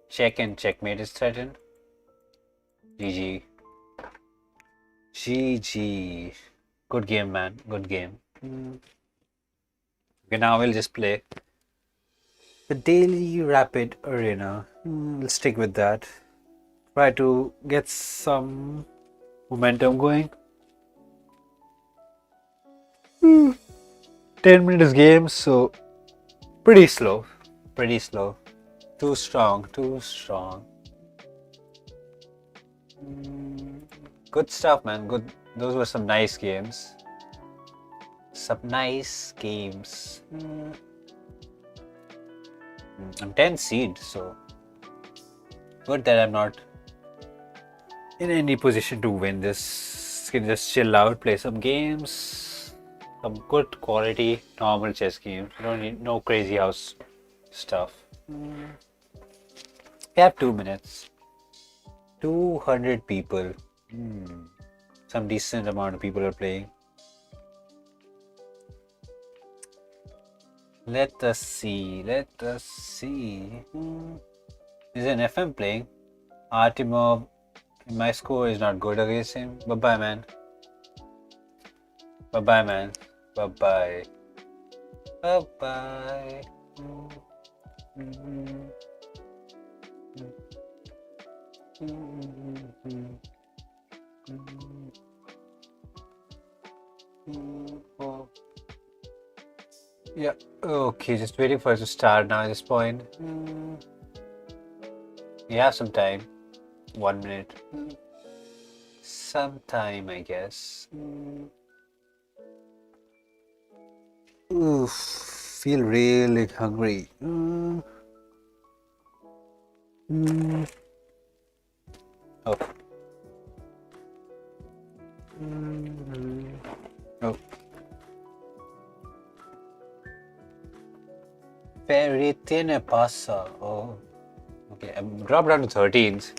Check and checkmate is threatened. GG. GG. Good game, man. Good game. Okay, now we'll just play the daily rapid arena. We'll stick with that. Try to get some momentum going. 10 minutes game, so pretty slow. Pretty slow. Too strong. Too strong. Good stuff, man. Good. Those were some nice games. Some nice games. I'm 10 seed, so good that I'm not in any position to win this. Can just chill out, play some games, some good quality normal chess games. You don't need no Crazyhouse stuff. We have 2 minutes. 200 people. Some decent amount of people are playing. Let us see. Let us see. Is an FM playing? Artemov. My score is not good against him. Bye bye, man. Bye bye, man. Bye bye. Bye bye. Yeah, okay, just waiting for it to start now at this point. We have some time. 1 minute. Some time, I guess. Oof, feel really hungry. Oh. Oh. Very thin passa. Oh. Okay, I'm dropped down to 13th.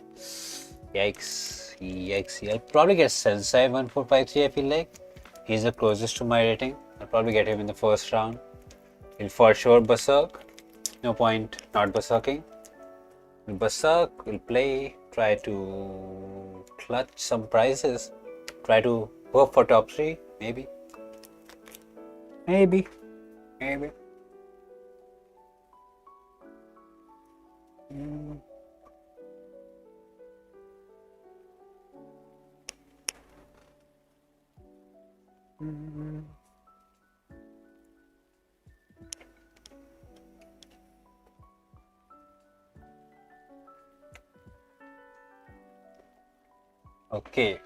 Yikes. Yikes. I'll probably get Sensei 1453, I feel like. He's the closest to my rating. I'll probably get him in the first round. He'll for sure berserk. No point not berserking. We'll berserk, we'll play, try to clutch some prizes. Try to hope for top 3, maybe. Maybe. Maybe. Okay,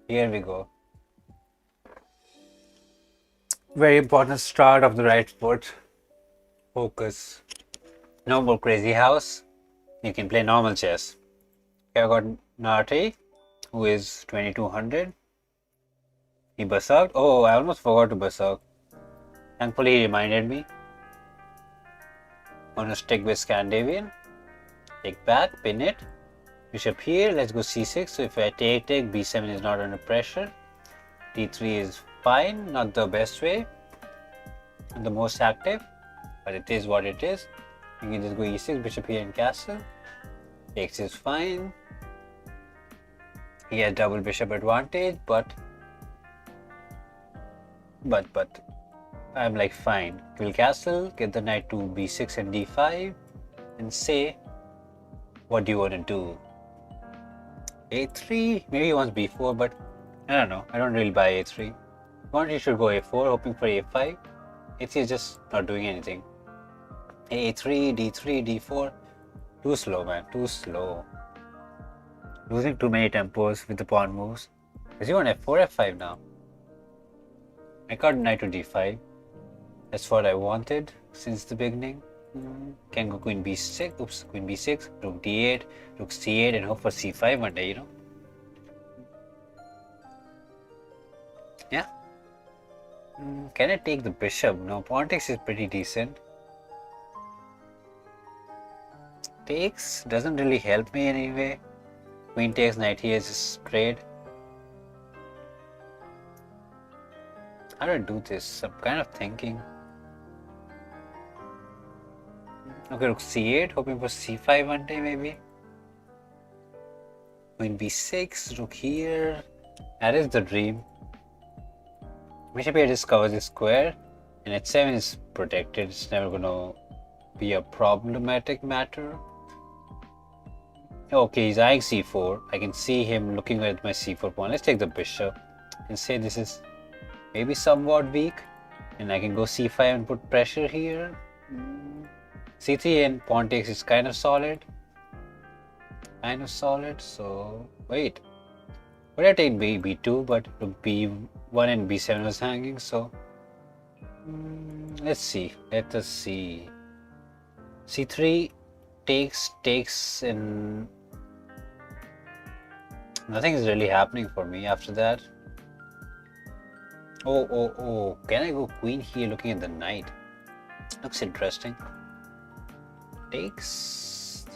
here we go. Very important start of the right foot. Focus. No more crazy house. You can play normal chess. Here I got Narte, who is 2200. He berserked. Oh, I almost forgot to berserk. Thankfully, he reminded me. Gonna stick with Scandinavian. Take back, pin it. Bishop here, let's go c6. So if I take, b7 is not under pressure. d3 is fine, not the best way, the most active, but it is what it is. You can just go e6, bishop here and castle. Takes is fine. He has double bishop advantage, but I'm like fine. Kill castle, get the knight to b6 and d5, and say, what do you want to do? a3, maybe he wants b4, but I don't know. I don't really buy a3. One, you should go a4, hoping for a5. a3 is just not doing anything. a3, d3, d4. Too slow, man. Too slow. Losing too many tempos with the pawn moves. Does he want f4, f5 now? I got knight to d5. That's what I wanted since the beginning. Can go queen b6. Oops, queen b6. Rook d8. Rook c8 and hope for c5 one day, you know. Yeah. Can I take the bishop? No, pawn takes is pretty decent. Takes doesn't really help me anyway. Queen takes, knight here is straight. How do I do this? I'm kind of thinking. Okay, rook c8, hoping for c5 one day maybe. Queen b6, rook here. That is the dream. Bishop here just covers the square, and h7 is protected. It's never gonna be a problematic matter. Okay, he's eyeing c4. I can see him looking at my c4 pawn. Let's take the bishop and say this is maybe somewhat weak, and I can go c5 and put pressure here. c3 and pawn takes is kind of solid. So wait, would I take b2, but b1 and b7 was hanging, so let's see. Let us see. c3 takes, and nothing is really happening for me after that. Oh, can I go queen here looking at the knight? Looks interesting. Takes,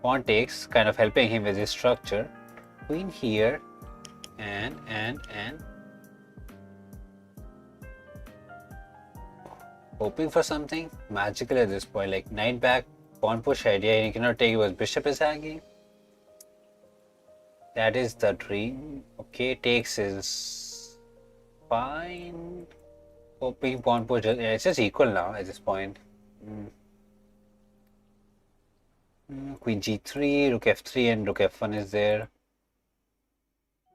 pawn takes, kind of helping him with his structure. Queen here, and hoping for something magical at this point, like knight back, pawn push idea, and you cannot take it because bishop is hanging. That is the dream. Okay, takes is fine. Hoping pawn push, it's just equal now at this point. Queen g3, rook f3 and rook f1 is there.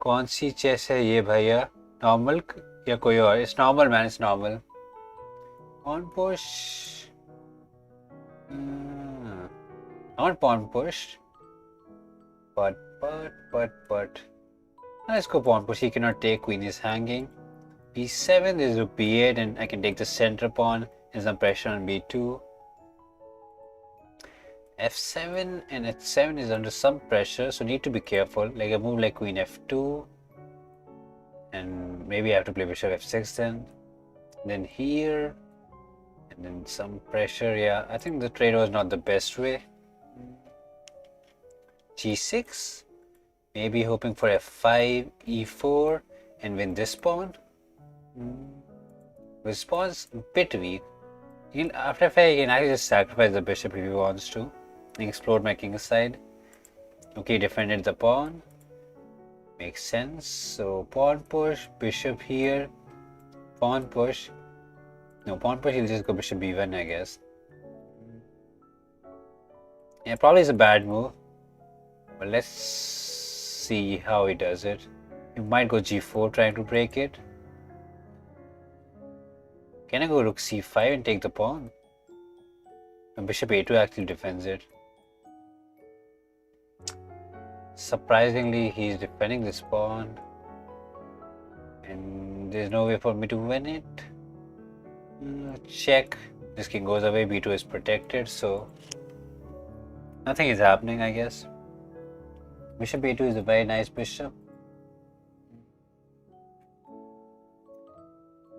कौन सी chess है ये भैया? Normal या कोई और? It's normal, man. It's normal. Pawn push. I want pawn push. But. Let's go pawn push. He cannot take. Queen is hanging. b7 is rook b8, and I can take the center pawn and some pressure on b2. f7 and h7 is under some pressure, so need to be careful. Like a move like queen f2, and maybe I have to play bishop f6 then here, and then some pressure. Yeah, I think the trade was not the best way. g6, maybe hoping for f5, e4, and win this pawn. This pawn's a bit weak. After f5, he can actually just sacrifice the bishop if he wants to. Explode my king side. Okay, defended the pawn. Makes sense. So pawn push, bishop here, pawn push. No, pawn push, he'll just go bishop b1, I guess. Yeah, probably is a bad move. But let's see how he does it. He might go g4 trying to break it. Can I go rook c5 and take the pawn? And bishop a2 actually defends it. Surprisingly, he's defending this pawn, and there's no way for me to win it. Check. This king goes away. b2 is protected, so nothing is happening, I guess. Bishop a2 is a very nice bishop.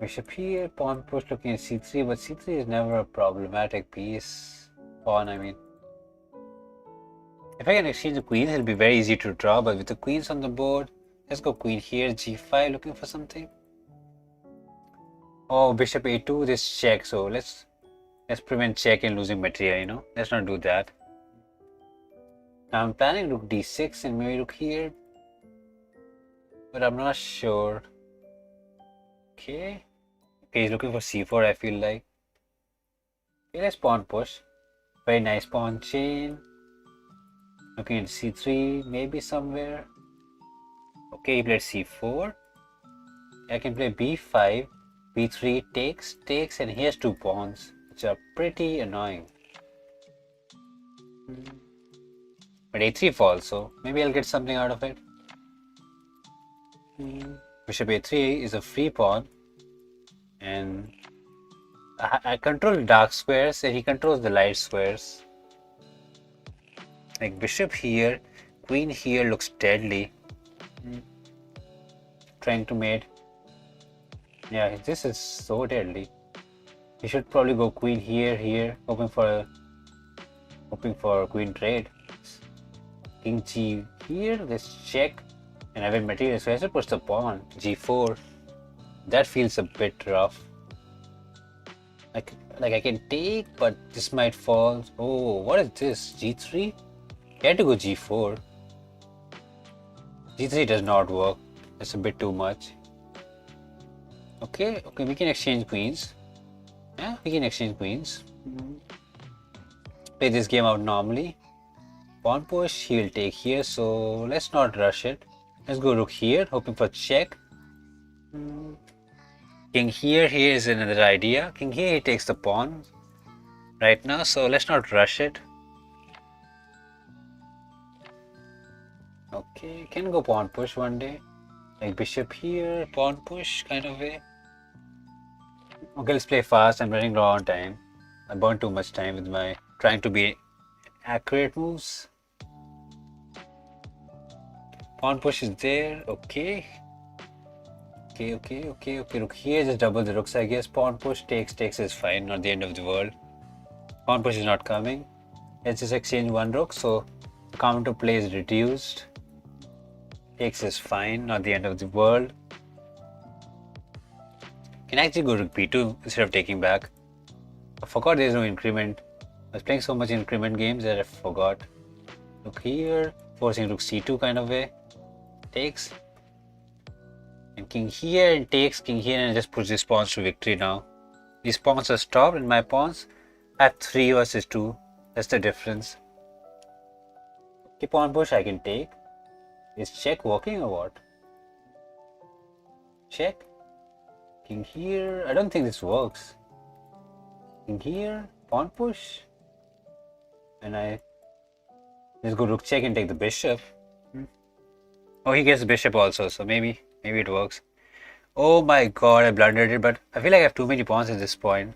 Bishop here, pawn push looking at c3, but c3 is never a problematic piece. Pawn, I mean. If I can exchange the queens, it'll be very easy to draw, but with the queens on the board, let's go queen here, g5, looking for something. Oh, bishop a2, this check, so let's prevent check and losing material, you know. Let's not do that. Now I'm planning rook d6 and maybe rook here, but I'm not sure. Okay, he's looking for c4, I feel like. Okay, let's pawn push. Very nice pawn chain. Looking at c3, maybe somewhere. Okay, he played c4. I can play b5, b3 takes, and he has two pawns, which are pretty annoying. But a3 falls, so maybe I'll get something out of it. Bishop a3 is a free pawn, and I control dark squares and he controls the light squares. Like bishop here, queen here looks deadly. Trying to mate. Yeah, this is so deadly. He should probably go queen here, hoping for queen trade. King g here, let's check. And I have material, so I have to push the pawn. g4. That feels a bit rough. Like I can take, but this might fall. Oh, what is this? g3? I had to go g4. g3 does not work. That's a bit too much. Okay, we can exchange queens. Yeah, we can exchange queens. Play this game out normally. Pawn push, he'll take here, so let's not rush it. Let's go rook here, hoping for check. King here is another idea. King here, he takes the pawn right now, so let's not rush it. Okay, can go pawn push one day. Like bishop here, pawn push kind of way. Okay, let's play fast. I'm running low on time. I burned too much time with my trying to be accurate moves. Pawn push is there. Okay. Rook here, just double the rooks, I guess. Pawn push takes is fine, not the end of the world. Pawn push is not coming. Let's just exchange one rook, so the counter play is reduced. Takes is fine, not the end of the world. Can actually go rook b2 instead of taking back. I forgot there's no increment. I was playing so much increment games that I forgot. Rook here, forcing rook c2 kind of way. Takes. And king here and takes, king here, and I just push these pawns to victory now. These pawns are stopped and my pawns have 3 versus 2. That's the difference. Okay, pawn push I can take. Is check working or what? Check. King here. I don't think this works. King here. Pawn push. And I just go rook check and take the bishop. Oh, he gets the bishop also, so maybe it works. Oh my god, I blundered it, but I feel like I have too many pawns at this point.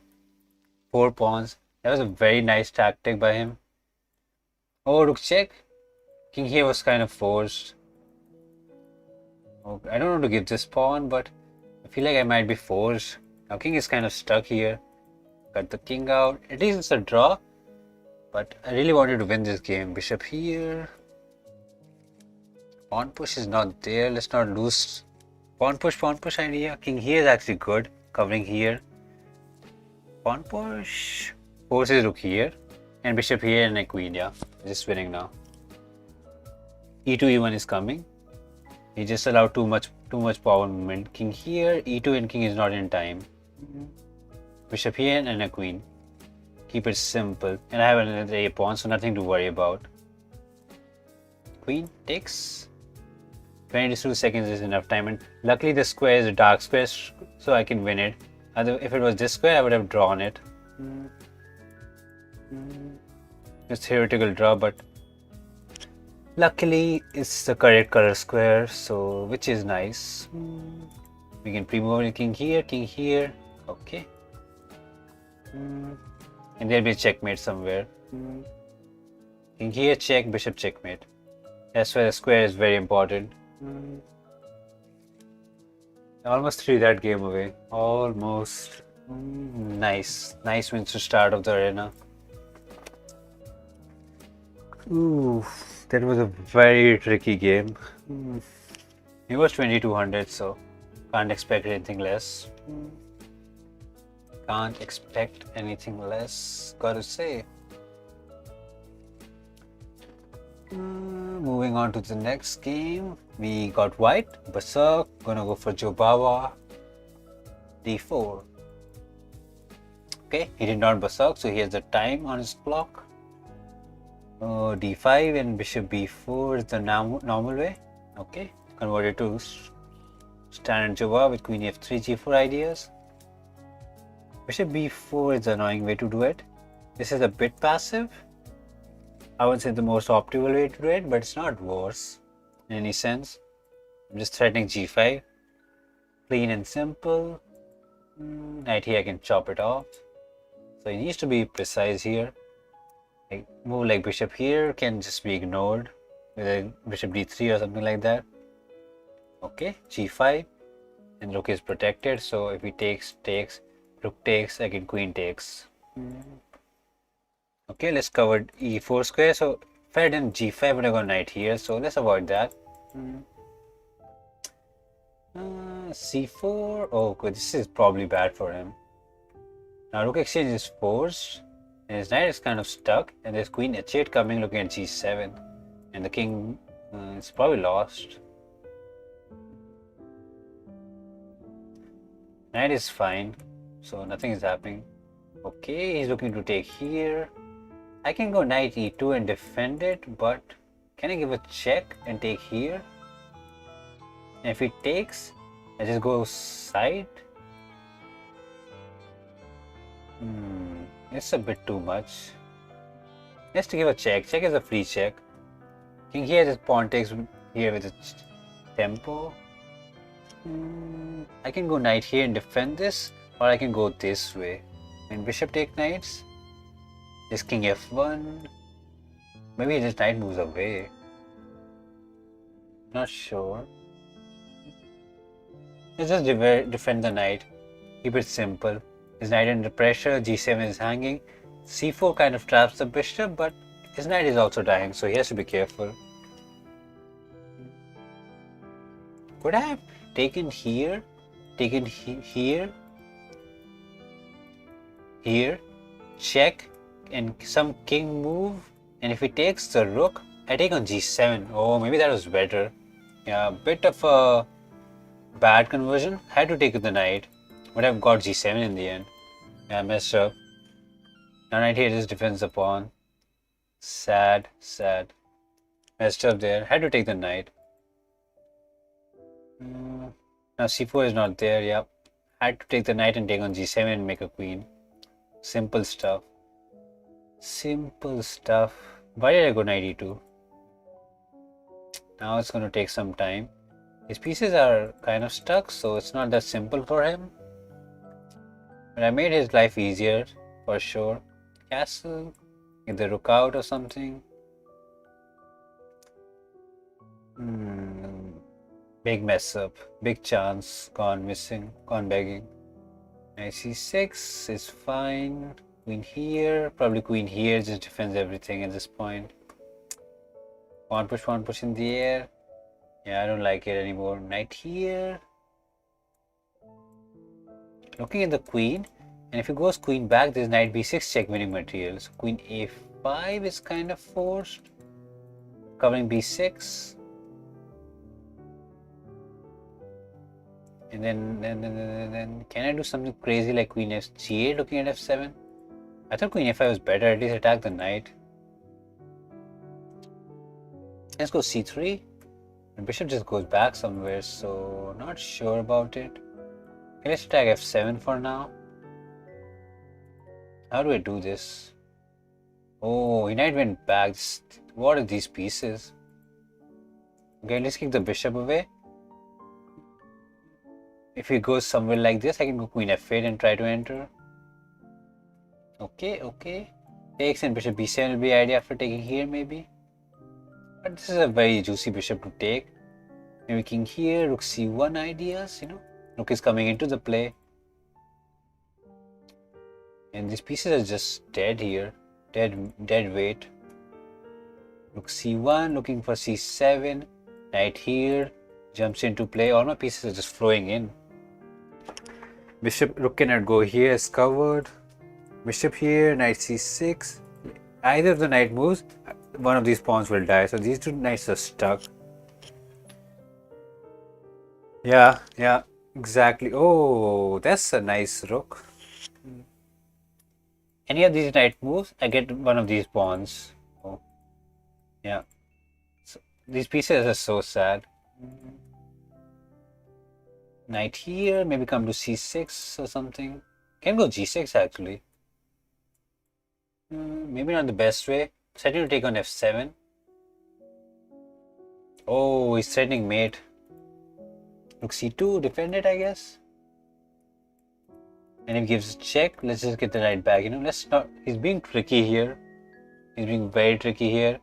4 pawns. That was a very nice tactic by him. Oh, rook check. King here was kind of forced. Oh, I don't know to give this pawn, but I feel like I might be forced. Now king is kind of stuck here. Cut the king out. At least it's a draw. But I really wanted to win this game. Bishop here. Pawn push is not there. Let's not lose. Pawn push idea. King here is actually good. Covering here. Pawn push. Forces rook here. And bishop here and a queen, yeah. Just winning now. E2, E1 is coming. He just allowed too much power movement. King here. E2 and king is not in time. Bishop here and a queen. Keep it simple. And I have another a pawn, so nothing to worry about. Queen takes. 22 seconds is enough time, and luckily the square is a dark square, so I can win it. If it was this square, I would have drawn it. It's theoretical draw, but luckily it's the correct color square, so which is nice. We can pre-move king here. Okay. And there'll be a checkmate somewhere. King here check, bishop checkmate. That's why the square is very important. Almost threw that game away. Almost. Nice. Nice wins to start of the arena. Ooh, that was a very tricky game. It was 2200, so can't expect anything less. Can't expect anything less, gotta say. Moving on to the next game, we got white, Berserk, gonna go for Jobawa, d4. Okay, he did not Berserk, so he has the time on his clock. d5 and bishop b4 is the normal way. Okay, converted to standard Jobawa with queen f3, g4 ideas. Bishop b4 is the annoying way to do it. This is a bit passive. I wouldn't say the most optimal way to do it, but it's not worse in any sense. I'm just threatening g5. Clean and simple. Knight here, I can chop it off. So he needs to be precise here. Like move like bishop here can just be ignored with a bishop d3 or something like that. Okay, g5. And rook is protected, so if he takes, rook takes, again queen takes. Okay, let's cover e4 square. So if I did g5, I'm gonna go knight here, so let's avoid that. c4. Oh, good. This is probably bad for him. Now rook exchange is forced, and his knight is kind of stuck, and there's queen h8 coming, looking at g7, and the king is probably lost. Knight is fine, so nothing is happening. Okay, he's looking to take here. I can go knight e2 and defend it, but can I give a check and take here? And if he takes, I just go side. It's a bit too much. Just to give a check. Check is a free check. King here, this pawn takes here with a tempo. I can go knight here and defend this, or I can go this way. And bishop take knights. This king f1. Maybe this knight moves away. Not sure. Let's just defend the knight. Keep it simple. His knight under pressure, g7 is hanging. c4 kind of traps the bishop, but his knight is also dying, so he has to be careful. Could I have taken here, here, check, and some king move, and if he takes the rook, I take on g7. Oh, maybe that was better. Yeah, a bit of a bad conversion. Had to take the knight, but I've got g7 in the end. Yeah, I messed up. Now knight here just defends the pawn. Sad. Messed up there. Had to take the knight. Now c4 is not there. Yep. Had to take the knight and take on g7 and make a queen. Simple stuff. Why did I go knight e2? Now it's going to take some time. His pieces are kind of stuck, so it's not that simple for him. But I made his life easier, for sure. Castle, get the rook out or something. Big mess up, big chance, gone missing, gone begging. Knight c6 is fine. Queen here, probably queen here, just defends everything at this point. Pawn push in the air. Yeah, I don't like it anymore. Knight here. Looking at the queen, and if he goes queen back, there's knight b6 checkmating material. So queen a5 is kind of forced, covering b6. And then can I do something crazy like queen g8 looking at f7? I thought queen a5 was better, at least attack the knight. Let's go c3. The bishop just goes back somewhere, so not sure about it. Okay, let's attack f7 for now. How do I do this? Oh, knight went back. What are these pieces? Okay, let's kick the bishop away. If he goes somewhere like this, I can go queen f8 and try to enter. Okay. Takes and bishop b7 will be idea after taking here maybe. But this is a very juicy bishop to take. Maybe king here, rook c1 ideas, Rook is coming into the play. And these pieces are just dead here. Dead weight. Rook c1, looking for c7. Knight here, jumps into play. All my pieces are just flowing in. Bishop, rook cannot go here, is covered. Bishop here, knight c6. Either of the knight moves, one of these pawns will die. So these two knights are stuck. Yeah, exactly. Oh, that's a nice rook. Any of these knight moves, I get one of these pawns. Oh, yeah. So these pieces are so sad. Knight here, maybe come to c6 or something. Can go g6 actually. Maybe not the best way. Setting to take on f7. Oh, he's threatening mate. Rook c2, defend it, I guess. And if he gives a check, let's just get the knight back. Let's not. He's being tricky here. He's being very tricky here.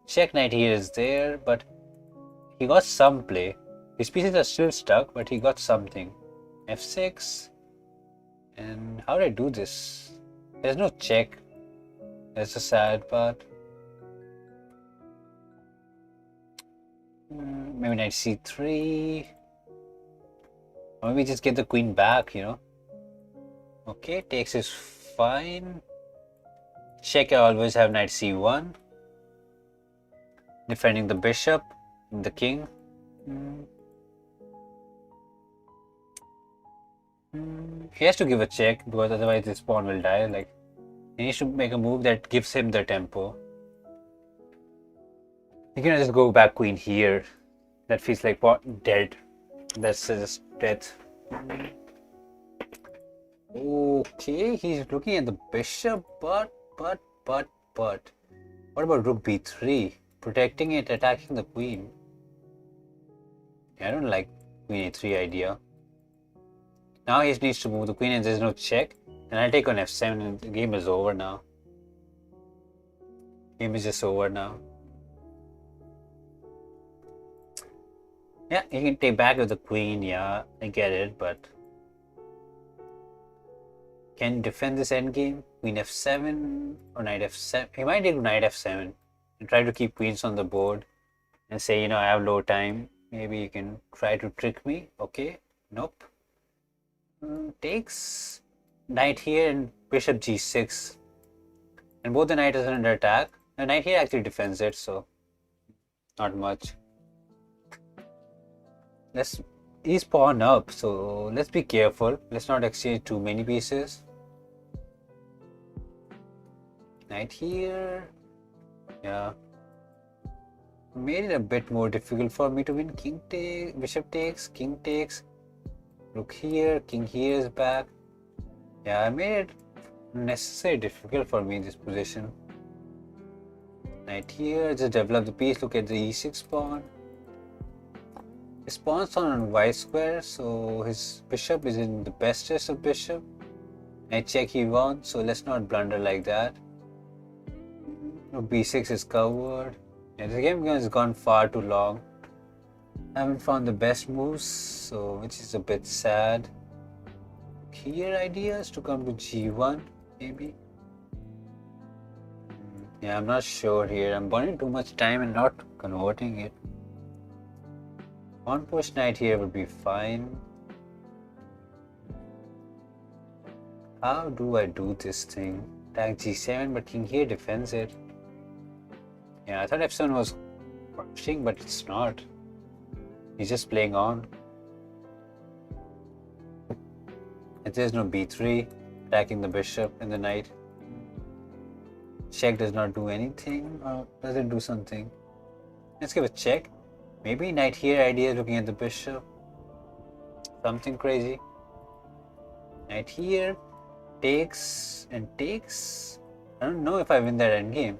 Check knight here is there, but he got some play. His pieces are still stuck, but he got something. f6. And how did I do this? There's no check. That's the sad part. Maybe knight c3. Or maybe just get the queen back, Okay, takes is fine. Check, I always have knight c1. Defending the bishop and the king. He has to give a check because otherwise this pawn will die. He needs to make a move that gives him the tempo. He can just go back queen here. That feels like dead. That's just death. Okay, he's looking at the bishop, but. What about rook b3? Protecting it, attacking the queen. I don't like queen a3 idea. Now he needs to move the queen and there's no check. And I'll take on f7 and the game is over now. Game is just over now. Yeah, he can take back with the queen, yeah, I get it, but can defend this endgame? Queen f7 or knight f7? He might take knight f7 and try to keep queens on the board and say, I have low time. Maybe you can try to trick me. Okay, nope. Takes knight here and bishop g6. And both the knight is under attack. The knight here actually defends it, so not much. He's pawn up, so let's be careful. Let's not exchange too many pieces. Knight here. Yeah. Made it a bit more difficult for me to win. King takes, bishop takes, king takes. Rook here, king here is back. Yeah, I made it unnecessarily difficult for me in this position. Knight here, just develop the piece. Look at the e6 pawn. His pawn's on y square, so his bishop is in the bestest of bishop. Knight check he won, so let's not blunder like that. b6 is covered. Yeah, this game has gone far too long. I haven't found the best moves, so which is a bit sad. Here ideas to come to g1, maybe. Yeah, I'm not sure here. I'm burning too much time and not converting it. Pawn push knight here would be fine. How do I do this thing? Attack g7, but king here defends it. Yeah, I thought f7 was pushing, but it's not. He's just playing on. If there's no b3, attacking the bishop and the knight. Check does not do anything, or does it do something? Let's give a check. Maybe knight here idea looking at the bishop. Something crazy. Knight here takes and takes. I don't know if I win that endgame.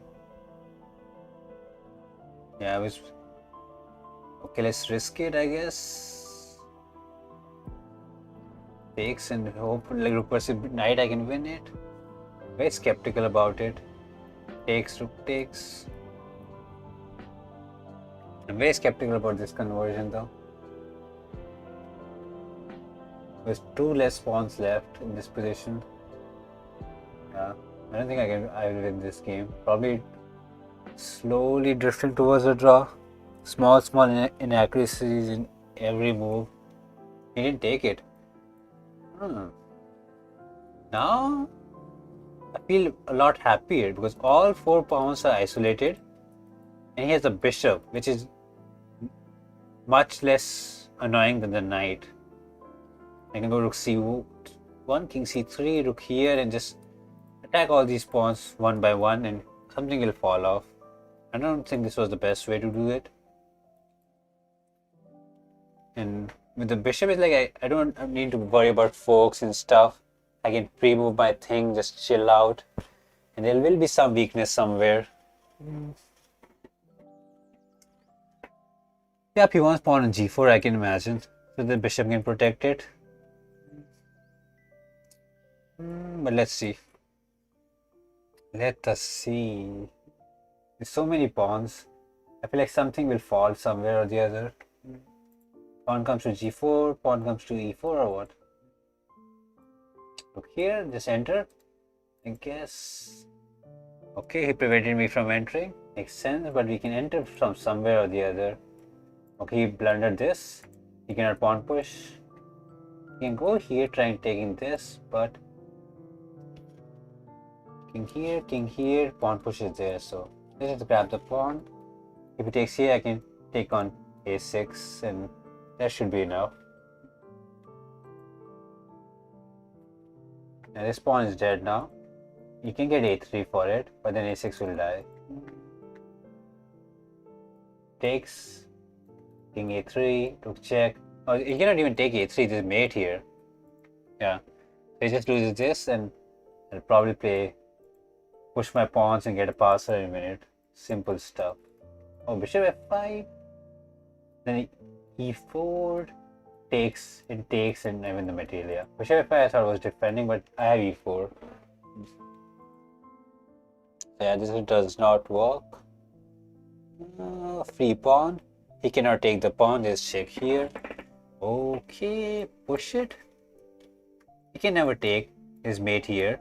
Yeah, I was. Okay, let's risk it, I guess. Takes and hope like rook versus knight I can win it. Very skeptical about it. Takes, rook takes. I'm very skeptical about this conversion though. There's 2 less pawns left in this position. Yeah, I don't think I will win this game. Probably slowly drifting towards a draw. Small inaccuracies in every move. He didn't take it. Now I feel a lot happier because all 4 pawns are isolated and he has a bishop, which is much less annoying than the knight. I can go rook c1, king c3, rook here, and just attack all these pawns one by one and something will fall off. I don't think this was the best way to do it. And with the bishop, it's like I don't need to worry about forks and stuff. I can pre-move my thing, just chill out. And there will be some weakness somewhere. Yep, he wants pawn on g4, I can imagine. So the bishop can protect it. But let's see. Let us see. There's so many pawns. I feel like something will fall somewhere or the other. Pawn comes to g4, pawn comes to e4 or what? Look here, just enter. I guess. Okay, he prevented me from entering. Makes sense, but we can enter from somewhere or the other. Okay, he blundered this. He cannot pawn push. He can go here, trying taking this, but king here, pawn push is there, so let's just grab the pawn. If he takes here, I can take on a6 and that should be enough. And this pawn is dead now. You can get a3 for it, but then a6 will die. Takes, king a3, rook check. Oh, he cannot even take a3, there's mate here. Yeah, so he just loses this and I'll probably push my pawns and get a passer in a minute. Simple stuff. Oh, bishop f5. Then e4 takes and I win the material. Yeah. Bishop f5 I thought was defending, but I have e4. So yeah, this does not work. Free pawn. He cannot take the pawn. Just check here. Okay, push it. He can never take his mate here.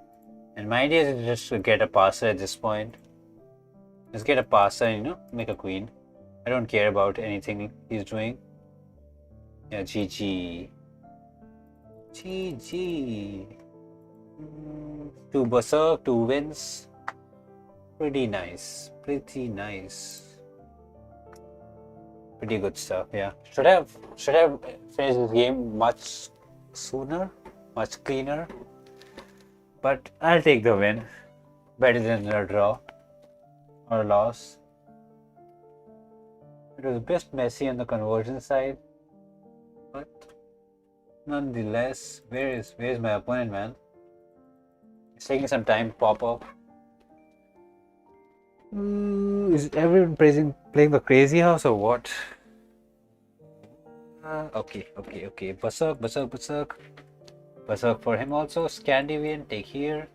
And my idea is just to get a passer at this point. Just get a passer and, make a queen. I don't care about anything he's doing. Yeah, GG. GG. 2 berserk, 2 wins. Pretty nice. Pretty nice. Pretty good stuff, yeah. Should have finished this game much sooner, much cleaner. But I'll take the win. Better than a draw or a loss. It was a bit messy on the conversion side, but nonetheless, where is my opponent, man? It's taking some time to pop up. Is everyone playing the Crazyhouse or what? Okay. Berserk. Berserk for him also. Scandinavian, take here.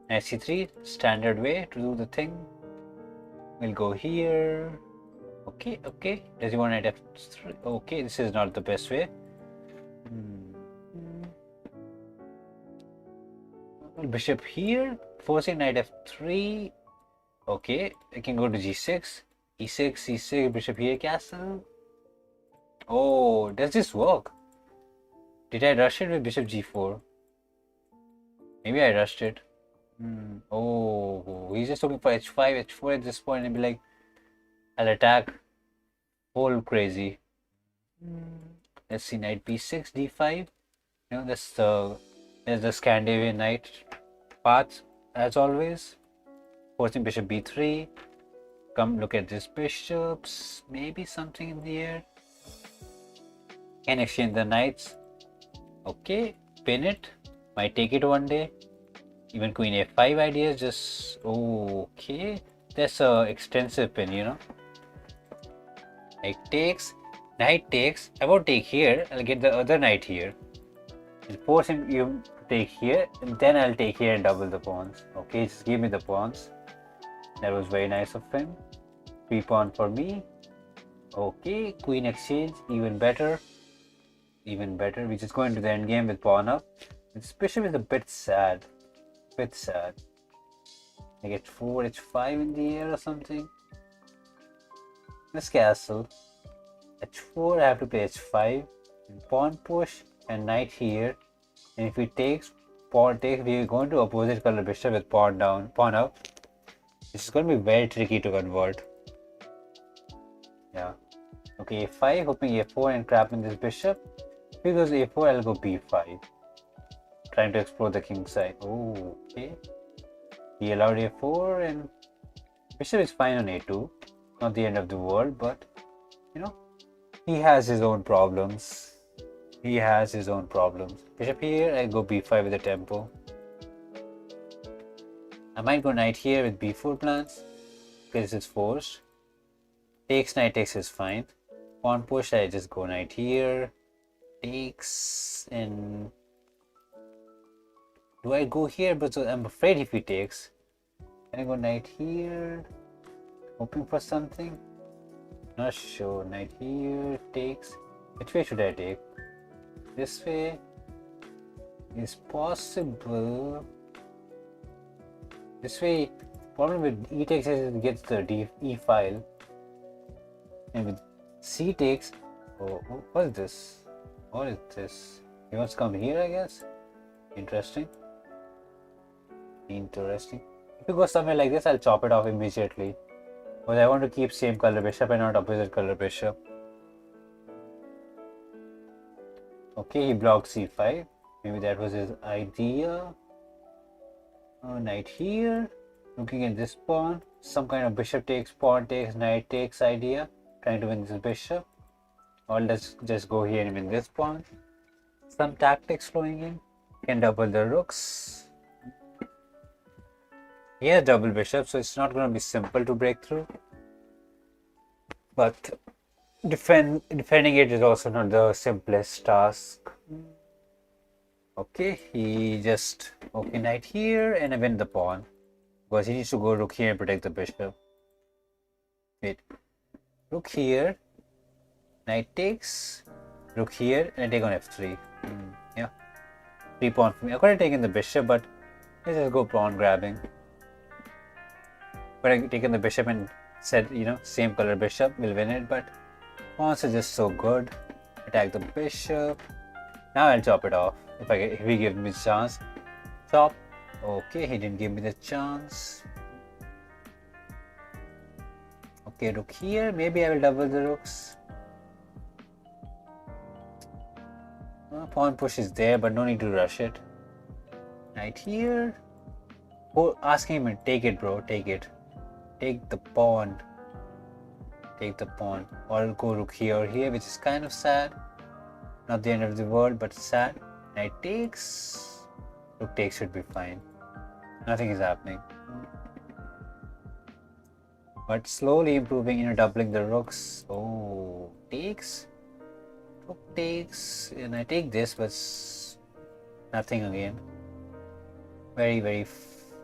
c3, standard way to do the thing. We'll go here. Okay. Does he want knight f3? Okay, this is not the best way. Bishop here, forcing knight f3. Okay, I can go to g6. e6, bishop here, castle. Oh, does this work? Did I rush it with bishop g4? Maybe I rushed it. Oh, he's just looking for h5, h4 at this point and be like, I'll attack. Whole crazy. Let's see, knight b6, d5. That's the Scandinavian knight path as always. Forcing bishop b3. Come look at these bishops. Maybe something in the air. Can exchange the knights. Okay, pin it. Might take it one day. Even queen a5 ideas just okay. That's a extensive pin, Knight takes. I won't take here. I'll get the other knight here. And force him take here, and then I'll take here and double the pawns. Okay, just give me the pawns. That was very nice of him. 3 pawn for me. Okay, queen exchange, even better. Even better. We just go into the endgame with pawn up. This bishop is a bit sad. Bit sad. I get 4 h5 in the air or something. This castle. h4, I have to play h5. Pawn push and knight here. And if he takes, pawn takes, we are going to opposite color bishop with pawn down, pawn up. This is going to be very tricky to convert. Yeah. Okay, a5, hoping a4 and trapping this bishop. If he goes a4, I'll go b5. Trying to explore the king side. Oh, okay. He allowed a4 and bishop is fine on a2. Not the end of the world, but you know, he has his own problems. He has his own problems. Bishop here, I go b5 with the tempo. I might go knight here with b4 plans because it's forced. Takes, knight takes is fine. Pawn push, I just go knight here. Takes, and do I go here? But I'm afraid if he takes. Can I go knight here? Hoping for something. Not sure. Knight here, takes. Which way should I take? This way is possible. This way, problem with e takes is it gets the e file, and with c takes, oh, what is this? What is this? He wants to come here, I guess. Interesting. Interesting. If you go somewhere like this, I'll chop it off immediately. But I want to keep same color bishop and not opposite color bishop. Okay, he blocked c5. Maybe that was his idea. Knight here. Looking at this pawn. Some kind of bishop takes, pawn takes, knight takes idea. Trying to win this bishop. Or let's just go here and win this pawn. Some tactics flowing in. Can double the rooks. He has double bishop, so it's not going to be simple to break through. But defending it is also not the simplest task. Okay, he just knight here and I win the pawn because he needs to go rook here and protect the bishop. Wait, rook here, knight takes, rook here, and I take on f3. Yeah, 3 pawn for me. I could have taken the bishop, but let's just go pawn grabbing. But I taken the bishop and said, same color bishop will win it, but pawns are just so good. Attack the bishop. Now I'll chop it off if he gives me a chance. Chop. Okay, he didn't give me the chance. Okay, rook here. Maybe I will double the rooks. Pawn push is there, but no need to rush it. Knight here. Oh, asking him, take it, bro. Take it. Take the pawn. Take the pawn. Or go rook here or here, which is kind of sad. Not the end of the world, but sad. Knight takes. Rook takes should be fine. Nothing is happening. But slowly improving, doubling the rooks. Oh, takes. Rook takes. And I take this, but nothing again. Very, very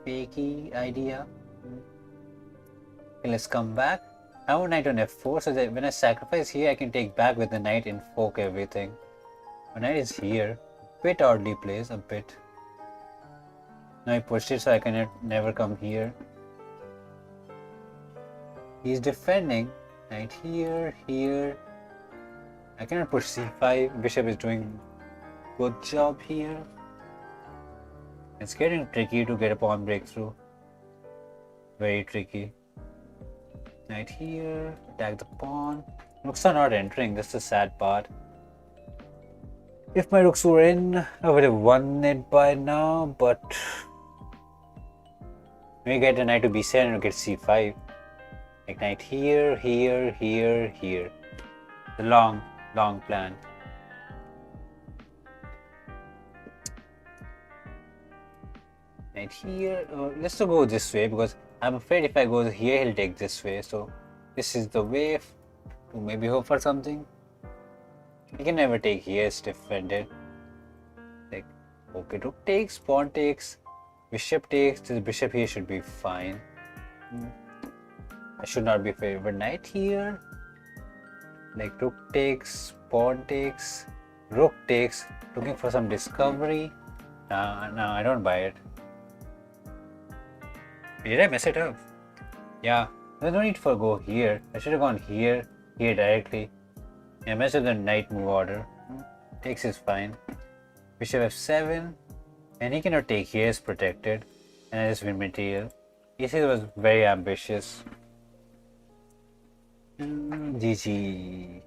fakey idea. Okay, let's come back. I want knight on f4 so that when I sacrifice here, I can take back with the knight and fork everything. My knight is here. Bit oddly placed, a bit. Now I pushed it so I can never come here. He's defending. Knight here, here. I cannot push c5. Bishop is doing good job here. It's getting tricky to get a pawn breakthrough. Very tricky. Knight here, attack the pawn. Rooks are not entering, that's the sad part. If my rooks were in, I would have won it by now, but we get a knight to b7 and get c5. Like knight here, here, here, here. The long plan. Knight here, let's go this way because I'm afraid if I go here, he'll take this way. So this is the way to maybe hope for something. He can never take here, it's defended. Like Okay, rook takes, pawn takes, bishop takes. This bishop here should be fine. I should not be favored. Knight here. Like rook takes, pawn takes, rook takes. Looking for some discovery. No, I don't buy it. Did I mess it up? Yeah, there's no need for go here. I should have gone here directly. I messed up the knight move order. Takes is fine. Bishop f7, and he cannot take here, is protected, and I just win material. E6 was very ambitious. GG.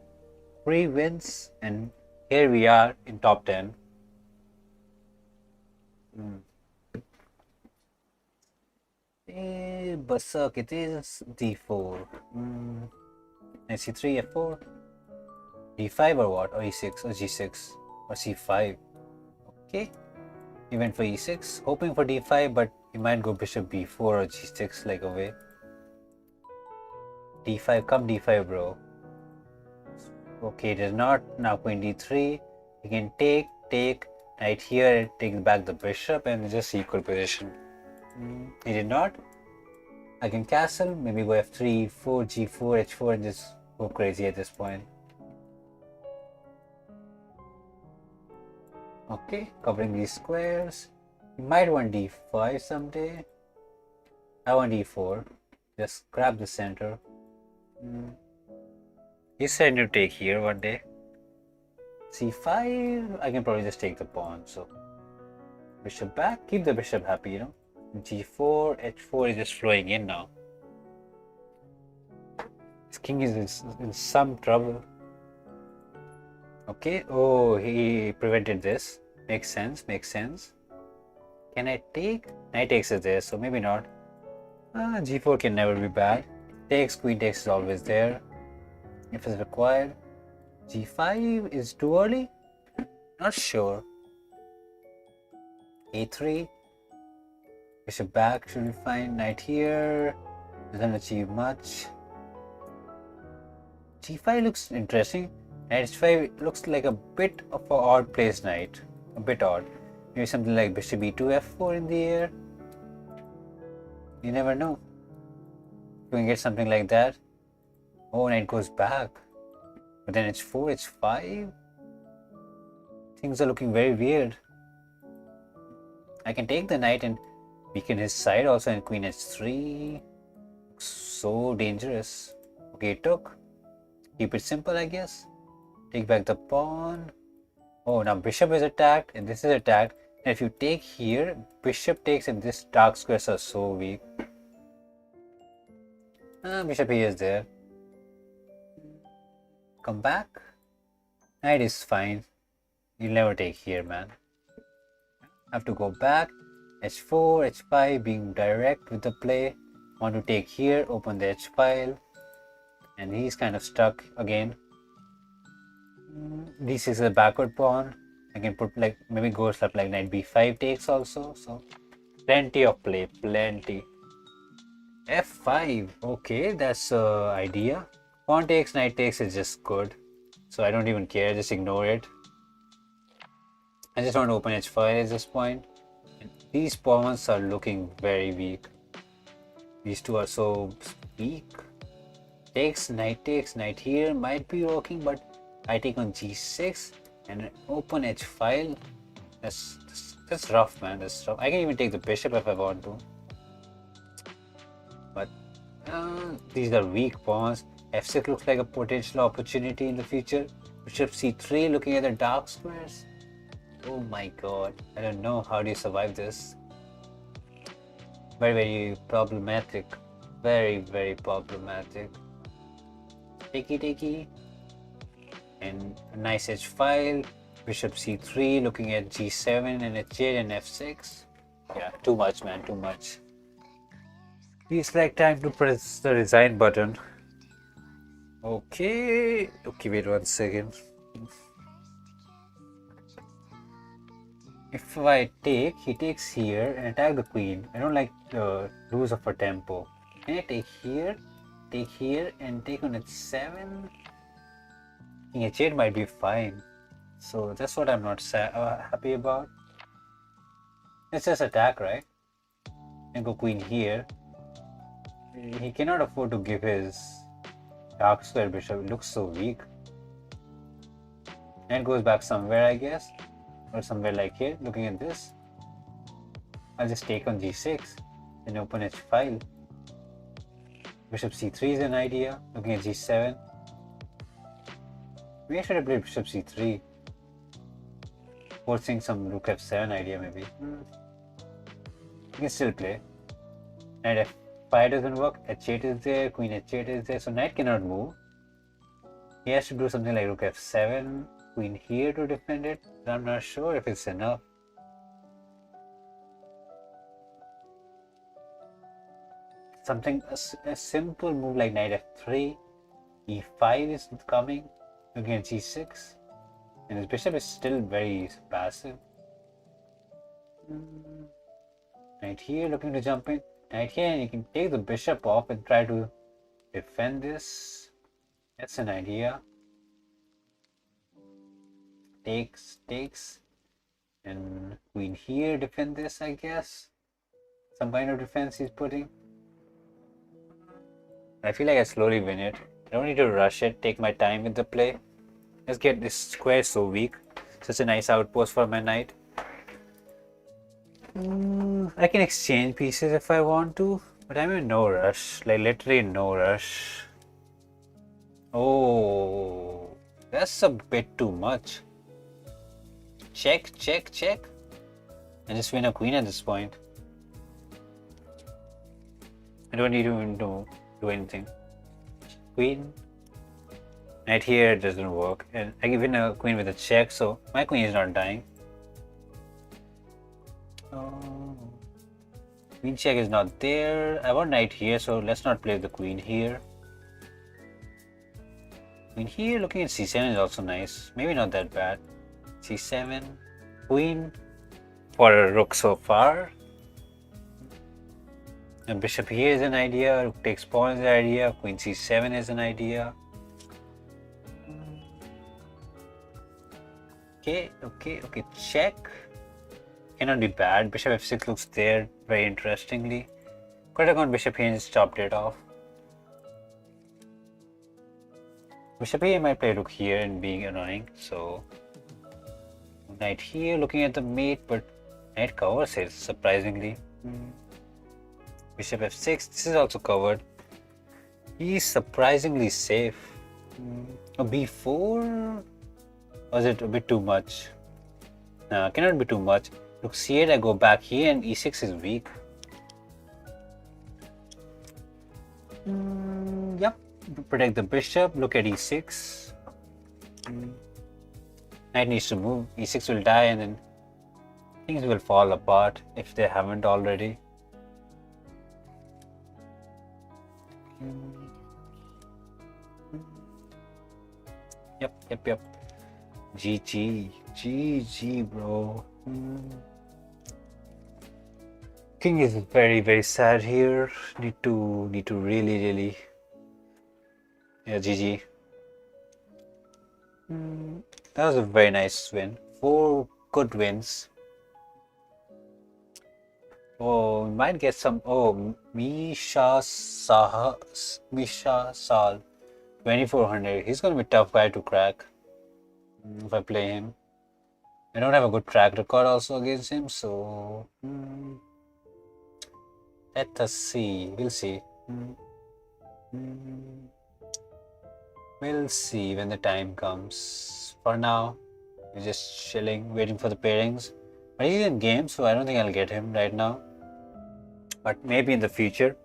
3 wins, and here we are in top 10. Berserk, it is d4. c3, f4. d5 or what? Or e6 or g6 or c5. Okay, he went for e6, hoping for d5, but he might go bishop b4 or g6 like away. d5, come d5, bro. Okay, it is not. Now queen d3. He can take, knight here, take back the bishop, and just equal position. He did not. I can castle, maybe go f3, e4, g4, h4, and just go crazy at this point. Okay, covering these squares. You might want d5 someday. I want d4. Just grab the center. He said to take here one day. c5, I can probably just take the pawn. So bishop back, keep the bishop happy, you know. g4, h4 is just flowing in now. This king is in some trouble. Okay, oh, he prevented this. Makes sense, makes sense. Can I take? Knight takes is there, so maybe not. g4 can never be bad. Takes, queen takes is always there. If it's required. g5 is too early? Not sure. a3. Bishop back should be fine. Knight here. Doesn't achieve much. g5 looks interesting. Knight h5 looks like a bit of an odd placed knight. A bit odd. Maybe something like bishop e2, f4 in the air. You never know. You can get something like that. Oh, knight goes back. But then h4, h5. Things are looking very weird. I can take the knight and weaken his side also, and queen h3. Looks so dangerous. Okay, took. Keep it simple, I guess. Take back the pawn. Oh, now bishop is attacked and this is attacked. And if you take here, bishop takes and this dark squares are so weak. Bishop here is there. Come back. Knight is fine. You'll never take here, man. Have to go back. h4, h5, being direct with the play. Want to take here, open the h file. And he's kind of stuck again. d6 is a backward pawn. I can put like maybe go stuff like knight b5 takes also. So plenty of play, plenty. f5. Okay, that's idea. Pawn takes, knight takes is just good. So I don't even care, just ignore it. I just want to open h file at this point. And these pawns are looking very weak. These two are so weak. Takes, knight here might be working, but I take on g6 and open h file. That's rough, man. That's rough. I can even take the bishop if I want to. But these are weak pawns. f6 looks like a potential opportunity in the future. Bishop c3 looking at the dark squares. Oh my god. I don't know how do you survive this. Very, very problematic. Very, very problematic. Techy. And a nice h file. Bishop c3 looking at g7 and h8 and f6. Yeah, too much, man, too much. Feels like time to press the resign button. Okay, wait 1 second. If I take, he takes here and attack the queen. I don't like the lose of a tempo. Can I take here, and take on h7? King h8 might be fine. So that's what I'm not happy about. It's just attack, right? And go queen here. He cannot afford to give his dark square bishop. It looks so weak. And it goes back somewhere, I guess. Or somewhere like here, looking at this. I'll just take on g6 and open its file. Bishop c3 is an idea, looking at g7. Maybe I should have played bishop c3. Forcing some rook f7 idea maybe. You can still play. Knight f5 doesn't work, h8 is there, queen h8 is there, so knight cannot move. He has to do something like rook f7, queen here to defend it, but I'm not sure if it's enough. Something, a simple move like knight f3, e5 is coming, looking at g6, and his bishop is still very passive. Knight here looking to jump in, knight here, and you can take the bishop off and try to defend this. That's an idea. Takes, and queen here, defend this, I guess. Some kind of defense he's putting. I feel like I slowly win it. I don't need to rush it, take my time with the play. Let's get this square so weak. Such a nice outpost for my knight. I can exchange pieces if I want to, but I'm in no rush. Like literally no rush. Oh, that's a bit too much. Check. And just win a queen at this point. I don't need to even do anything. Queen. Knight here doesn't work. And I win a queen with a check, so my queen is not dying. Oh. Queen check is not there. I want knight here, so let's not play the queen here. Queen here looking at c7 is also nice. Maybe not that bad. c7. Queen for a rook so far. And bishop here is an idea, rook takes pawn is an idea, queen c7 is an idea. Okay, check. Cannot be bad. Bishop f6 looks there very interestingly. Could have gone bishop here and just chopped it off. Bishop here might play rook here and being annoying, so knight here looking at the mate, but knight covers it surprisingly. Bishop f6, this is also covered. He's surprisingly safe. A b4? Or is it a bit too much? No, cannot be too much. Rook c8, I go back here and e6 is weak. Yep, protect the bishop, look at e6. Knight needs to move, e6 will die and then things will fall apart if they haven't already. Yep. GG, bro. King is very sad here. Need to really. Yeah, GG. That was a very nice win. 4 good wins. Oh, we might get some. Oh, Misha Sal, 2400. He's gonna be a tough guy to crack if I play him. I don't have a good track record also against him, so let us see. We'll see. We'll see when the time comes. For now, we're just chilling, waiting for the pairings. But he's in game, so I don't think I'll get him right now. But maybe in the future.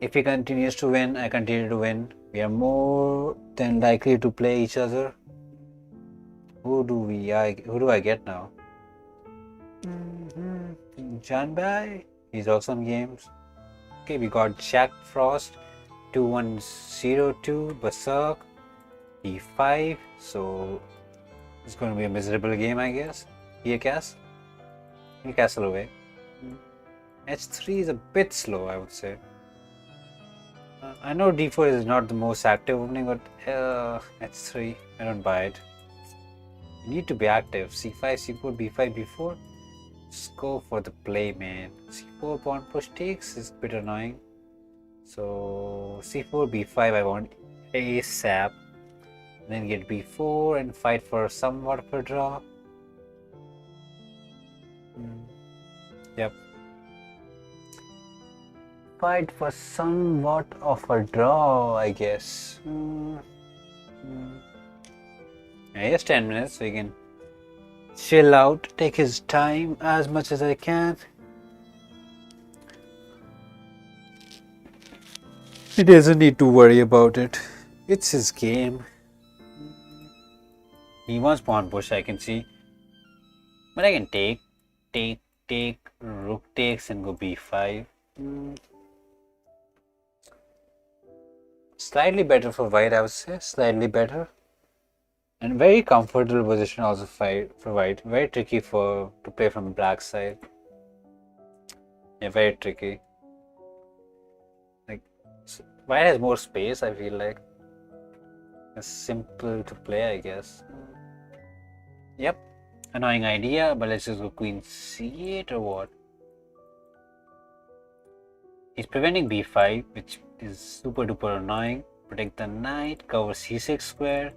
If he continues to win, I continue to win. We are more than likely to play each other. Who do I get now? Janbai, he's also in games. Okay, we got Jack Frost, 2102, Berserk, E5. So it's going to be a miserable game, I guess. Here, Cass. You castle away. H3 is a bit slow, I would say. I know D4 is not the most active opening, but H3, I don't buy it. You need to be active. C5, C4, B5, B4. Just go for the play, man. C4 pawn push takes is a bit annoying. So C4, B5, I want ASAP. Then get B4 and fight for somewhat of a draw. Yep. Fight for somewhat of a draw, I guess. Yeah, just 10 minutes, so we can chill out, take his time as much as I can. He doesn't need to worry about it. It's his game. He wants pawn push, I can see. But I can take, rook takes and go b5. Slightly better for white, I would say. Slightly better. And very comfortable position also for white. Very tricky to play from black side. Yeah, very tricky. Like, white has more space, I feel like. It's simple to play, I guess. Yep. Annoying idea, but let's just go queen c8 or what? He's preventing b5, which is super duper annoying. Protect the knight, cover c6 square.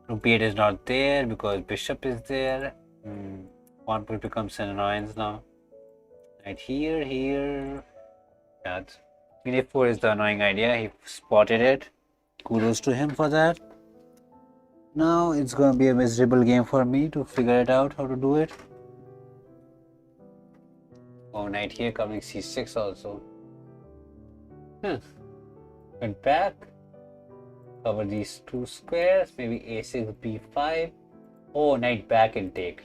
Rook b8 is not there because bishop is there. Pawn push becomes an annoyance now. Knight here. Yeah, queen a4 is the annoying idea. He spotted it. Kudos to him for that. Now it's going to be a miserable game for me to figure it out how to do it. Oh, knight here coming c6 also. Went back. Cover these two squares. Maybe a6, b5. Oh, knight back and take,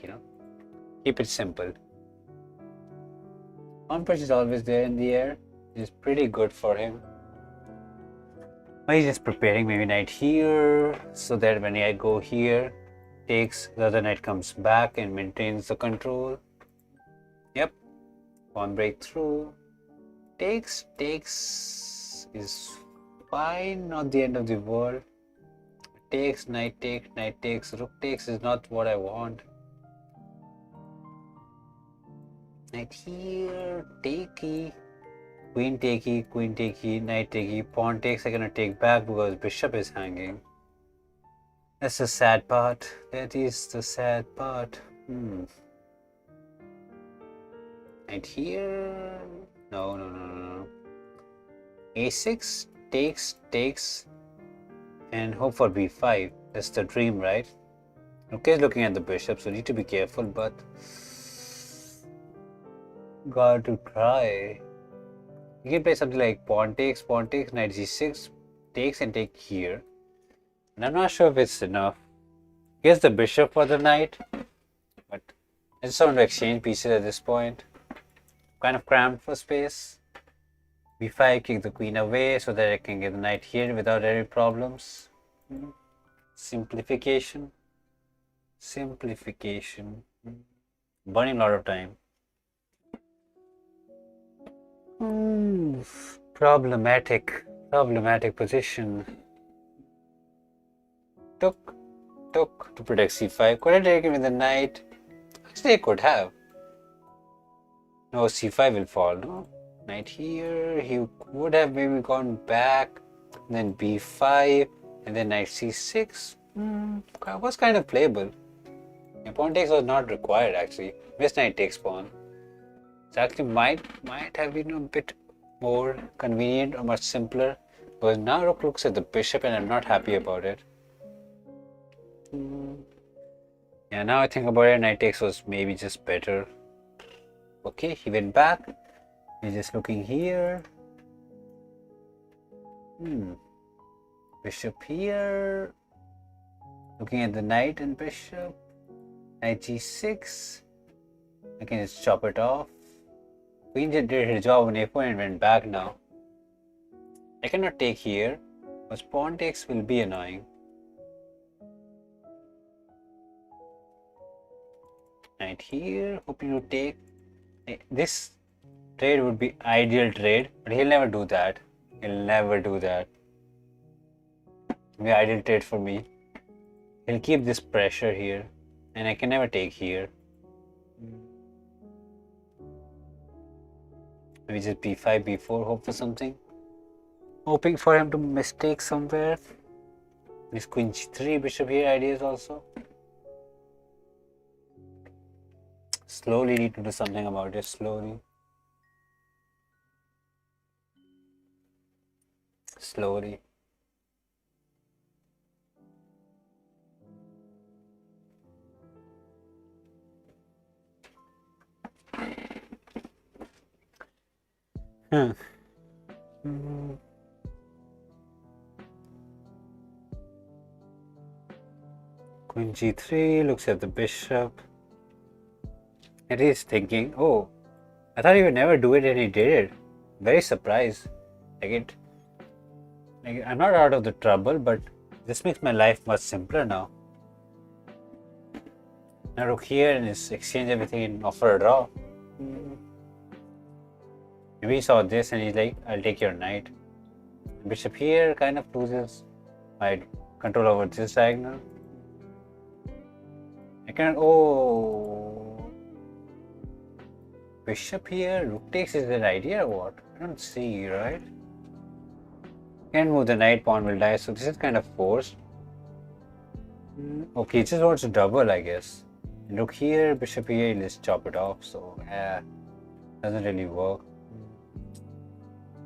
Keep it simple. Pawn push is always there in the air. It's pretty good for him. He's just preparing maybe knight here, so that when I go here, takes, the other knight comes back and maintains the control. Yep. Pawn breakthrough. Takes is fine, not the end of the world. Takes, knight takes, rook takes is not what I want. Knight here, takey. Queen takey, knight takey, pawn takes. I cannot take back because bishop is hanging. That's the sad part. That is the sad part. Knight here. No. a6 takes, and hope for b5. That's the dream, right? Okay, looking at the bishop, so need to be careful, but got to try. You can play something like pawn takes, knight g6, takes and take here. And I'm not sure if it's enough. Here's the bishop for the knight, but I just want to exchange pieces at this point. Kind of cramped for space. b5, kick the queen away so that I can get the knight here without any problems. Simplification. Burning a lot of time. Problematic position. Took to protect c5. Could I take it with the knight? Actually, I could have. No, c5 will fall, no? Knight here. He would have maybe gone back, then b5, and then knight c6. Was kind of playable. Yeah, pawn takes was not required actually. This knight takes pawn. It actually might have been a bit more convenient or much simpler, but now rook looks at the bishop and I'm not happy about it. Yeah, now I think about it, knight takes was maybe just better. Okay, he went back. He's just looking here. Bishop here. Looking at the knight and bishop. Knight g6. I can just chop it off. Queen did her job on a4 and went back now. I cannot take here, because pawn takes will be annoying. Knight here, hoping to take. This trade would be ideal trade, but he'll never do that. It'll be ideal trade for me. He'll keep this pressure here, and I can never take here. Maybe just b5, b4, hope for something. Hoping for him to mistake somewhere. This queen g3, bishop here ideas also. Slowly need to do something about it, slowly. Slowly. Queen g3, looks at the bishop. And he's thinking, oh, I thought he would never do it and he did it. Very surprised. Like I'm not out of the trouble, but this makes my life much simpler now. Now rook here and just exchange everything and offer a draw. Maybe he saw this and he's like, I'll take your knight. Bishop here kind of loses my control over this diagonal. I can't. Oh, bishop here. Rook takes is an idea or what? I don't see, right? Can't move the knight, pawn will die, so this is kind of forced. Okay, he just wants to double, I guess. Look here, bishop here, let's chop it off, so doesn't really work.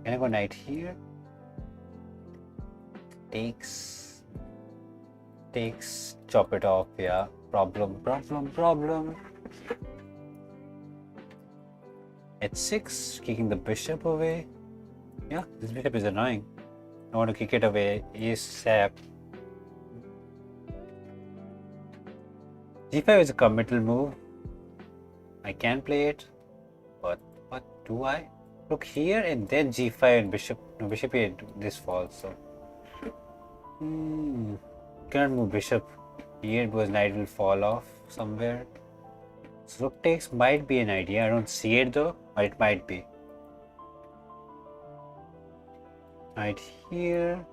Can I go knight here? Takes, chop it off, yeah. Problem. h6, kicking the bishop away. Yeah, this bishop is annoying. I want to kick it away ASAP. g5 is a committal move. I can play it, but what do I? Look here and then g5 and bishop. No, bishop here, this falls, so. Cannot move bishop here because knight will fall off somewhere. So rook takes might be an idea. I don't see it though, but it might be. Right here.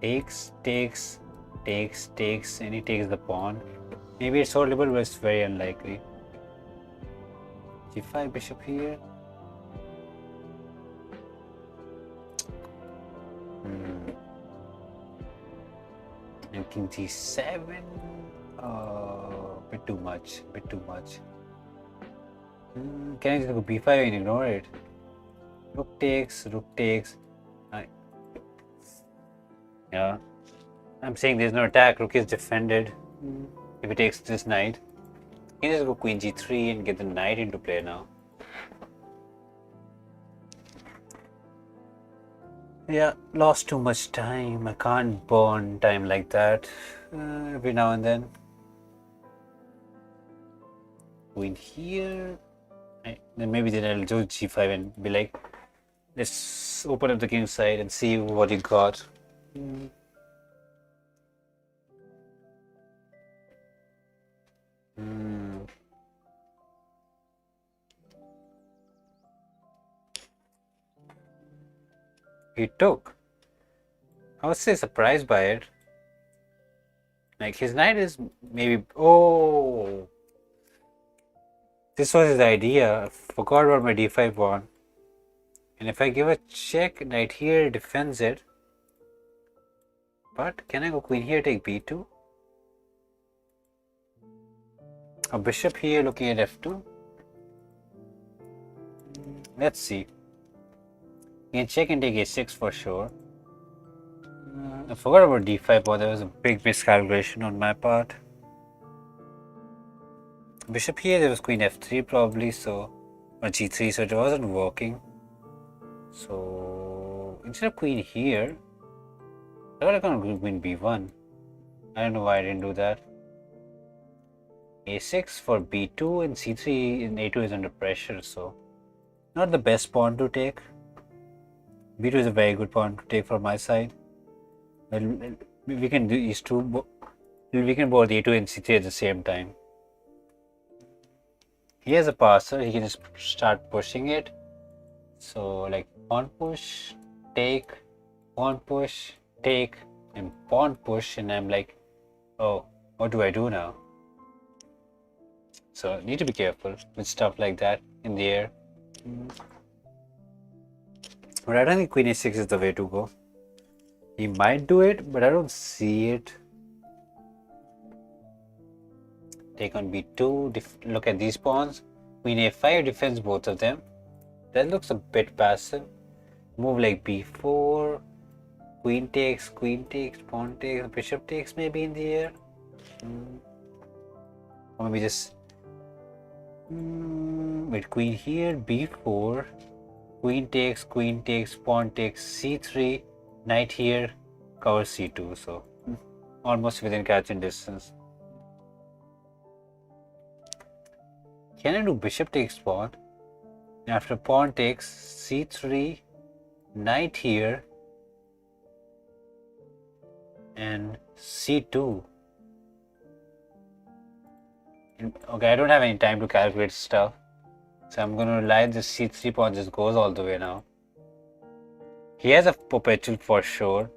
Takes, and he takes the pawn. Maybe it's soluble, but it's very unlikely. g5, bishop here. And king g7. Bit too much. Can I just go b5 and ignore it? Rook takes. Yeah. I'm saying there's no attack. Rook is defended. If he takes this knight, he can just go queen g3 and get the knight into play now. Yeah, lost too much time. I can't burn time like that every now and then. Queen here. Then I'll do g5 and be like, let's open up the king's side and see what you got. He took. I was say surprised by it. Like his knight is maybe. Oh, this was his idea. I forgot about my d5 pawn. And if I give a check, knight here defends it. But can I go queen here, take b2? A bishop here looking at f2. Let's see. You can check and take a6 for sure. I forgot about d5 pawn. There was a big miscalculation on my part. Bishop here, there was queen f3 probably, so, or g3, so it wasn't working. So instead of queen here, I thought I could go queen b1. I don't know why I didn't do that. a6 for b2 and c3 and a2 is under pressure, so not the best pawn to take. b2 is a very good pawn to take from my side. Well, we can do these two. We can board a2 and c3 at the same time. He has a passer. He can just start pushing it. So like pawn push, take, pawn push, take, and pawn push, and I'm like, oh, what do I do now? So need to be careful with stuff like that in the air. But I don't think queen a6 is the way to go. He might do it, but I don't see it. Take on b2. Look at these pawns. Queen a5 defends both of them. That looks a bit passive. Move like b4. Queen takes, pawn takes, bishop takes maybe in the air. Or maybe just with queen here, b4. Queen takes, pawn takes, c3. Knight here, covers c2. So almost within catching distance. Can I do bishop takes pawn? After pawn takes, c3, knight here, and c2. Okay, I don't have any time to calculate stuff, so I'm going to rely this c3 pawn just goes all the way now. He has a perpetual for sure,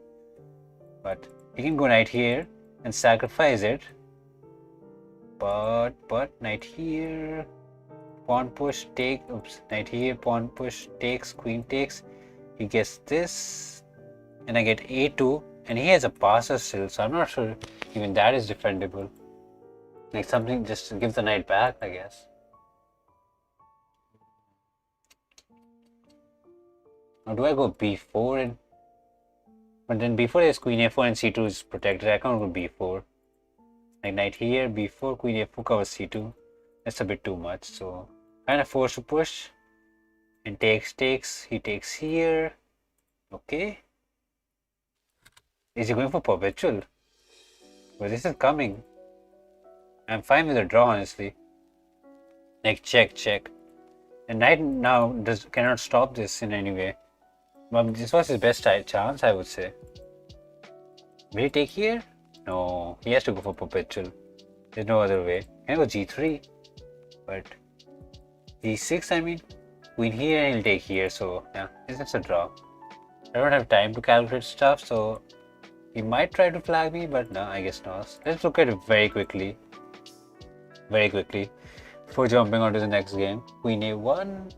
but he can go knight here and sacrifice it. But knight here, pawn push, take, oops, knight here, pawn push, takes, queen takes. He gets this, and I get a2, and he has a passer still, so I'm not sure even that is defendable. Like something just to give the knight back, I guess. Or do I go b4 and... But then b4 is queen a4 and c2 is protected. I can't go b4. Like knight here, b4, queen a4 covers c2. That's a bit too much, so kind of forced to push. And takes, he takes here. Okay. Is he going for perpetual? Well, this is coming. I'm fine with a draw, honestly. Like check. And knight now cannot stop this in any way. But this was his best chance, I would say. Will he take here? No, he has to go for perpetual. There's no other way. Can I go g3? But g6, I mean. Queen here and he'll take here, so yeah, it's just a draw. I don't have time to calculate stuff, so he might try to flag me, but no, I guess not. Let's look at it very quickly. Before jumping on to the next game. Queen a1.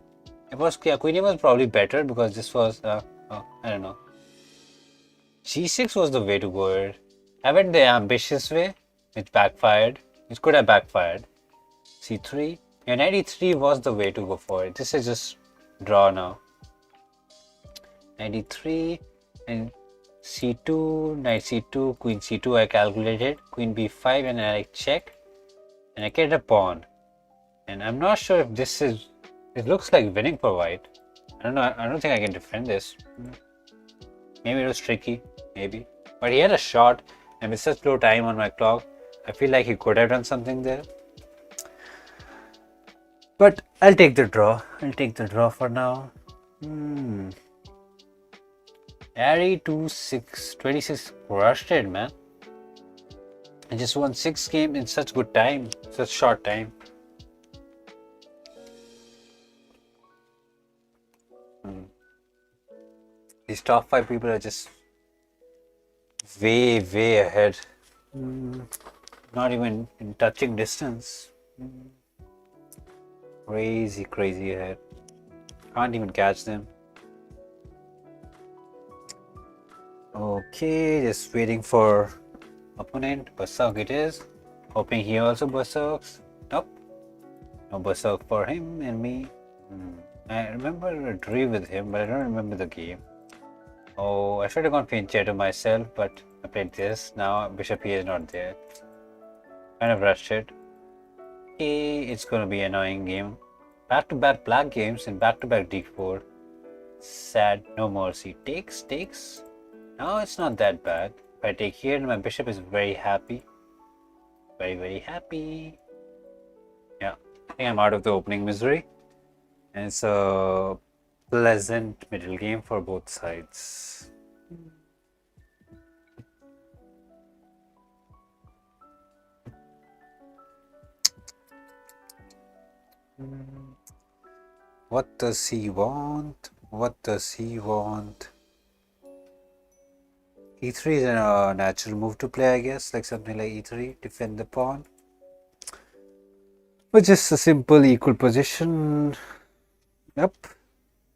Queen a1 was probably better because this was, I don't know. g6 was the way to go. I went the ambitious way, which backfired. It could have backfired. c3. Yeah, knight e3 was the way to go for it. This is just draw now. Knight e3 and c2, knight c2, queen c2 I calculated. Queen b5 and I check. And I get a pawn. And I'm not sure if this is... It looks like winning for white. I don't know. I don't think I can defend this. Maybe it was tricky. Maybe. But he had a shot. And with such low time on my clock, I feel like he could have done something there. But I'll take the draw. For now. Ari 26 crushed it, man. I just won 6 games in such good time. Such short time. These top 5 people are just way ahead. Not even in touching distance. Crazy ahead. Can't even catch them. Okay, just waiting for opponent. Berserk it is. Hoping he also berserks. Nope. No berserk for him and me. I remember a drew with him, but I don't remember the game. Oh, I should have gone Pincheto myself, but I played this. Now bishop here is not there. Kind of rushed it. Okay, it's gonna be an annoying game. Back-to-back black games and back-to-back d4. Sad, no mercy. Takes. No, it's not that bad. If I take here, my bishop is very happy. Very happy. Yeah, I think I'm out of the opening misery. And it's a pleasant middle game for both sides. What does he want? E3 is a natural move to play, I guess, like something like E3, defend the pawn. But just a simple equal position. Yep.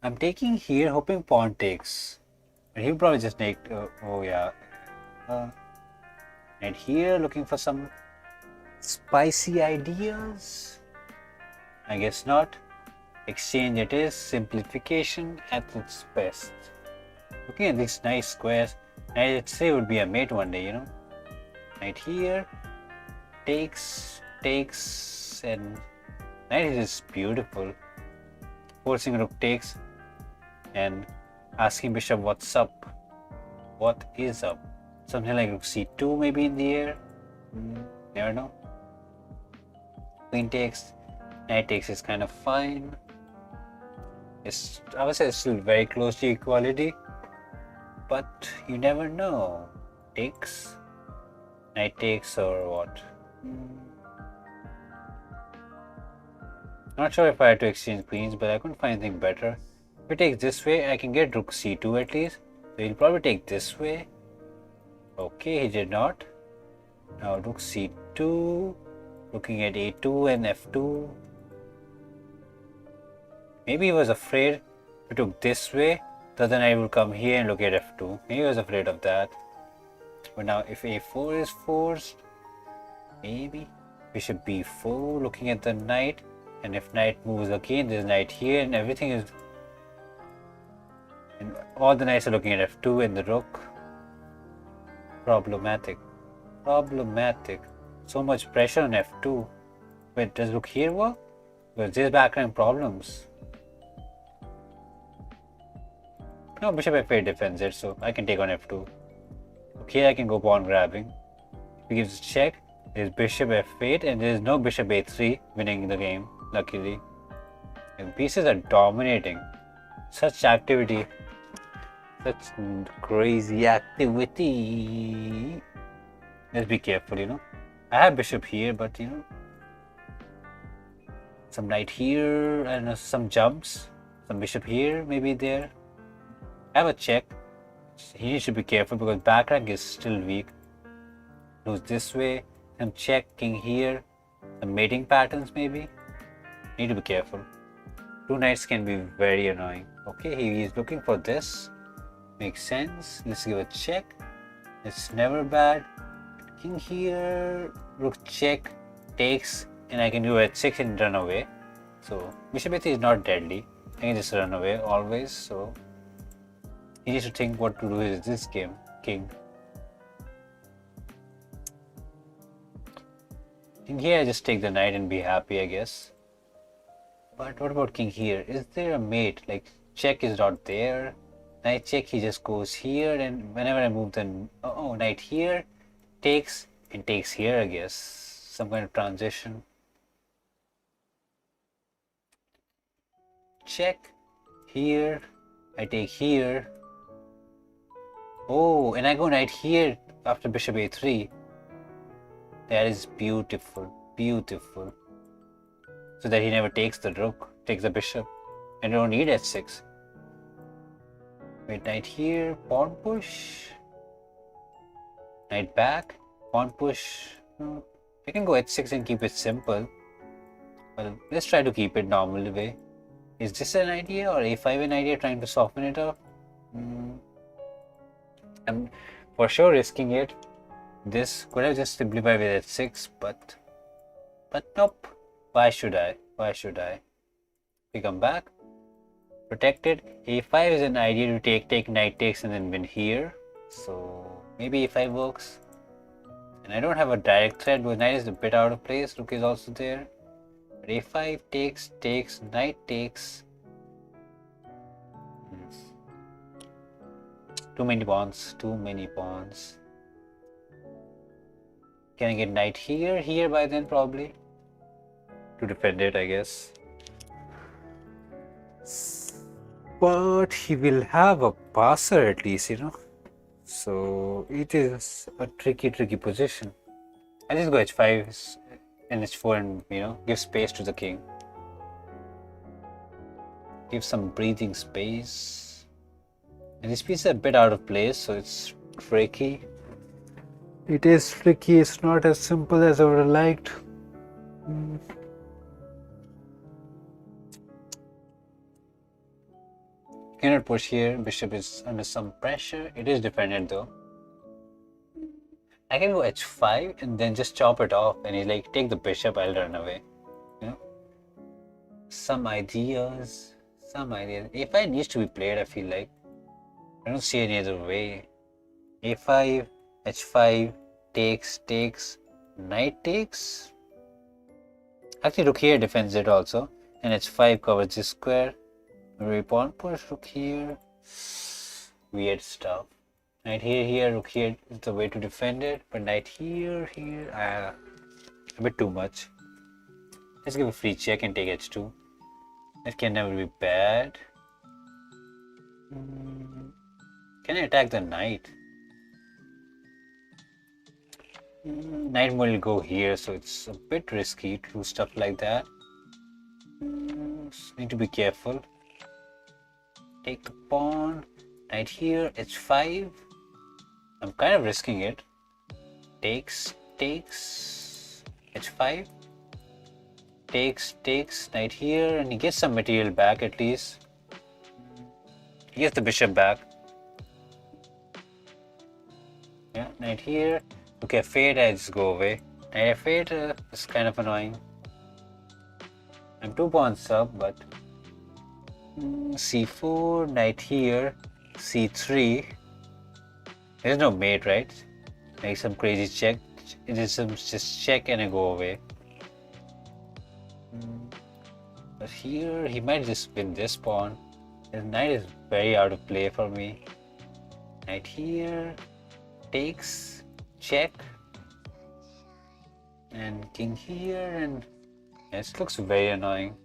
I'm taking here, hoping pawn takes. And he'll probably just take. Oh yeah. And here, looking for some spicy ideas. I guess not. Exchange it is. Simplification at its best. Looking at these nice squares, I'd say it would be a mate one day, you know. Knight here, takes, and knight is beautiful. Forcing rook takes, and asking bishop what's up. What is up? Something like rook c2 maybe in the air. Never know. Queen takes, knight takes is kind of fine. I would say it's still very close to equality, but you never know. Takes, knight takes, or what? Not sure if I had to exchange queens, but I couldn't find anything better. If he takes this way, I can get rook c2 at least. So he'll probably take this way. Okay, he did not. Now rook c2, looking at a2 and f2. Maybe he was afraid if he took this way, the other knight would come here and look at f2. Maybe he was afraid of that. But now if a4 is forced, maybe bishop b4, looking at the knight. And if knight moves again, there's knight here and everything is... And all the knights are looking at f2 and the rook. Problematic. So much pressure on f2. Wait, does rook here work? Because there's background problems. No, bishop f8 defends it, so I can take on f2. Okay, I can go pawn grabbing. If he gives a check, there's bishop f8 and there's no bishop a3 winning the game, luckily. And pieces are dominating. Such activity. Such crazy activity. Let's be careful, you know. I have bishop here, but you know. Some knight here, I don't know, some jumps. Some bishop here, maybe there. I have a check. He needs to be careful because back rank is still weak. Goes this way. Some check, king here. Some mating patterns maybe. Need to be careful. Two knights can be very annoying. Okay, he is looking for this. Makes sense. Let's give a check. It's never bad. King here. Rook check. Takes. And I can do h6 and run away. So bishop a3 is not deadly. I can just run away always. So he needs to think what to do with this game. King. King here, I just take the knight and be happy, I guess. But what about king here? Is there a mate? Like check is not there. Knight check, he just goes here, and whenever I move the knight here, takes and takes here, I guess. Some kind of transition. Check here. I take here. Oh, and I go knight here after bishop a3. That is beautiful, beautiful. So that he never takes the rook, takes the bishop, and you don't need h6. Wait, knight here, pawn push. Knight back, pawn push. I can go h6 and keep it simple. Well, let's try to keep it normal way. Is this an idea or a5 an idea, trying to soften it up? I'm for sure risking it. This could have just simplified with h6, but nope. Why should I? We come back. Protected. a5 is an idea to take knight takes and then win here. So maybe a5 works. And I don't have a direct threat because knight is a bit out of place. Rook is also there. But a5 takes, knight takes. Too many pawns. Can I get knight here by then probably? To defend it, I guess. But he will have a passer at least, you know. So it is a tricky position. I just go h5 and h4 and, you know, give space to the king. Give some breathing space. And this piece is a bit out of place, so it's tricky. It is tricky, it's not as simple as I would have liked. cannot push here. Bishop is under some pressure. It is defended though. I can go h5 and then just chop it off, and he's like, take the bishop, I'll run away. You know? Some ideas. a5 needs to be played, I feel like. I don't see any other way. a5, h5, takes, knight takes. Actually, rook here defends it also, and h5 covers this square. Maybe pawn push, rook here. Weird stuff. Knight here, rook here is the way to defend it, but knight here, a bit too much. Let's give a free check and take h2. That can never be bad. Can I attack the knight? Knight will go here, so it's a bit risky to do stuff like that. Need to be careful. Take the pawn. Knight here, h5. I'm kind of risking it. Takes, h5. Takes, knight here, and he gets some material back at least. He gets the bishop back. Yeah, knight here. Okay, fade, I just go away. Knight f8 is kind of annoying. I'm 2 pawns up, but c4, knight here, c3. There's no mate, right? Make some crazy check. It is some just check and I go away. But here he might just win this pawn. His knight is very out of play for me. Knight here, takes, check, and king here, and this looks very annoying.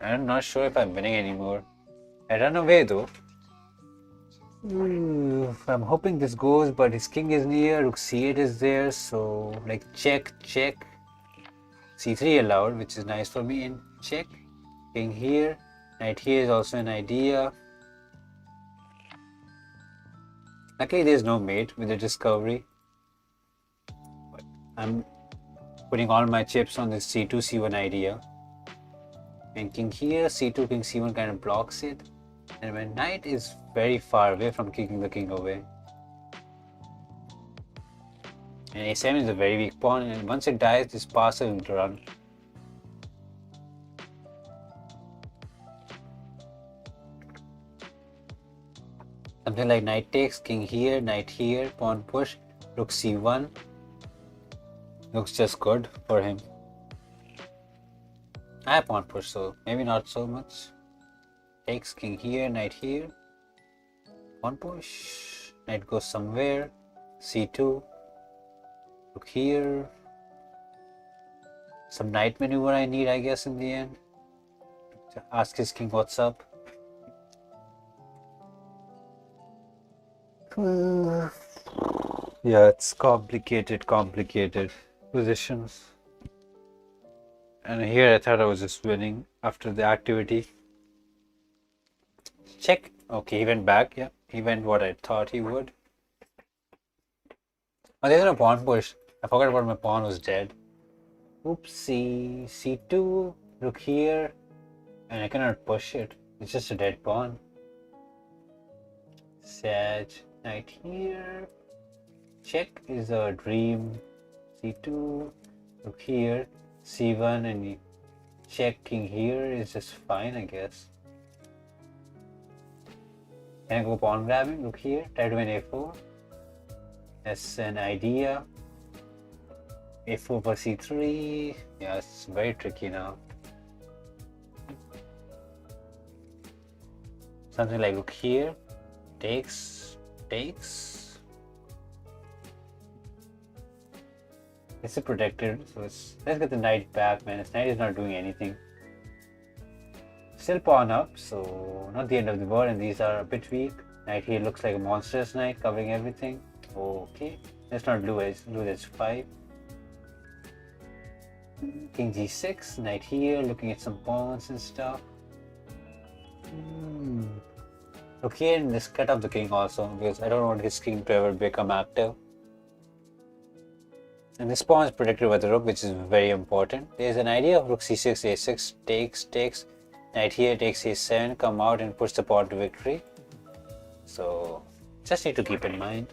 I'm not sure if I'm winning anymore. I run away though. I'm hoping this goes, but his king is near, rook c8 is there, so like check, c3 allowed, which is nice for me, and check, king here, knight here is also an idea. Luckily there's no mate with the discovery, but I'm putting all my chips on this c2, c1 idea. And king here, c2, king c1 kind of blocks it. And my knight is very far away from kicking the king away. And a7 is a very weak pawn, and once it dies, this passer will run. Something like knight takes, king here, knight here, pawn push, rook c1. Looks just good for him. I have pawn push, so maybe not so much. Takes, king here, knight here. Pawn push. Knight goes somewhere. c2. Rook here. Some knight maneuver I need, I guess, in the end. To ask his king what's up. Yeah, it's complicated positions. And here I thought I was just winning after the activity. Check. Okay, he went back. Yeah, he went what I thought he would. Oh, there's no pawn push. I forgot about my pawn was dead. Oopsie. c2, rook here, and I cannot push it. It's just a dead pawn. Sag, knight here. Check is a dream. c2, rook here, c1, and check king here is just fine, I guess. Can I go pawn grabbing? Rook here, try to win a4. That's an idea. a4 for c3. Yeah, it's very tricky now. Something like rook here, takes. It's a protected, so let's get the knight back, man. This knight is not doing anything. Still pawn up, so not the end of the world, and these are a bit weak. Knight here looks like a monstrous knight covering everything. Okay, let's not lose h5. King g6, knight here, looking at some pawns and stuff. Okay, and let's cut off the king also, because I don't want his king to ever become active. And this pawn is protected by the rook, which is very important. There's an idea of rook c6, a6, takes. Knight here takes a7, come out and push the pawn to victory. So just need to keep in mind.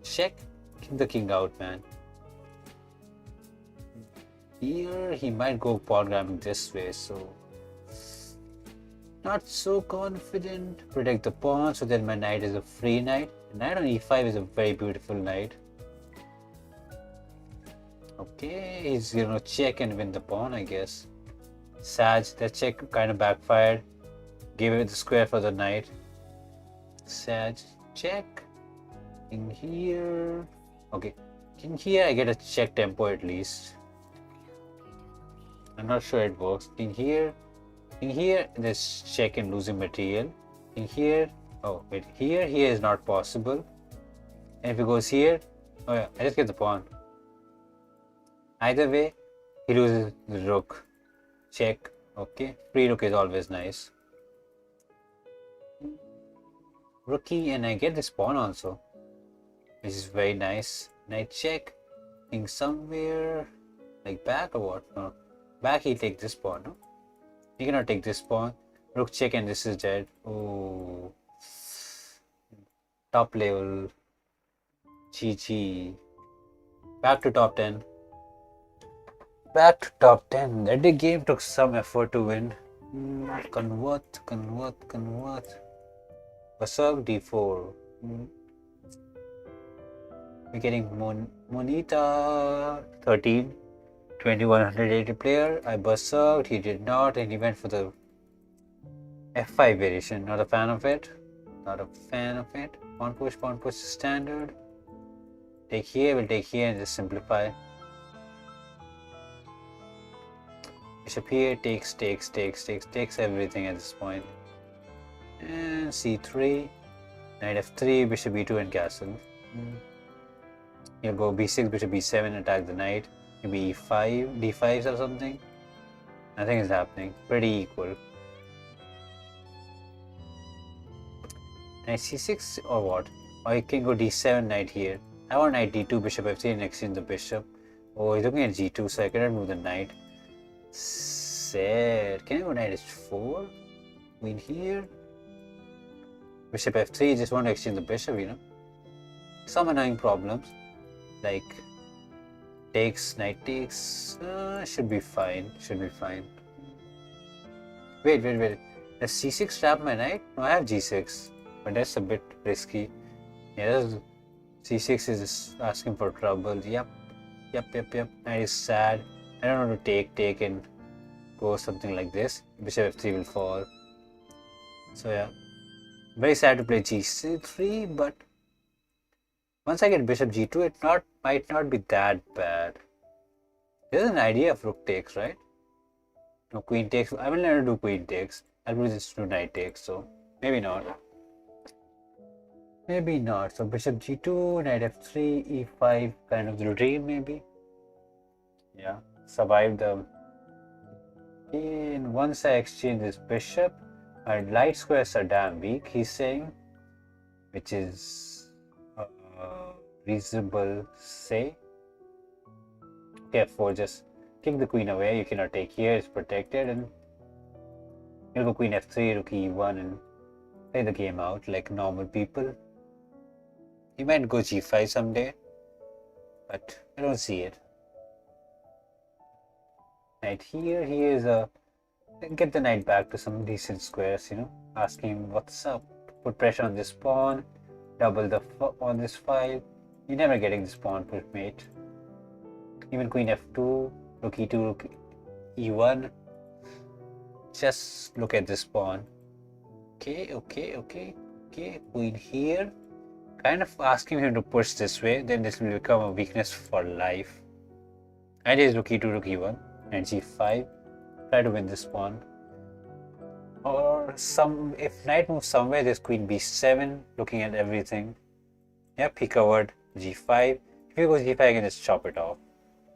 Check, keep the king out, man. Here he might go pawn grabbing this way, so not so confident. Protect the pawn, so then my knight is a free knight. Knight on e5 is a very beautiful knight. Okay, he's gonna check and win the pawn, I guess. Sag, that check kind of backfired. Gave it the square for the knight. Sag, check. King here. Okay, king here, I get a check tempo at least. I'm not sure it works. King here, there's check and losing material. King here, oh wait, here is not possible. And if he goes here, oh yeah, I just get the pawn. Either way, he loses the rook. Check, okay. Free rook is always nice. Rookie, and I get this pawn also, which is very nice. Knight check, king somewhere, like back or what? No, back he take this pawn, no? He cannot take this pawn. Rook check and this is dead. Oh, top level. GG. Back to top 10. Back to top 10. That the game took some effort to win. Convert. Basag d4. We're getting Monita 13. 2180 player. I berserked, he did not, and he went for the f5 variation. Not a fan of it. Pawn push is standard. Take here, we'll take here and just simplify. Bishop here takes everything at this point. And c3, knight f3, bishop e2 and castle. He'll go b6, bishop b7, attack the knight. Maybe e5, d5 or something. Nothing is happening. Pretty equal. Knight c6 or what? Or you can go d7, knight here. I want knight d2, bishop f3 and exchange the bishop. Oh, he's looking at g2, so I cannot move the knight. Sad. Can I go knight h4? Queen here. Bishop f3, just want to exchange the bishop, you know. Some annoying problems. Like takes, knight takes, should be fine. Wait. Does c6 trap my knight? No, I have g6, but that's a bit risky. Yeah, c6 is just asking for trouble. Yep. Knight is sad. I don't want to take and go something like this. Bishop f3 will fall. So yeah, very sad to play g3, but once I get bishop g2, it might not be that bad. There's an idea of rook takes, right? No, queen takes. I will never do queen takes. I'll just do knight takes, so maybe not. So bishop g2, knight f3, e5, kind of the routine maybe. Yeah, survive the. And once I exchange this bishop, my light squares are damn weak, he's saying, which is reasonable say. Okay, f4, just kick the queen away. You cannot take here, it's protected, and you'll go queen f3, rook e1, and play the game out like normal people. He might go g5 someday, but I don't see it. Knight here, he is a get the knight back to some decent squares, you know. Ask him what's up, put pressure on this pawn, double the on this file. You're never getting this pawn put mate. Even queen f2, rook e2, rook e1. Just look at this pawn. Okay. Queen here. Kind of asking him to push this way, then this will become a weakness for life. And is rook e2, rook e1, and g5. Try to win this pawn. Or if knight moves somewhere, there's queen b7, looking at everything. Yep, he covered g5. If he goes g5, I can just chop it off.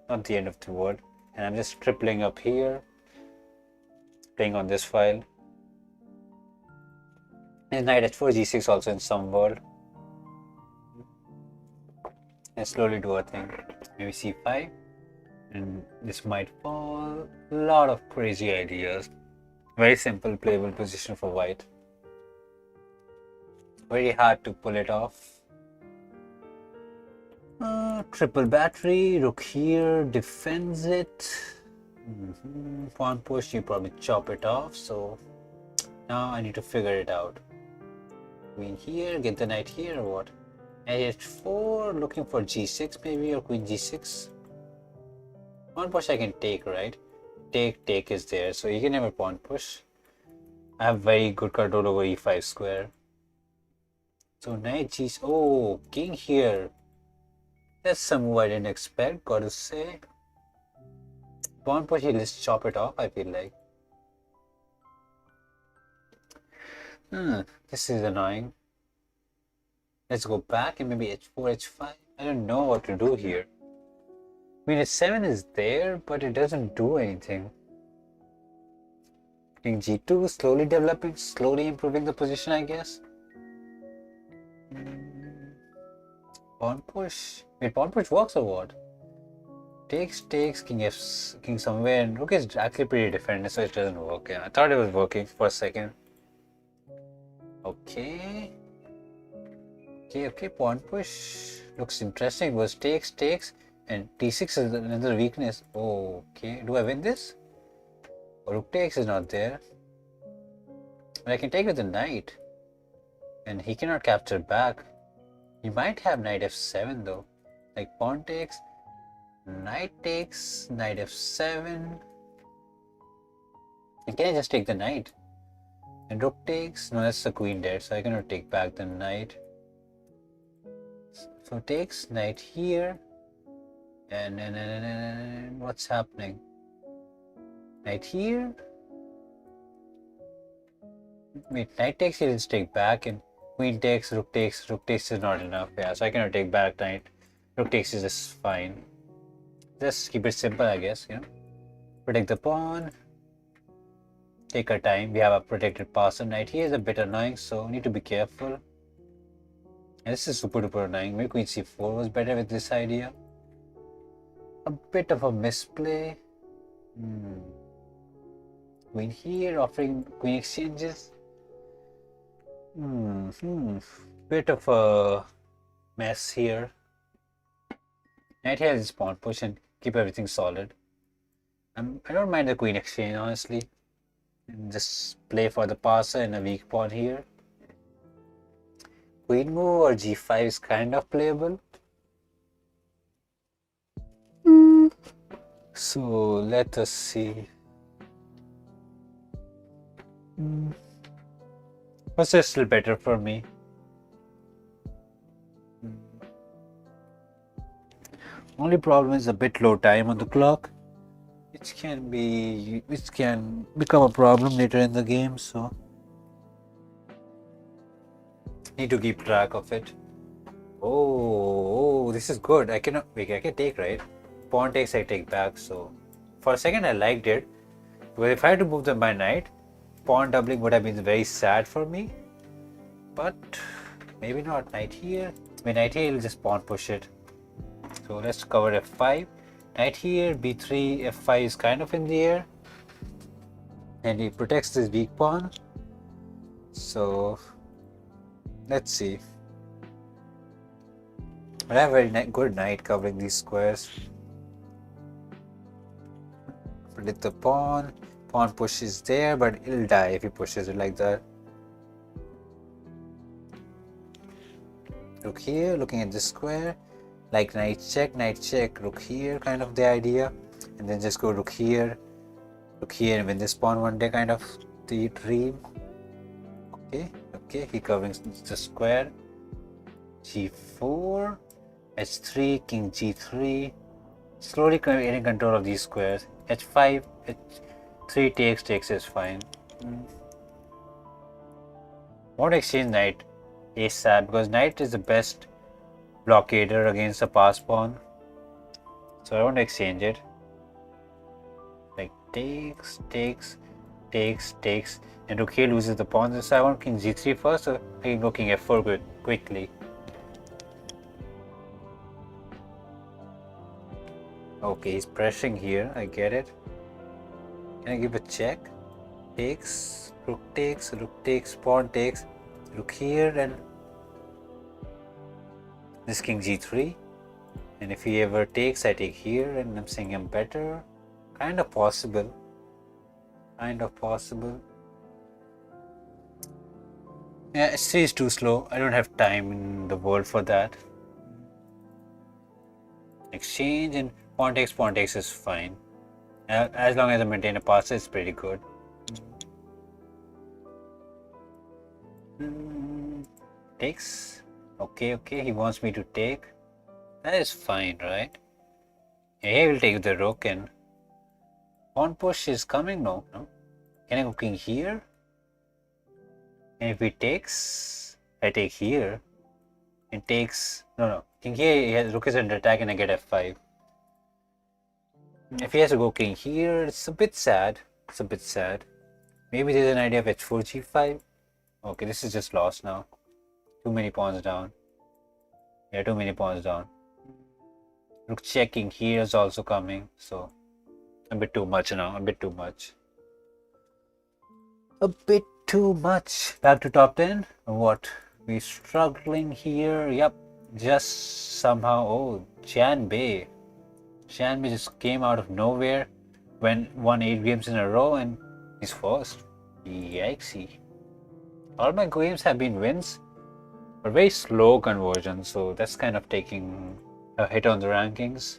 Not the end of the world. And I'm just tripling up here, playing on this file. And knight h4, g6 also in some world. And slowly do a thing. Maybe c5. And this might fall. A lot of crazy ideas. Very simple playable position for white. Very hard to pull it off. Triple battery, rook here, defends it. Pawn push, you probably chop it off. So now I need to figure it out. Queen here, get the knight here or what? H4, looking for g6 maybe, or queen g6. Pawn push I can take, right? Take is there, so you can never pawn push. I have very good control over e5 square. So knight g. Oh, king here. That's some move I didn't expect, gotta say. Pawn push, he'll just chop it off, I feel like. This is annoying. Let's go back and maybe h4, h5. I don't know what to do here. I mean, h7 is there, but it doesn't do anything. King g2, slowly developing, slowly improving the position, I guess. Pawn push. Wait, pawn push works or what? Takes, king somewhere, and rook is actually pretty defended, so it doesn't work. Yeah, I thought it was working for a second. Okay, pawn push. Looks interesting. It was takes, and d6 is another weakness. Okay, do I win this? Rook takes is not there. But I can take with the knight. And he cannot capture back. He might have knight f7 though. Like pawn takes, knight f7. And can I just take the knight? And rook takes? No, that's the queen dead, so I cannot take back the knight. So takes, knight here. And what's happening? Knight here. Wait, knight takes, he'll just take back, and queen takes, rook takes is not enough. Yeah, so I cannot take back knight. Rook takes is just fine. Just keep it simple, I guess, you know. Protect the pawn. Take our time. We have a protected passer. Knight here is a bit annoying, so we need to be careful. And this is super duper annoying. Maybe queen c4 was better with this idea. A bit of a misplay. Queen here, offering queen exchanges. Bit of a mess here. Knight here is pawn push and keep everything solid. I don't mind the queen exchange, honestly. And just play for the passer and a weak pawn here. Queen move or g5 is kind of playable. So let us see. What's this still better for me? Only problem is a bit low time on the clock, which can become a problem later in the game. So need to keep track of it. Oh, this is good. I can take, right? Pawn takes, I take back. So for a second I liked it, but if I had to move them by knight, pawn doubling would have been very sad for me. But maybe not. Knight here. When knight here, he'll just pawn push it. So let's cover f5. Knight here, b3, f5 is kind of in the air, and he protects this weak pawn. So let's see. I have a very good knight covering these squares. Predict the pawn. Pawn push is there, but it'll die if he pushes it like that. Rook here, looking at this square. Like knight check, rook here, kind of the idea. And then just go rook here, and win this pawn one day, kind of the dream. Okay, he covering the square. G4, H3, king G3. Slowly getting control of these squares. H5, H3 takes is fine. Won't exchange knight ASAP because knight is the best blockader against the pass pawn. So I won't exchange it. Like takes, and rook here loses the pawn. So I want king G3 first, so I can go king F4 quickly. Okay, he's pressuring here, I get it. Can I give a check? takes, rook takes, pawn takes, rook here, and this king g3. And if he ever takes, I take here, and I'm saying I'm better. Kind of possible. Yeah, h3 is too slow. I don't have time in the world for that. Exchange and pawn takes is fine. As long as I maintain a pass, it's pretty good. Takes. Okay, he wants me to take. That is fine, right? Yeah, he will take the rook and pawn push is coming. No. Can I go king here? And if he takes, I take here. And takes. No. King here, rook is under attack and I get f5. If he has to go king here, it's a bit sad. Maybe there's an idea of h4, g5. Okay, this is just lost now. Too many pawns down. Yeah, too many pawns down. Rook checking here is also coming, so a bit too much now. A bit too much. Back to top 10. What? We're struggling here. Yep. Just somehow. Oh, Xianbei just came out of nowhere, won 8 games in a row, and he's first. Yikesy. All my games have been wins, but very slow conversion, so that's kind of taking a hit on the rankings.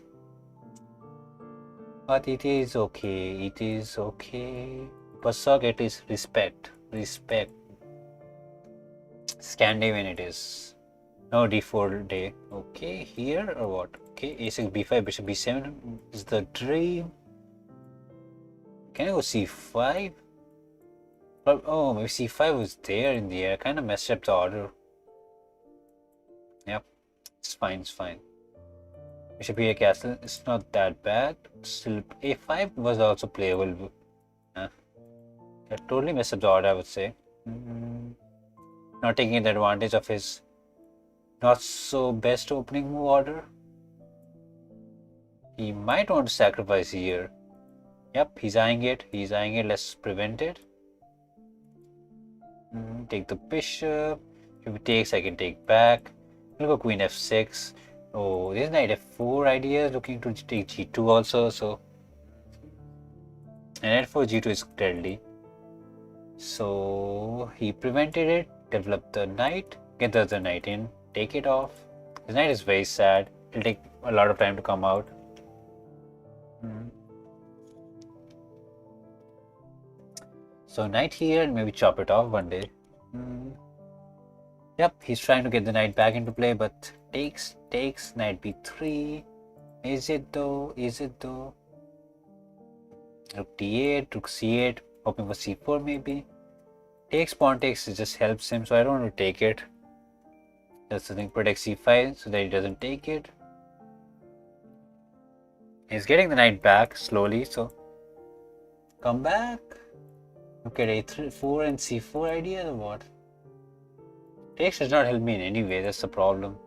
But it is okay. Pasok, it is respect. Scandinavian it is. No d4 day. Okay, here or what? Okay, a6, b5, bishop b7 is the dream. Can I go c5? Oh, maybe c5 was there in the air. Kind of messed up the order. Yep, it's fine. Bishop here castle. It's not that bad. Still, a5 was also playable. Totally messed up the order, I would say. Not taking the advantage of his not so best opening move order. He might want to sacrifice here. Yep, he's eyeing it. Let's prevent it. Take the bishop. If he takes, I can take back. I'll go queen f6. Oh, there's knight f4 idea. Looking to take g2 also. So, and f4 g2 is deadly. So he prevented it. Develop the knight. Get the other knight in. Take it off. This knight is very sad. It'll take a lot of time to come out. So knight here and maybe chop it off one day. Yep, he's trying to get the knight back into play, but takes, knight b3. Is it though? Rook d8, rook c8, hoping for c4 maybe. Takes, pawn takes, it just helps him, so I don't want to take it. That's the thing, protect c5 so that he doesn't take it. He's getting the knight back slowly, so come back. Look at a4 and c4 idea or what? Takes does not help me in any way, that's the problem.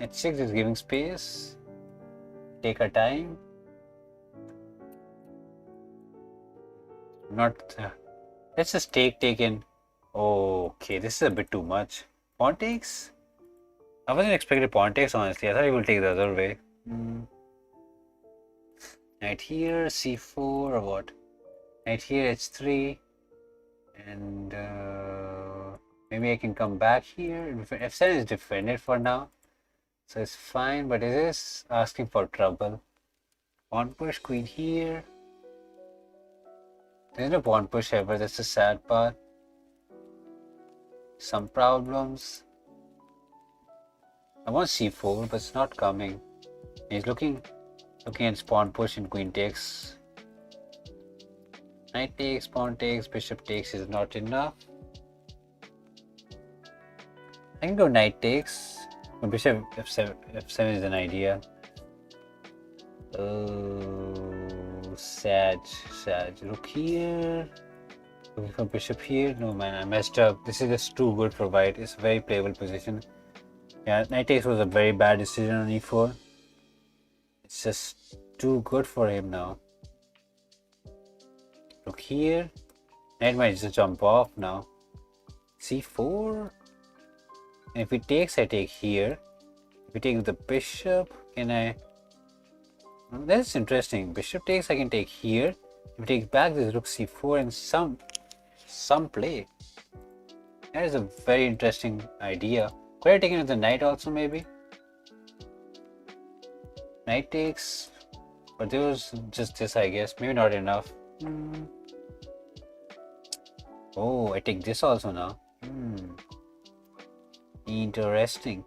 H6 is giving space. Take our time. Let's just take in. Okay, this is a bit too much. Pawn takes? I wasn't expecting pawn takes, honestly. I thought he would take the other way. Knight here, c4 or what? Knight here, h3. And maybe I can come back here. f7 is defended for now. So it's fine, but it is asking for trouble. Pawn push, queen here. There's no pawn push ever, that's the sad part. Some problems. I want c4, but it's not coming. He's looking at his pawn push and queen takes. Knight takes, pawn takes, bishop takes is not enough. I can go knight takes. Bishop f7 is an idea. Oh, sad. Rook here. Looking for bishop here. No man, I messed up. This is just too good for white. It's a very playable position. Yeah, knight takes was a very bad decision on e4. It's just too good for him now. Look here. Knight might just jump off now. c4. And if he takes, I take here. If he takes the bishop, can I? That's interesting. Bishop takes, I can take here. If he takes back, there's rook c4 and some play. That is a very interesting idea. Could I have taken with the knight also maybe? Knight takes, but there was just this, I guess. Maybe not enough. Oh, I take this also now. Interesting.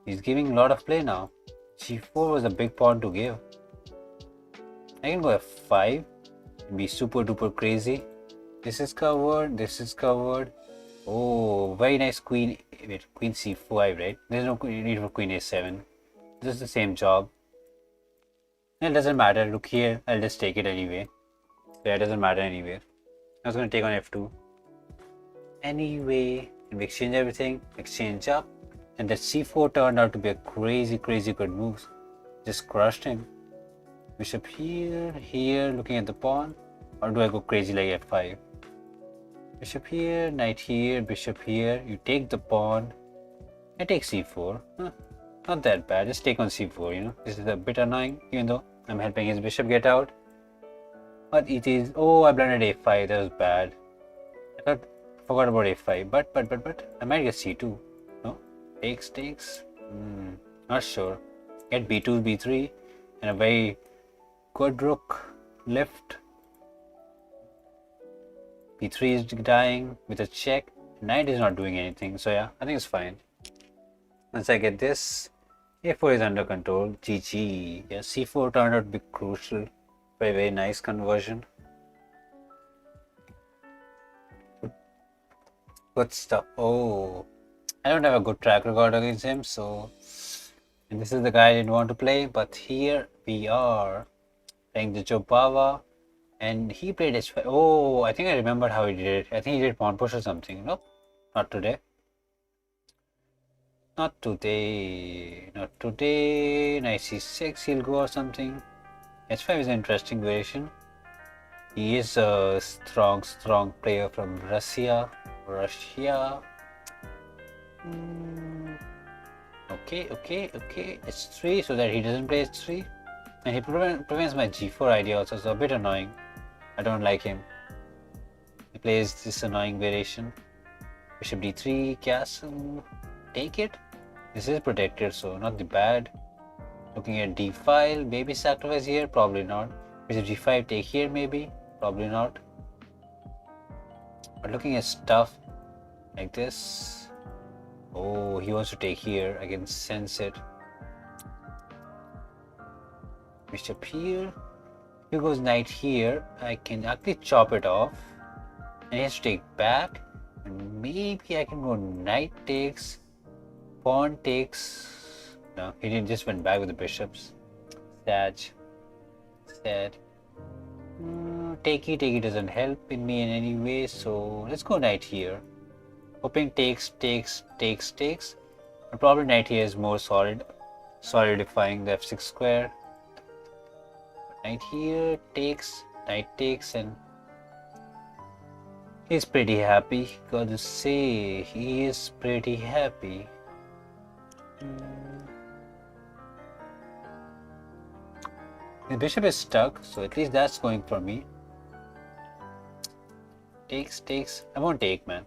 He's giving a lot of play now. g4 was a big pawn to give. I can go f5 and be super duper crazy. This is covered, this is covered. Oh, very nice queen. Wait, queen c5, right? There's no need for queen a7. This is the same job. It doesn't matter. Look here, I'll just take it anyway. Yeah, it doesn't matter anyway. I was going to take on f2. Anyway, and we exchange everything, exchange up, and that c4 turned out to be a crazy good move. Just crushed him. Bishop here, here, looking at the pawn, or do I go crazy like f5? Bishop here, knight here, bishop here. You take the pawn. I take c4. Not that bad. Just take on c4. You know, this is a bit annoying, even though I'm helping his bishop get out. But it is. Oh, I blundered a5. That was bad. I forgot about a5. But I might get c2. No, takes. Not sure. Get b2, b3, and a very good rook left. b3 is dying with a check. Knight is not doing anything. So yeah, I think it's fine. Once I get this, a4 is under control. GG. Yeah, c4 turned out to be crucial. Very nice conversion. Good stuff. Oh, I don't have a good track record against him, so. And this is the guy I didn't want to play, but here we are playing the Jobava, and he played h5. Oh, I think I remembered how he did it. I think he did pawn push or something. Nope, not today. Not today. Not today. Knight c6 he'll go or something. h5 is an interesting variation. He is a strong player from Russia. Okay. h3 so that he doesn't play h3. And he prevents my g4 idea also, so a bit annoying. I don't like him. He plays this annoying variation. Bishop d3, castle. Take it. This is protected, so not the bad. Looking at d5, maybe sacrifice here, probably not. Bishop g5, take here maybe, probably not. But looking at stuff like this. Oh, he wants to take here. I can sense it. Bishop here. If he goes knight here, I can actually chop it off. And he has to take back. And maybe I can go knight takes. Pawn takes. No, he didn't, just went back with the bishops. Sad. Techy doesn't help in me in any way, so let's go knight here. Hoping takes. But probably knight here is more solidifying the f6 square. Knight here takes, knight takes, and he's pretty happy. Gotta say, he is pretty happy. The bishop is stuck, so at least that's going for me. Takes. I won't take, man.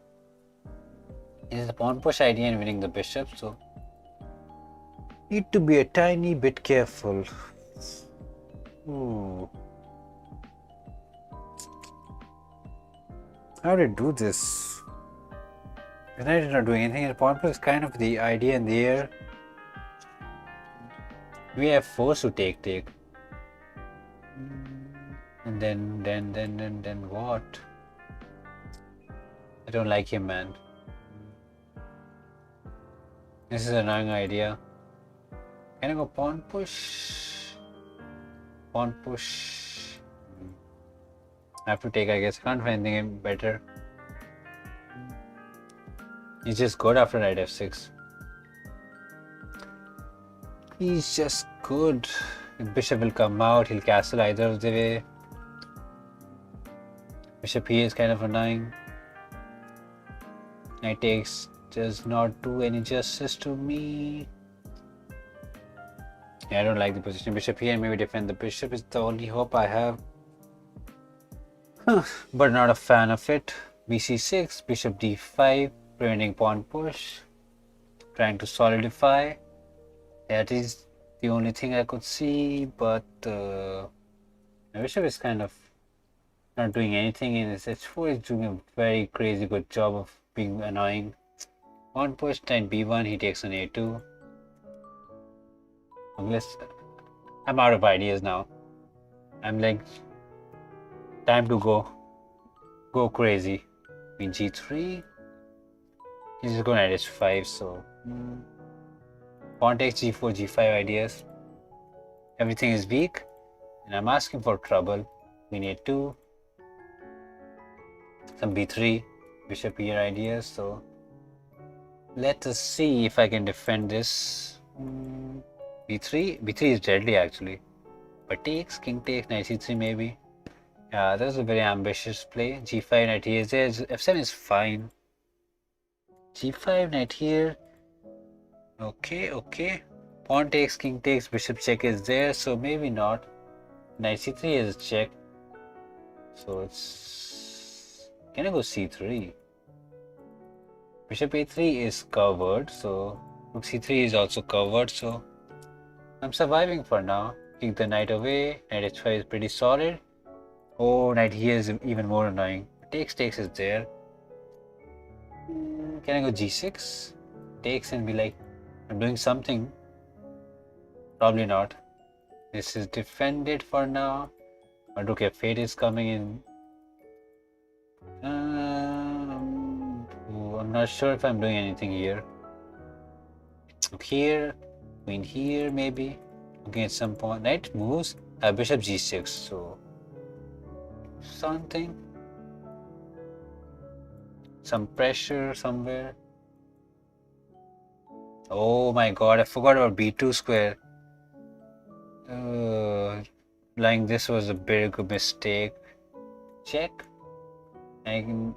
This is a pawn push idea in winning the bishop, so need to be a tiny bit careful. Ooh. How did I do this? The knight is not doing anything. The pawn push is kind of the idea in the air. We have forced to take. And then what? I don't like him, man. This is an annoying idea. Can I go pawn push? Pawn push. I have to take, I guess. I can't find anything better. He's just good after knight f6. He's just good. If bishop will come out, he'll castle either of the way. Bishop here is kind of annoying. Knight takes does not do any justice to me. Yeah, I don't like the position. Bishop here, maybe defend the bishop is the only hope I have. But not a fan of it. bc6, bishop d5, preventing pawn push. Trying to solidify. That is the only thing I could see, but the bishop is kind of not doing anything in his h4. Is doing a very crazy good job of being annoying. Pawn push, knight b1, he takes on a2. Unless I'm out of ideas now. I'm like, time to go crazy. Queen g3. He's just going at h5, so pawn takes g4, g5 ideas. Everything is weak, and I'm asking for trouble. Queen a2. Some b3, bishop here ideas. So let us see if I can defend this. b3 is deadly actually. But takes, king takes, knight c3 maybe. Yeah, that's a very ambitious play. g5, knight here is there. f7 is fine. g5, knight here. Okay. Pawn takes, king takes, bishop check is there, so maybe not. Knight c3 is check. So it's... Can I go c3? Bishop a3 is covered, so rook c3 is also covered, so I'm surviving for now. Kick the knight away. Knight h5 is pretty solid. Oh, knight here is even more annoying. Takes is there. Can I go g6? Takes and be like, I'm doing something. Probably not. This is defended for now. But rook f8 is coming in. I'm not sure if I'm doing anything here. Rook here, queen here maybe. Looking at some point. Knight moves. Bishop g6. So something. Some pressure somewhere. Oh my god, I forgot about b2 square. Like this was a big mistake. Check. And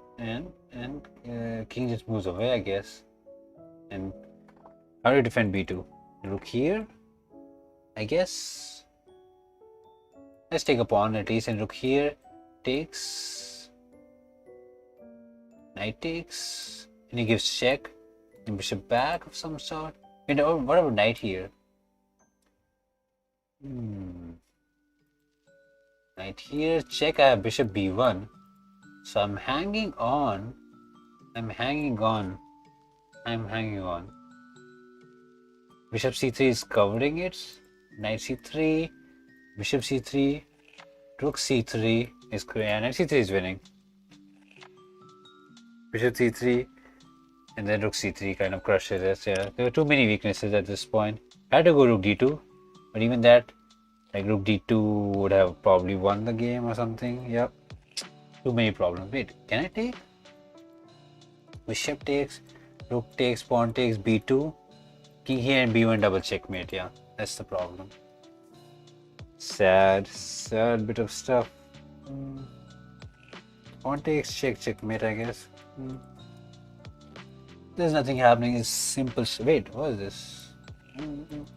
king just moves away, I guess. And how do you defend b2? Rook here, I guess. Let's take a pawn at least, and rook here takes. Knight takes, and he gives check. And bishop back of some sort. And what about knight here? Knight here, check. I have bishop b1. So I'm hanging on. Bishop c3 is covering it. Knight c3, bishop c3, rook c3 is correct. Knight c3 is winning. Bishop c3 and then rook c3 kind of crushes it. Yeah, there were too many weaknesses at this point. I had to go rook d2, but even that, like rook d2 would have probably won the game or something. Yep. Too many problems. Wait, can I take? Bishop takes, rook takes, pawn takes, b2, king here and b1 double checkmate. Yeah, that's the problem. Sad bit of stuff. Pawn takes, checkmate, I guess. There's nothing happening. It's simple. Wait, what is this?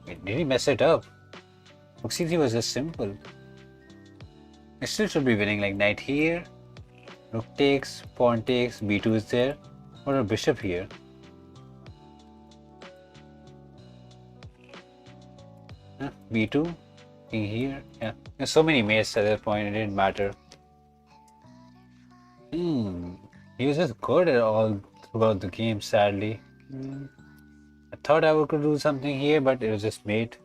Wait, did he mess it up? Rook c3 was just simple. I still should be winning. Like knight here. Rook takes, pawn takes, b2 is there. What about bishop here? b2, king here. Yeah, there's so many mates at that point, it didn't matter. He was just good at all throughout the game, sadly. I thought I could do something here, but it was just mate.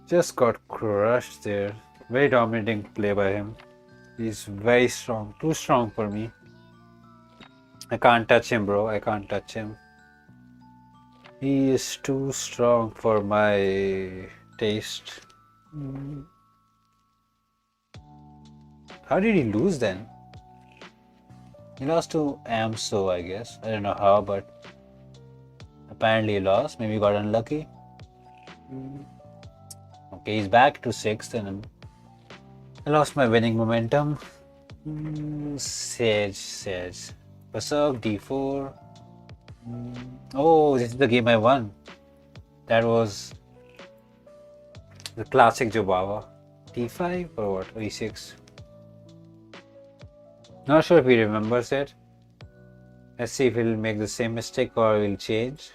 Just got crushed there. Very dominating play by him. He's very strong. Too strong for me. I can't touch him, bro. I can't touch him. He is too strong for my taste. How did he lose then? He lost to Amso, I guess. I don't know how, but apparently he lost. Maybe he got unlucky. Okay, he's back to 6th and I lost my winning momentum. Sage. Berserk, d4. Oh, this is the game I won. That was the classic Jobava. d5 or what? e6. Not sure if he remembers it. Let's see if he'll make the same mistake or he'll change.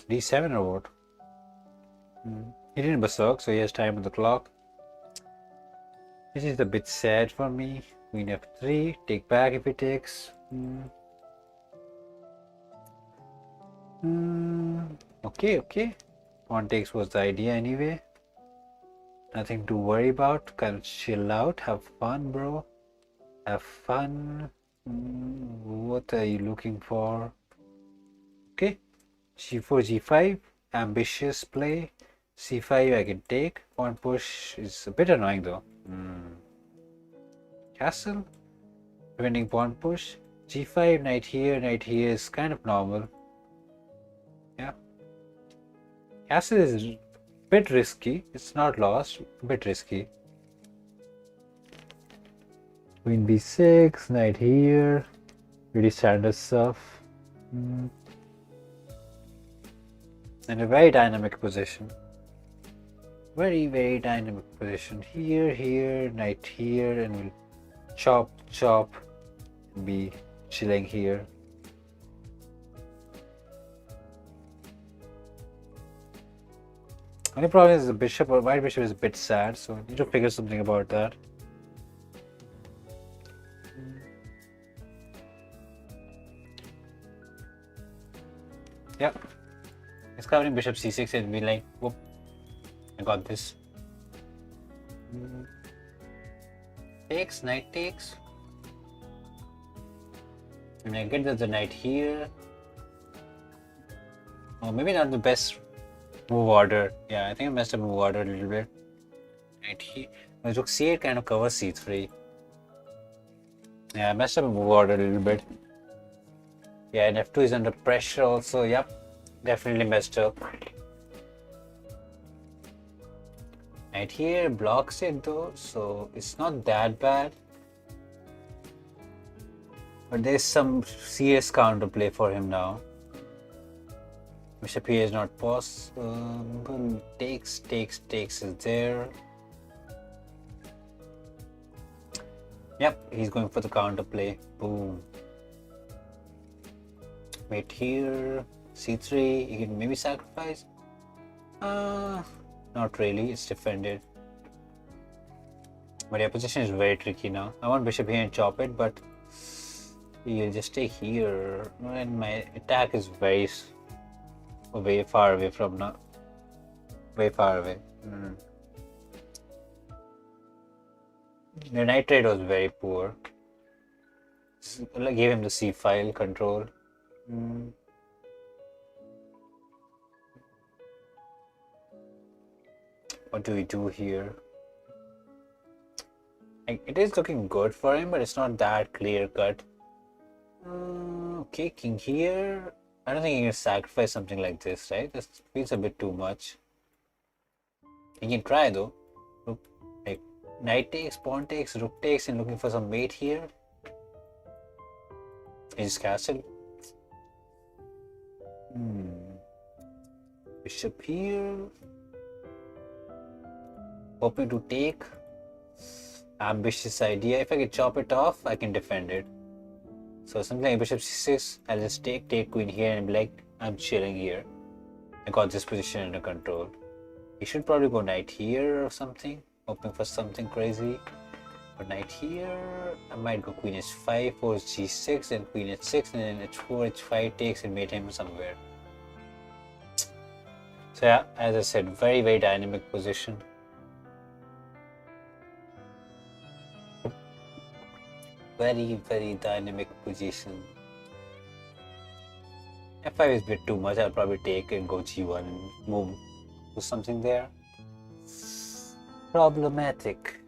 d7 or what? He didn't berserk, so he has time on the clock. This is a bit sad for me. Queen f3, take back if he takes. Okay. Pawn takes was the idea anyway. Nothing to worry about. Kind of chill out, have fun, bro. Have fun. What are you looking for? Okay. g4, g5. Ambitious play. c5 I can take. Pawn push is a bit annoying though. Castle. Preventing pawn push. g5, knight here is kind of normal. Yeah. Castle is a bit risky. It's not lost. A bit risky. Queen b6, knight here. Pretty standard stuff. In a very dynamic position. Very dynamic position. Here, knight here, and we'll chop, and be chilling here. Only problem is the bishop or white bishop is a bit sad, so I need to figure something about that. Yep. It's covering bishop c6 and be like, whoop, I got this. Takes, knight takes. And I get the knight here. Oh, maybe not the best move order. Yeah, I think I messed up move order a little bit. Knight here. My rook c8 kind of covers c3. Yeah, I messed up move order a little bit. Yeah, and f2 is under pressure also. Yep, definitely messed up. Knight here blocks it though, so it's not that bad. But there's some serious counterplay for him now. Bishop here is not possible. Takes is there. Yep, he's going for the counterplay. Boom. Wait here. c3. You can maybe sacrifice. Not really. It's defended. But your position is very tricky now. I want bishop here and chop it, but you'll just stay here. And my attack is very far away from now. Way far away. The knight trade was very poor. I gave him the c file control. What do we do here? It is looking good for him, but it's not that clear cut. Okay, king here. I don't think he can sacrifice something like this, right? This feels a bit too much. He can try though. Look, like knight takes, pawn takes, rook takes, and looking for some mate here. His castle. Bishop here. Hoping to take. Ambitious idea. If I can chop it off, I can defend it. So something like bishop c6, I'll just take queen here and be like, I'm chilling here. I got this position under control. He should probably go knight here or something. Hoping for something crazy. But knight here, I might go queen h5, force g6, and queen h6, and then h4, h5 takes and mate him somewhere. So yeah, as I said, very dynamic position. Very dynamic position. f5 is a bit too much. I'll probably take and go g1 and move to something there. Problematic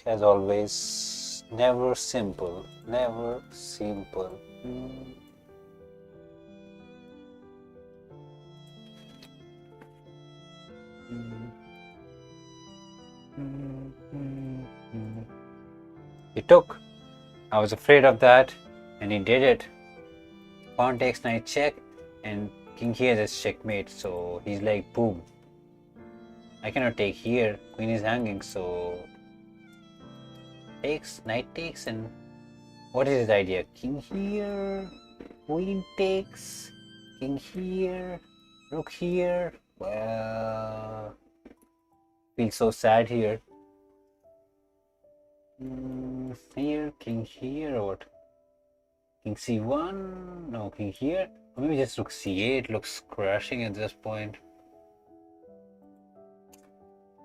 as always. Never simple. He took. I was afraid of that, and he did it. Pawn takes knight check, and king here is checkmate. So he's like, boom. I cannot take here. Queen is hanging, so takes, knight takes, and what is his idea? King here, queen takes, king here, rook here. Well, feel so sad here. Here, king here, or what? King c1, no, king here. Or maybe just rook c8 looks crashing at this point.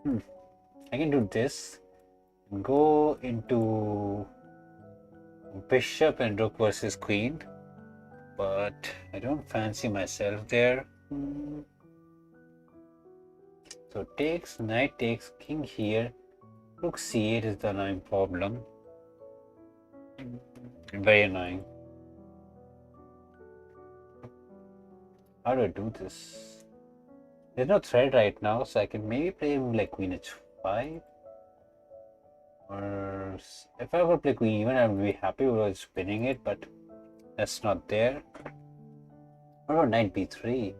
I can do this. Go into bishop and rook versus queen, but I don't fancy myself there. So takes, knight takes, king here, rook c8 is the annoying problem. Very annoying. How do I do this? There's no thread right now, so I can maybe play him like queen h5. Or if I were to play queen even, I would be happy with spinning it, but that's not there. What about knight b3?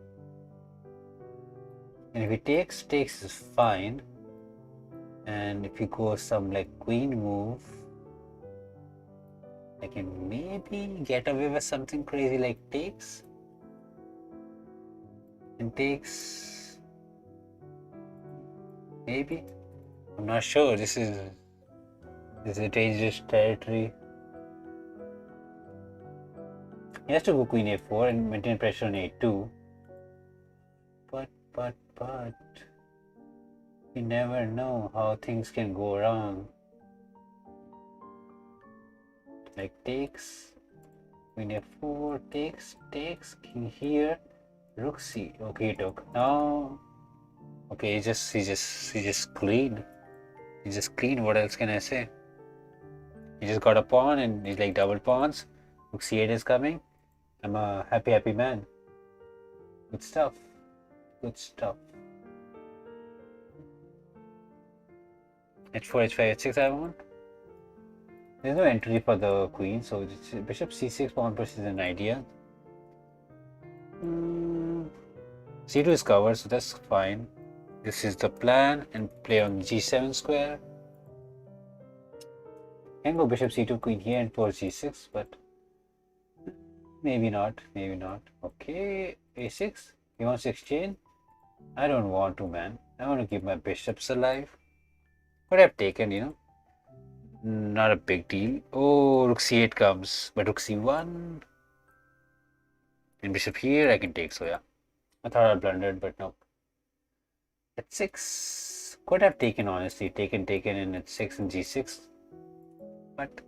And if he takes is fine. And if he goes some like queen move, I can maybe get away with something crazy like takes. And takes. Maybe. I'm not sure. This is a dangerous territory. He has to go queen a4 and maintain pressure on a2. But you never know how things can go wrong. Like takes, queen f4, takes, king here, rook c. Okay, he took. Now, okay, he just clean. He just clean. What else can I say? He just got a pawn and he's like double pawns. Rook c8 is coming. I'm a happy man. Good stuff. Good stuff. h4, h5, h6 I want. There's no entry for the queen, so bishop c6 pawn push is an idea. c2 is covered, so that's fine. This is the plan, and play on g7 square. Can go bishop c2, queen here, and force g6, but maybe not. Okay, a6. He wants to exchange. I don't want to, man. I want to keep my bishops alive. Could have taken, not a big deal. Oh, rook c8 comes, but rook c1 and bishop here I can take. So yeah, I thought I blundered, but no. h6 could have taken, honestly, taken in h6 and g6, but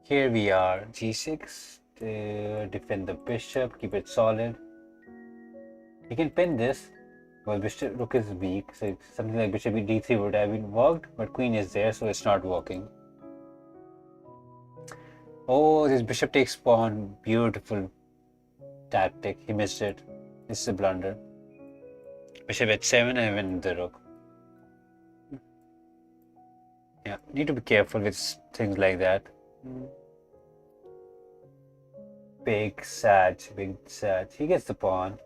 here we are. g6 to defend the bishop, keep it solid. You can pin this. Well, bishop rook is weak, so something like bishop d3 would have been worked, but queen is there, so it's not working. Oh, this bishop takes pawn. Beautiful tactic. He missed it. This is a blunder. Bishop h7 and win the rook. Yeah, need to be careful with things like that. Big sag. He gets the pawn.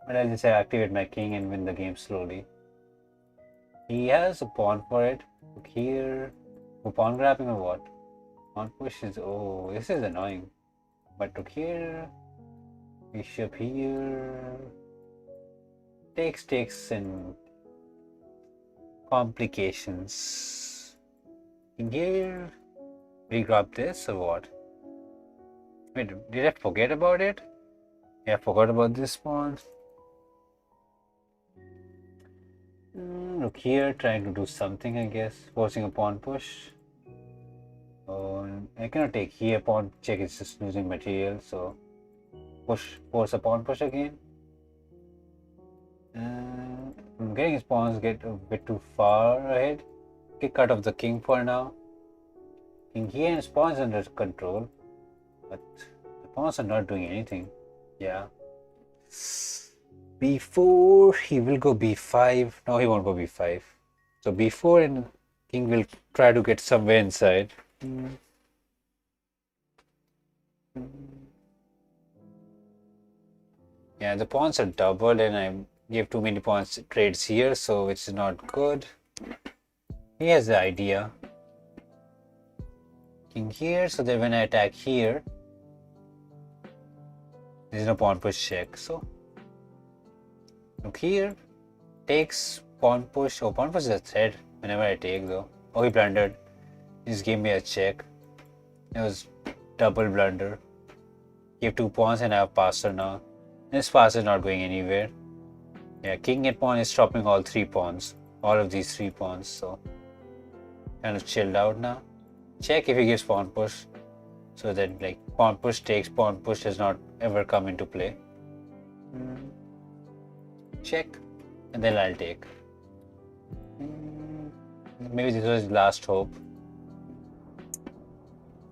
But I'll just activate my king and win the game slowly. He has a pawn for it. Look here. Pawn grabbing or what? Pawn push is. Oh, this is annoying. But look here. Bishop here. Takes and complications. King here. We grab this or what? Wait, did I forget about it? Yeah, I forgot about this pawn. Look here, trying to do something, I guess. Forcing a pawn push. Oh, I cannot take here. Pawn check is just losing material, so force a pawn push again. I'm getting his pawns get a bit too far ahead. Kick out of the king for now. King here and his pawns under control, but the pawns are not doing anything. Yeah. b4, he will go b5. No, he won't go b5. So b4 and king will try to get somewhere inside. Yeah, the pawns are doubled and I gave too many pawns trades here, so it's not good. He has the idea. King here, so that when I attack here, there's no pawn push check. So look here, takes pawn push. Oh, pawn push is a threat whenever I take though. Oh, he blundered. He just gave me a check. It was double blunder. Give 2 pawns and I have passer now. This pass is not going anywhere. Yeah, king and pawn is stopping all 3 pawns. All of these 3 pawns, so kind of chilled out now. Check if he gives pawn push. So that like pawn push takes, pawn push does not ever come into play. Check. And then I'll take. Maybe this was his last hope.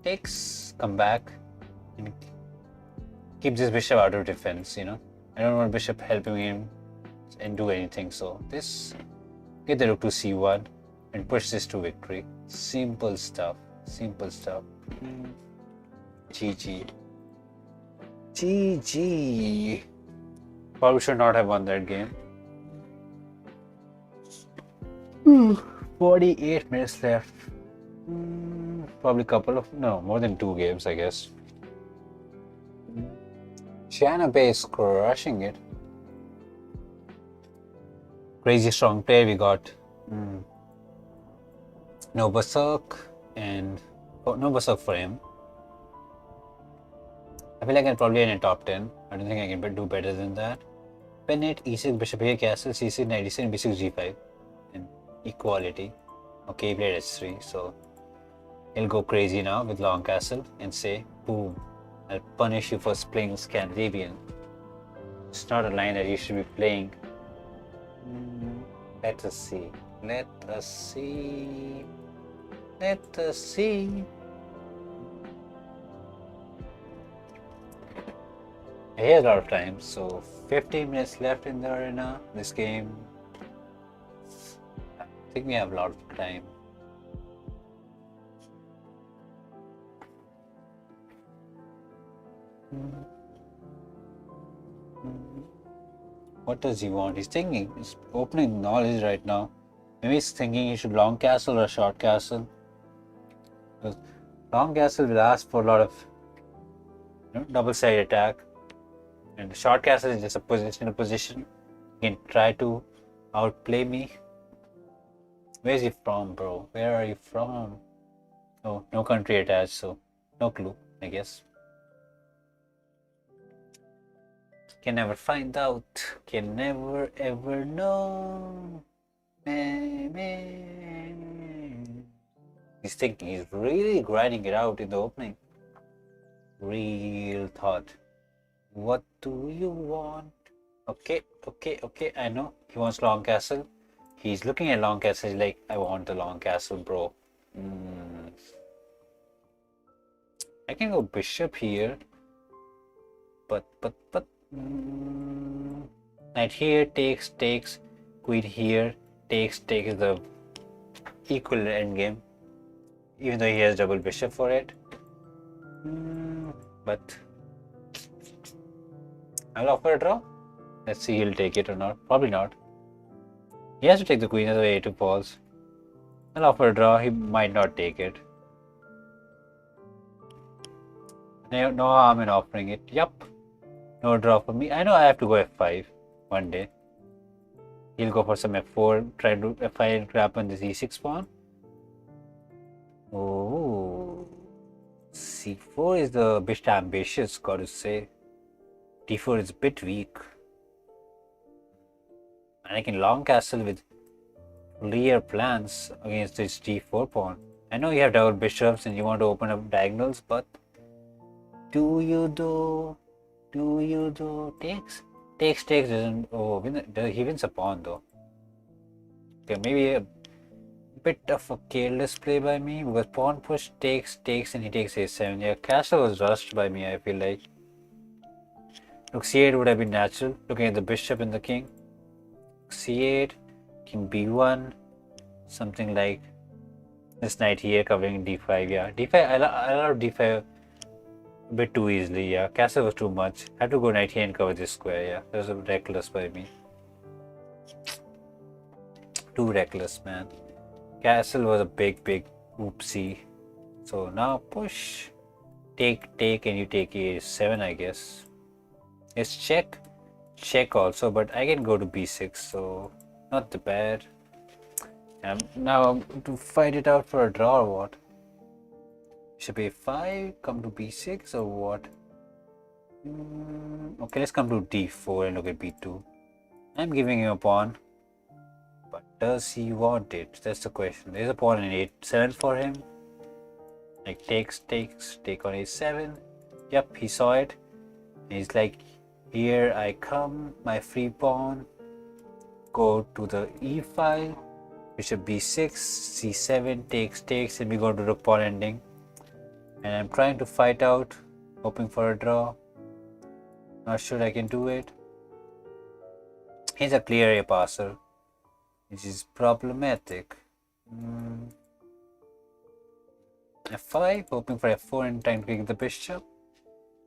Takes, come back. And keep this bishop out of defense, you know. I don't want bishop helping him and do anything. So this, get the rook to c1 and push this to victory. Simple stuff. Simple stuff. GG. GG. Probably should not have won that game. 48 minutes left. Probably more than 2 games, I guess. Shiana Bay is crushing it. Crazy strong player. We got no berserk and no berserk for him. I feel like I'm probably in a top 10. I don't think I can do better than that. Penet, e6, bishop here, castle, c6, knight e6, b6, g5. And equality. Okay, he played h3, so he'll go crazy now with long castle and say, boom, I'll punish you for playing Scandinavian. It's not a line that you should be playing. Let us see. Let us see. Let us see. He has a lot of time, so 15 minutes left in the arena. This game, I think we have a lot of time. What does he want? He's thinking, he's opening knowledge right now. Maybe he's thinking he should long castle or short castle. Because long castle will ask for a lot of double side attack. And the short castle is just a positional position. He can try to outplay me. Where is he from, bro? Where are you from? Oh, no country attached, so no clue, I guess. Can never find out. Can never ever know. He's thinking, he's really grinding it out in the opening. Real thought. What do you want? Okay, I know. He wants long castle. He's looking at long castle. He's like, I want the long castle, bro. I can go bishop here. But. Knight here takes. Queen here takes is the equal endgame. Even though he has double bishop for it. But I'll offer a draw. Let's see he'll take it or not. Probably not. He has to take the queen as the way to falls. I'll offer a draw. He might not take it. No harm in offering it. Yup. No draw for me. I know I have to go f5 one day. He'll go for some f4. Try to f5 grab on this e6 pawn. Oh. c4 is the bit ambitious, gotta say. d4 is a bit weak. And I can long castle with clear plans against this d4 pawn. I know you have double bishops and you want to open up diagonals, but do you though? Takes doesn't. Oh, he wins a pawn though. Okay, maybe a bit of a careless play by me because pawn push takes and he takes a7. Yeah, castle was rushed by me, I feel like. Rook c8 would have been natural, looking at the bishop and the king. c8, king b1, something like this knight here covering d5. Yeah, d5. I allowed d5 a bit too easily. Yeah, castle was too much. Had to go knight here and cover this square. Yeah, that was reckless by me. Too reckless, man. Castle was a big oopsie. So now push, take, and you take a7, I guess. It's check also, but I can go to b6, so not too bad. Now to fight it out for a draw or what? Bishop a5, come to b6 or what? Okay, let's come to d4 and look at b2. I'm giving him a pawn, but does he want it? That's the question. There's a pawn in 8-7 for him. Like take on a7. Yep, he saw it. And he's like, here I come, my free pawn. Go to the e file. Bishop b6, c7, takes, and we go to rook pawn ending. And I'm trying to fight out, hoping for a draw. Not sure I can do it. He's a clear A passer, which is problematic. f5, hoping for f4 and trying to kick the bishop.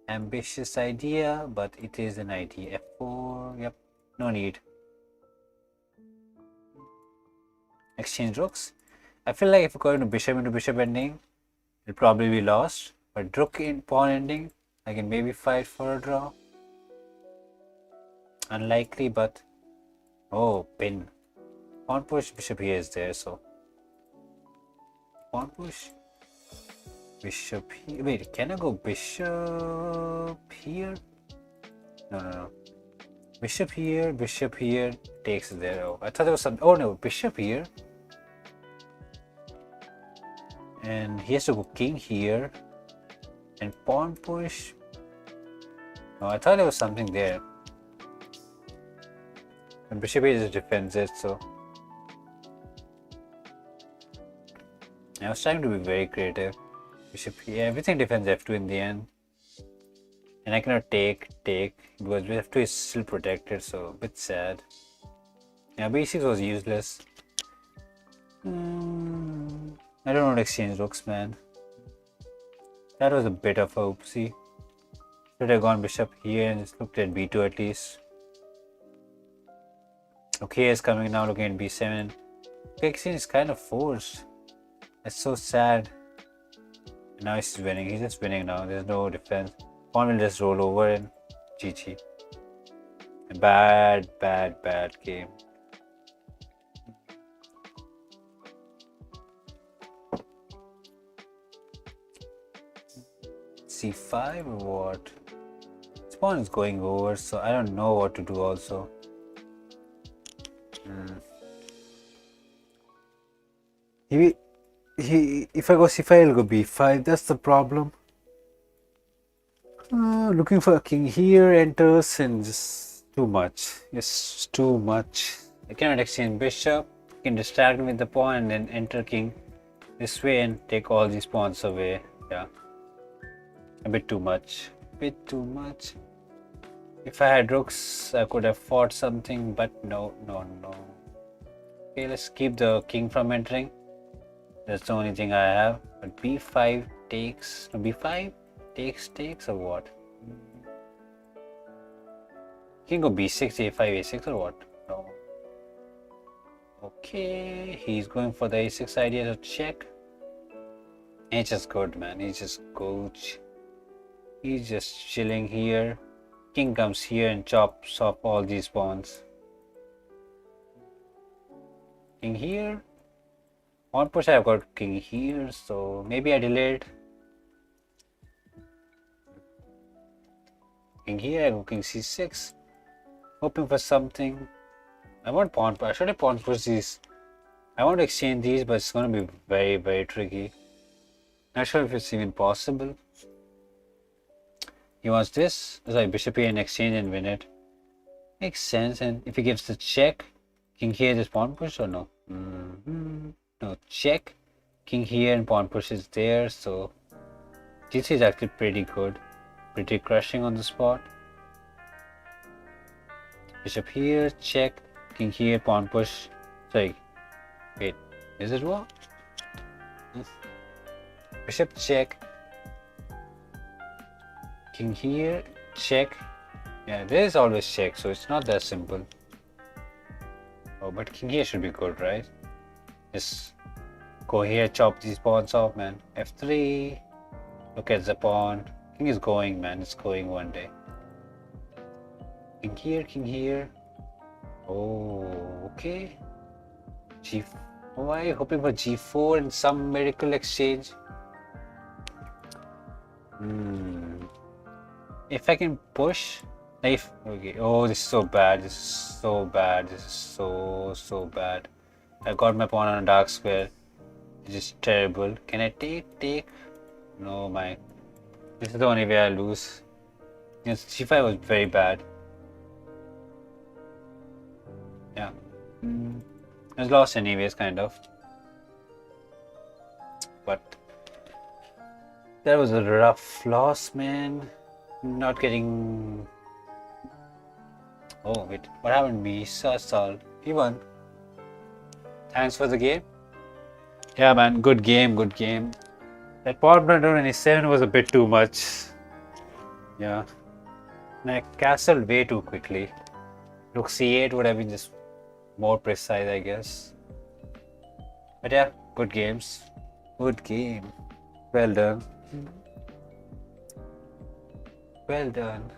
Ambitious idea, but it is an idea. f4, yep, no need. Exchange rooks. I feel like if we go into bishop ending, it'll probably be lost. But rook in pawn ending, I can maybe fight for a draw. Unlikely, but oh, pin. Pawn push, bishop here is there, so pawn push. Bishop here. Wait, can I go bishop here? No. Bishop here, takes there. Oh, I thought there was some. Oh no, bishop here. And he has to go king here. And pawn push. No, I thought there was something there. And bishop here just defends it, so. I was trying to be very creative. Bishop here, everything defends f2 in the end. And I cannot take because f2 is still protected, so a bit sad. Yeah, b6 was useless. I don't want to exchange rooks, man. That was a bit of a oopsie. Should have gone bishop here and just looked at b2 at least. Okay, is coming now, looking at b7. Exchange is kind of forced. That's so sad. And now he's winning. He's just winning now. There's no defense. Pawn will just roll over and GG. A bad game. c5 or what? This pawn is going over, so I don't know what to do also. If I go c5, I'll go b5. That's the problem. Looking for a king here, enters, and just too much. Yes, too much. I cannot exchange bishop. You can distract me with the pawn and then enter king this way and take all these pawns away. Yeah, a bit too much. If I had rooks, I could have fought something, but no. Okay, let's keep the king from entering. That's the only thing I have. But b5 takes. No, b5 takes or what? You can go b6, a5, a6 or what? No. Okay, he's going for the a6 idea to check. He's just good, man. He's just coach. He's just chilling here. King comes here and chops off all these pawns. King here. On push, I've got king here, so maybe I delayed. King here, I go king c6. Hoping for something. I want pawn push. I should have pawn push these. I want to exchange these, but it's going to be very tricky. Not sure if it's even possible. He wants this. Sorry, bishop here and exchange and win it. Makes sense. And if he gives the check, king here is pawn push or no? No, check. King here and pawn push is there. So g3 is actually pretty good. Pretty crushing on the spot. Bishop here, check. King here, pawn push. Sorry. Wait, is it what? Bishop check. King here, check. Yeah, there is always check, so it's not that simple. Oh, but king here should be good, right? Just go here, chop these pawns off, man. F3. Look at the pawn. King is going, man. It's going one day. King here, king here. Oh, okay. G. Why are you hoping for G4 and some miracle exchange? If I can push, if okay. Oh, this is so bad. This is so bad. This is so bad. I got my pawn on a dark square. This is terrible. Can I take? No, my. This is the only way I lose. Yes, G5 was very bad. Yeah. I was lost anyways, kind of. But that was a rough loss, man. Not getting. Oh wait, what happened? We saw he won. Thanks for the game. Yeah, man, good game, good game. That pawn blunder in E7 was a bit too much. Yeah. And I castled way too quickly. Rook C8 would have been just more precise, I guess. But yeah, good games. Good game. Well done. Well done.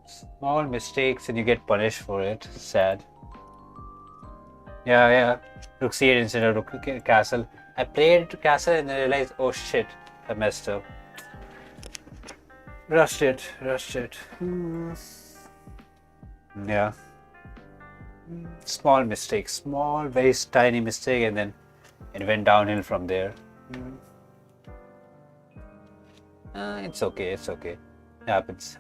Small mistakes and you get punished for it. Sad. Yeah. Rook C8 instead of Rook Castle. I played Castle and I realized, oh shit, I messed up. Rushed it. Yeah. Small mistake. Small, very tiny mistake, and then it went downhill from there. It's okay. Happens.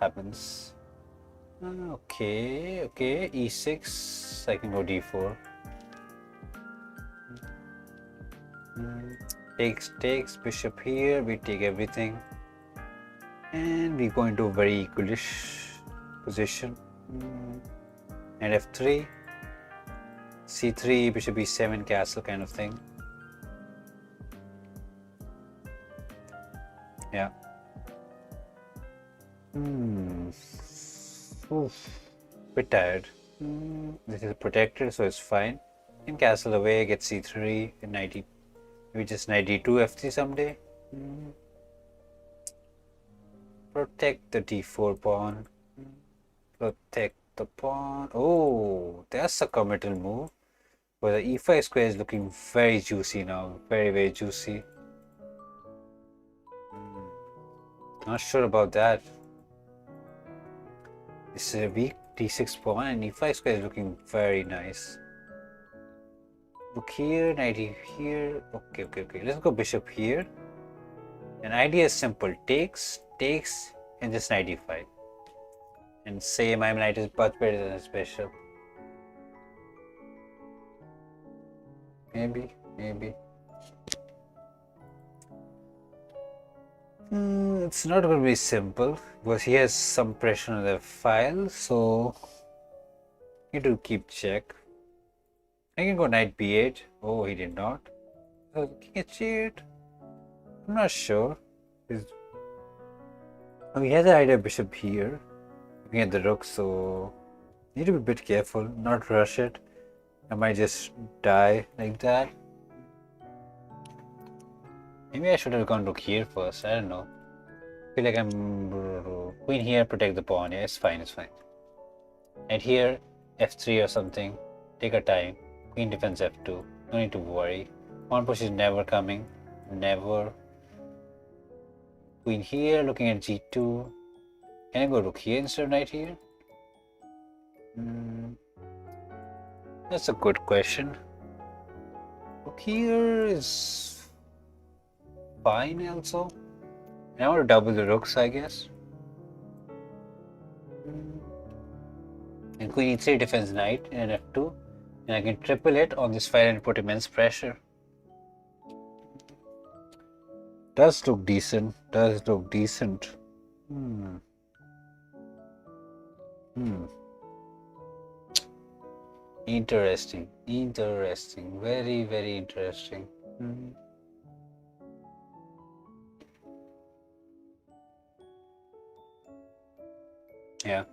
Okay. E6. I can go D4. Takes bishop here. We take everything, and we go into a very equalish position. And F3, C3, bishop E7, castle kind of thing. Yeah. Bit tired. This is protected, so it's fine. Can castle away, get C3 and knight E. Maybe just knight D2, F3 someday. Protect the D4 pawn. Protect the pawn. Oh, that's a committal move. But the E5 square is looking very juicy now. Very juicy. Not sure about that. This is a weak D6 pawn and E5 square is looking very nice. Look here, knight here. Okay. Let's go bishop here. An idea is simple. Takes, and just knight E5. And say my knight is much better than his bishop. Maybe. It's not going to be simple because he has some pressure on the file, so need to keep check. I can go knight b8. Oh, he did not. So king h8. I'm not sure. He has an idea bishop here, looking at the rook, so need to be a bit careful, not rush it. I might just die like that. Maybe I should have gone rook here first. I don't know. I feel like I'm queen here, protect the pawn. Yeah, it's fine. And here, f3 or something. Take our time. Queen defends f2. No need to worry. Pawn push is never coming. Never. Queen here, looking at g2. Can I go rook here instead of knight here? That's a good question. Rook here is fine also. I want to double the rooks, I guess. And queen e3 defends knight and f2. And I can triple it on this file and put immense pressure. Does look decent. Interesting. Interesting. Very, very interesting. Yeah.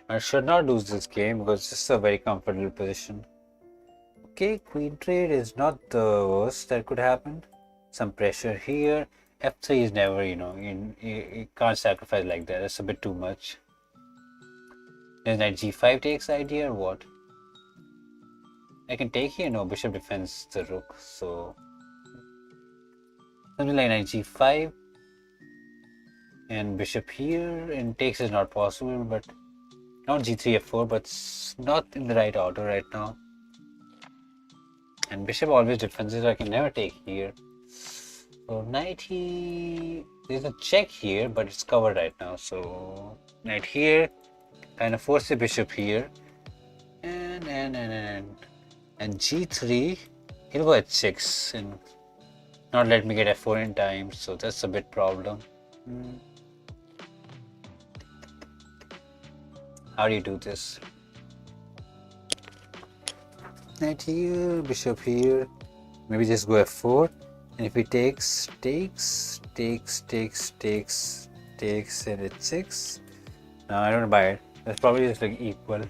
I should not lose this game because it's a very comfortable position. Okay, queen trade is not the worst that could happen. Some pressure here. F3 is never, you can't sacrifice like that. That's a bit too much. Then knight g5 takes idea or what? I can take here. No, bishop defends the rook. So something like knight g5 and bishop here and takes is not possible. But not g3 f4, but it's not in the right order right now. And bishop always defends it, so I can never take here. So knight he there's a check here, but it's covered right now. So knight here, kind of force the bishop here, and g3. He'll go at 6 and not let me get f4 in time. So that's a bit problem. How do you do this? Knight here, bishop here. Maybe just go f4. And if he takes, and it's 6. No, I don't buy it. That's probably just like equal.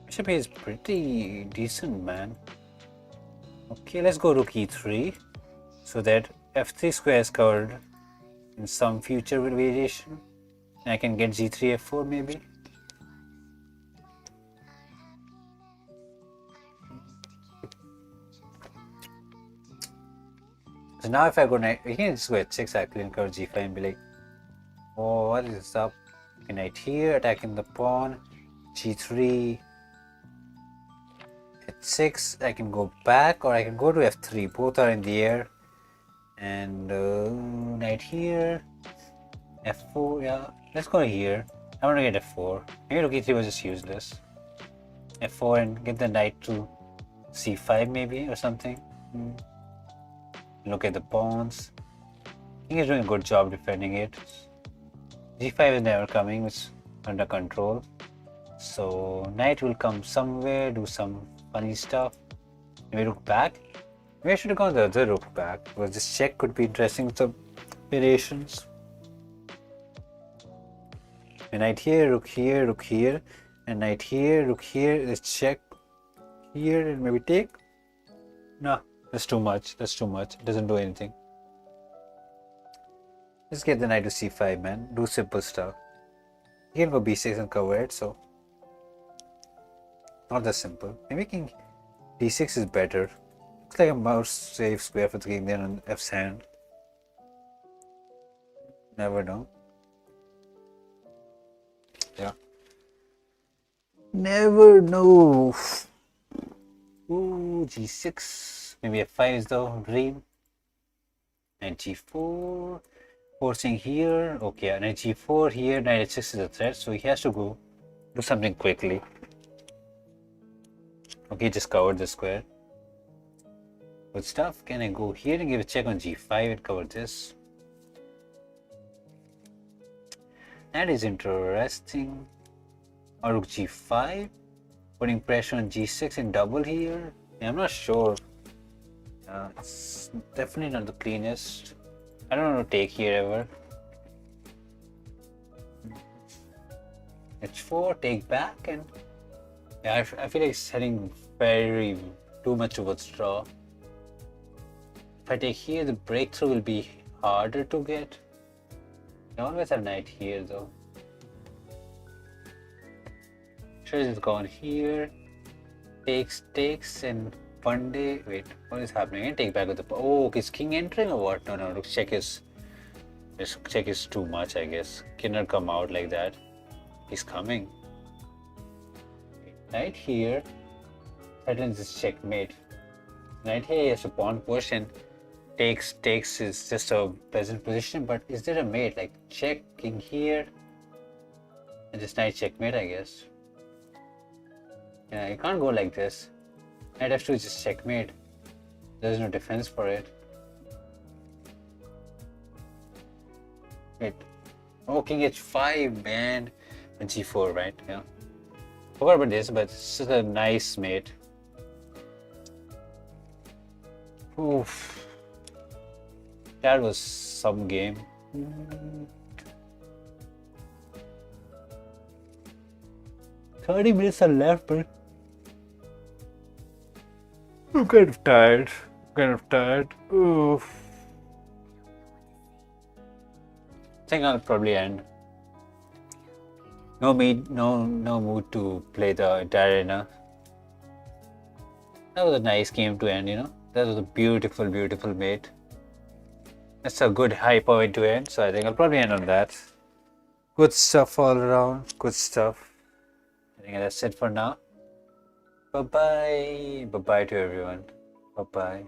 Bishop is pretty decent, man. Okay, let's go rook e3 so that f3 square is covered in some future variation. And I can get g3 f4 maybe. So now if I go knight, we can just go at 6 actually and cover g5 and be like, oh, what is this up? Okay, knight here, attacking the pawn, g3, at 6, I can go back or I can go to f3, both are in the air. And knight here, f4, yeah, let's go here. I want to get f4, maybe rook e3 was just useless. f4 and get the knight to c5 maybe or something. Look at the pawns. I think he's doing a good job defending it. g5 is never coming, it's under control. So knight will come somewhere, do some funny stuff. Maybe rook back. Maybe I should have gone the other rook back because this check could be interesting with some variations. And knight here, rook here, and knight here, rook here. Let's check here and maybe take. No. That's too much. That's too much. It doesn't do anything. Just get the knight to c5, man. Do simple stuff. You can go b6 and cover it, so not that simple. Maybe king d6 is better. Looks like a more safe square for the king than on f's hand. Never know. Yeah. Never know. Ooh, g6. Maybe f5 is the dream. Knight g4. Forcing here. Okay, knight g4 here. Knight h6 is a threat, so he has to go do something quickly. Okay, just covered the square. Good stuff. Can I go here and give a check on g5 and cover this? That is interesting. Or rook g5. Putting pressure on g6 and double here. Yeah, I'm not sure. It's definitely not the cleanest. I don't want to take here ever. h4, take back, and yeah, I feel like it's heading very too much towards draw. If I take here, the breakthrough will be harder to get. I always have knight here though. Sure, it's gone here. Takes, and one day. Wait, what is happening? I take back with the. Oh, is king entering or what? No, rook check is. This check is too much, I guess. Cannot come out like that. He's coming. Knight here. Settles this checkmate. Knight here, he has a pawn push and takes is just a peasant position. But is there a mate? Like check, king here. And just knight checkmate, I guess. Yeah, you can't go like this. Knight f2 is just checkmate. There's no defense for it. Wait, Oh, king h5, man. G4, right? Yeah. Forgot about this, but this is a nice mate. Oof. That was some game. 30 minutes are left, but I'm kind of tired. Oof. I think I'll probably end. No mood to play the entire arena. That was a nice game to end, you know. That was a beautiful, beautiful mate. That's a good high point to end, so I think I'll probably end on that. Good stuff all around. Good stuff. I think that's it for now. Bye bye. Bye bye to everyone. Bye bye.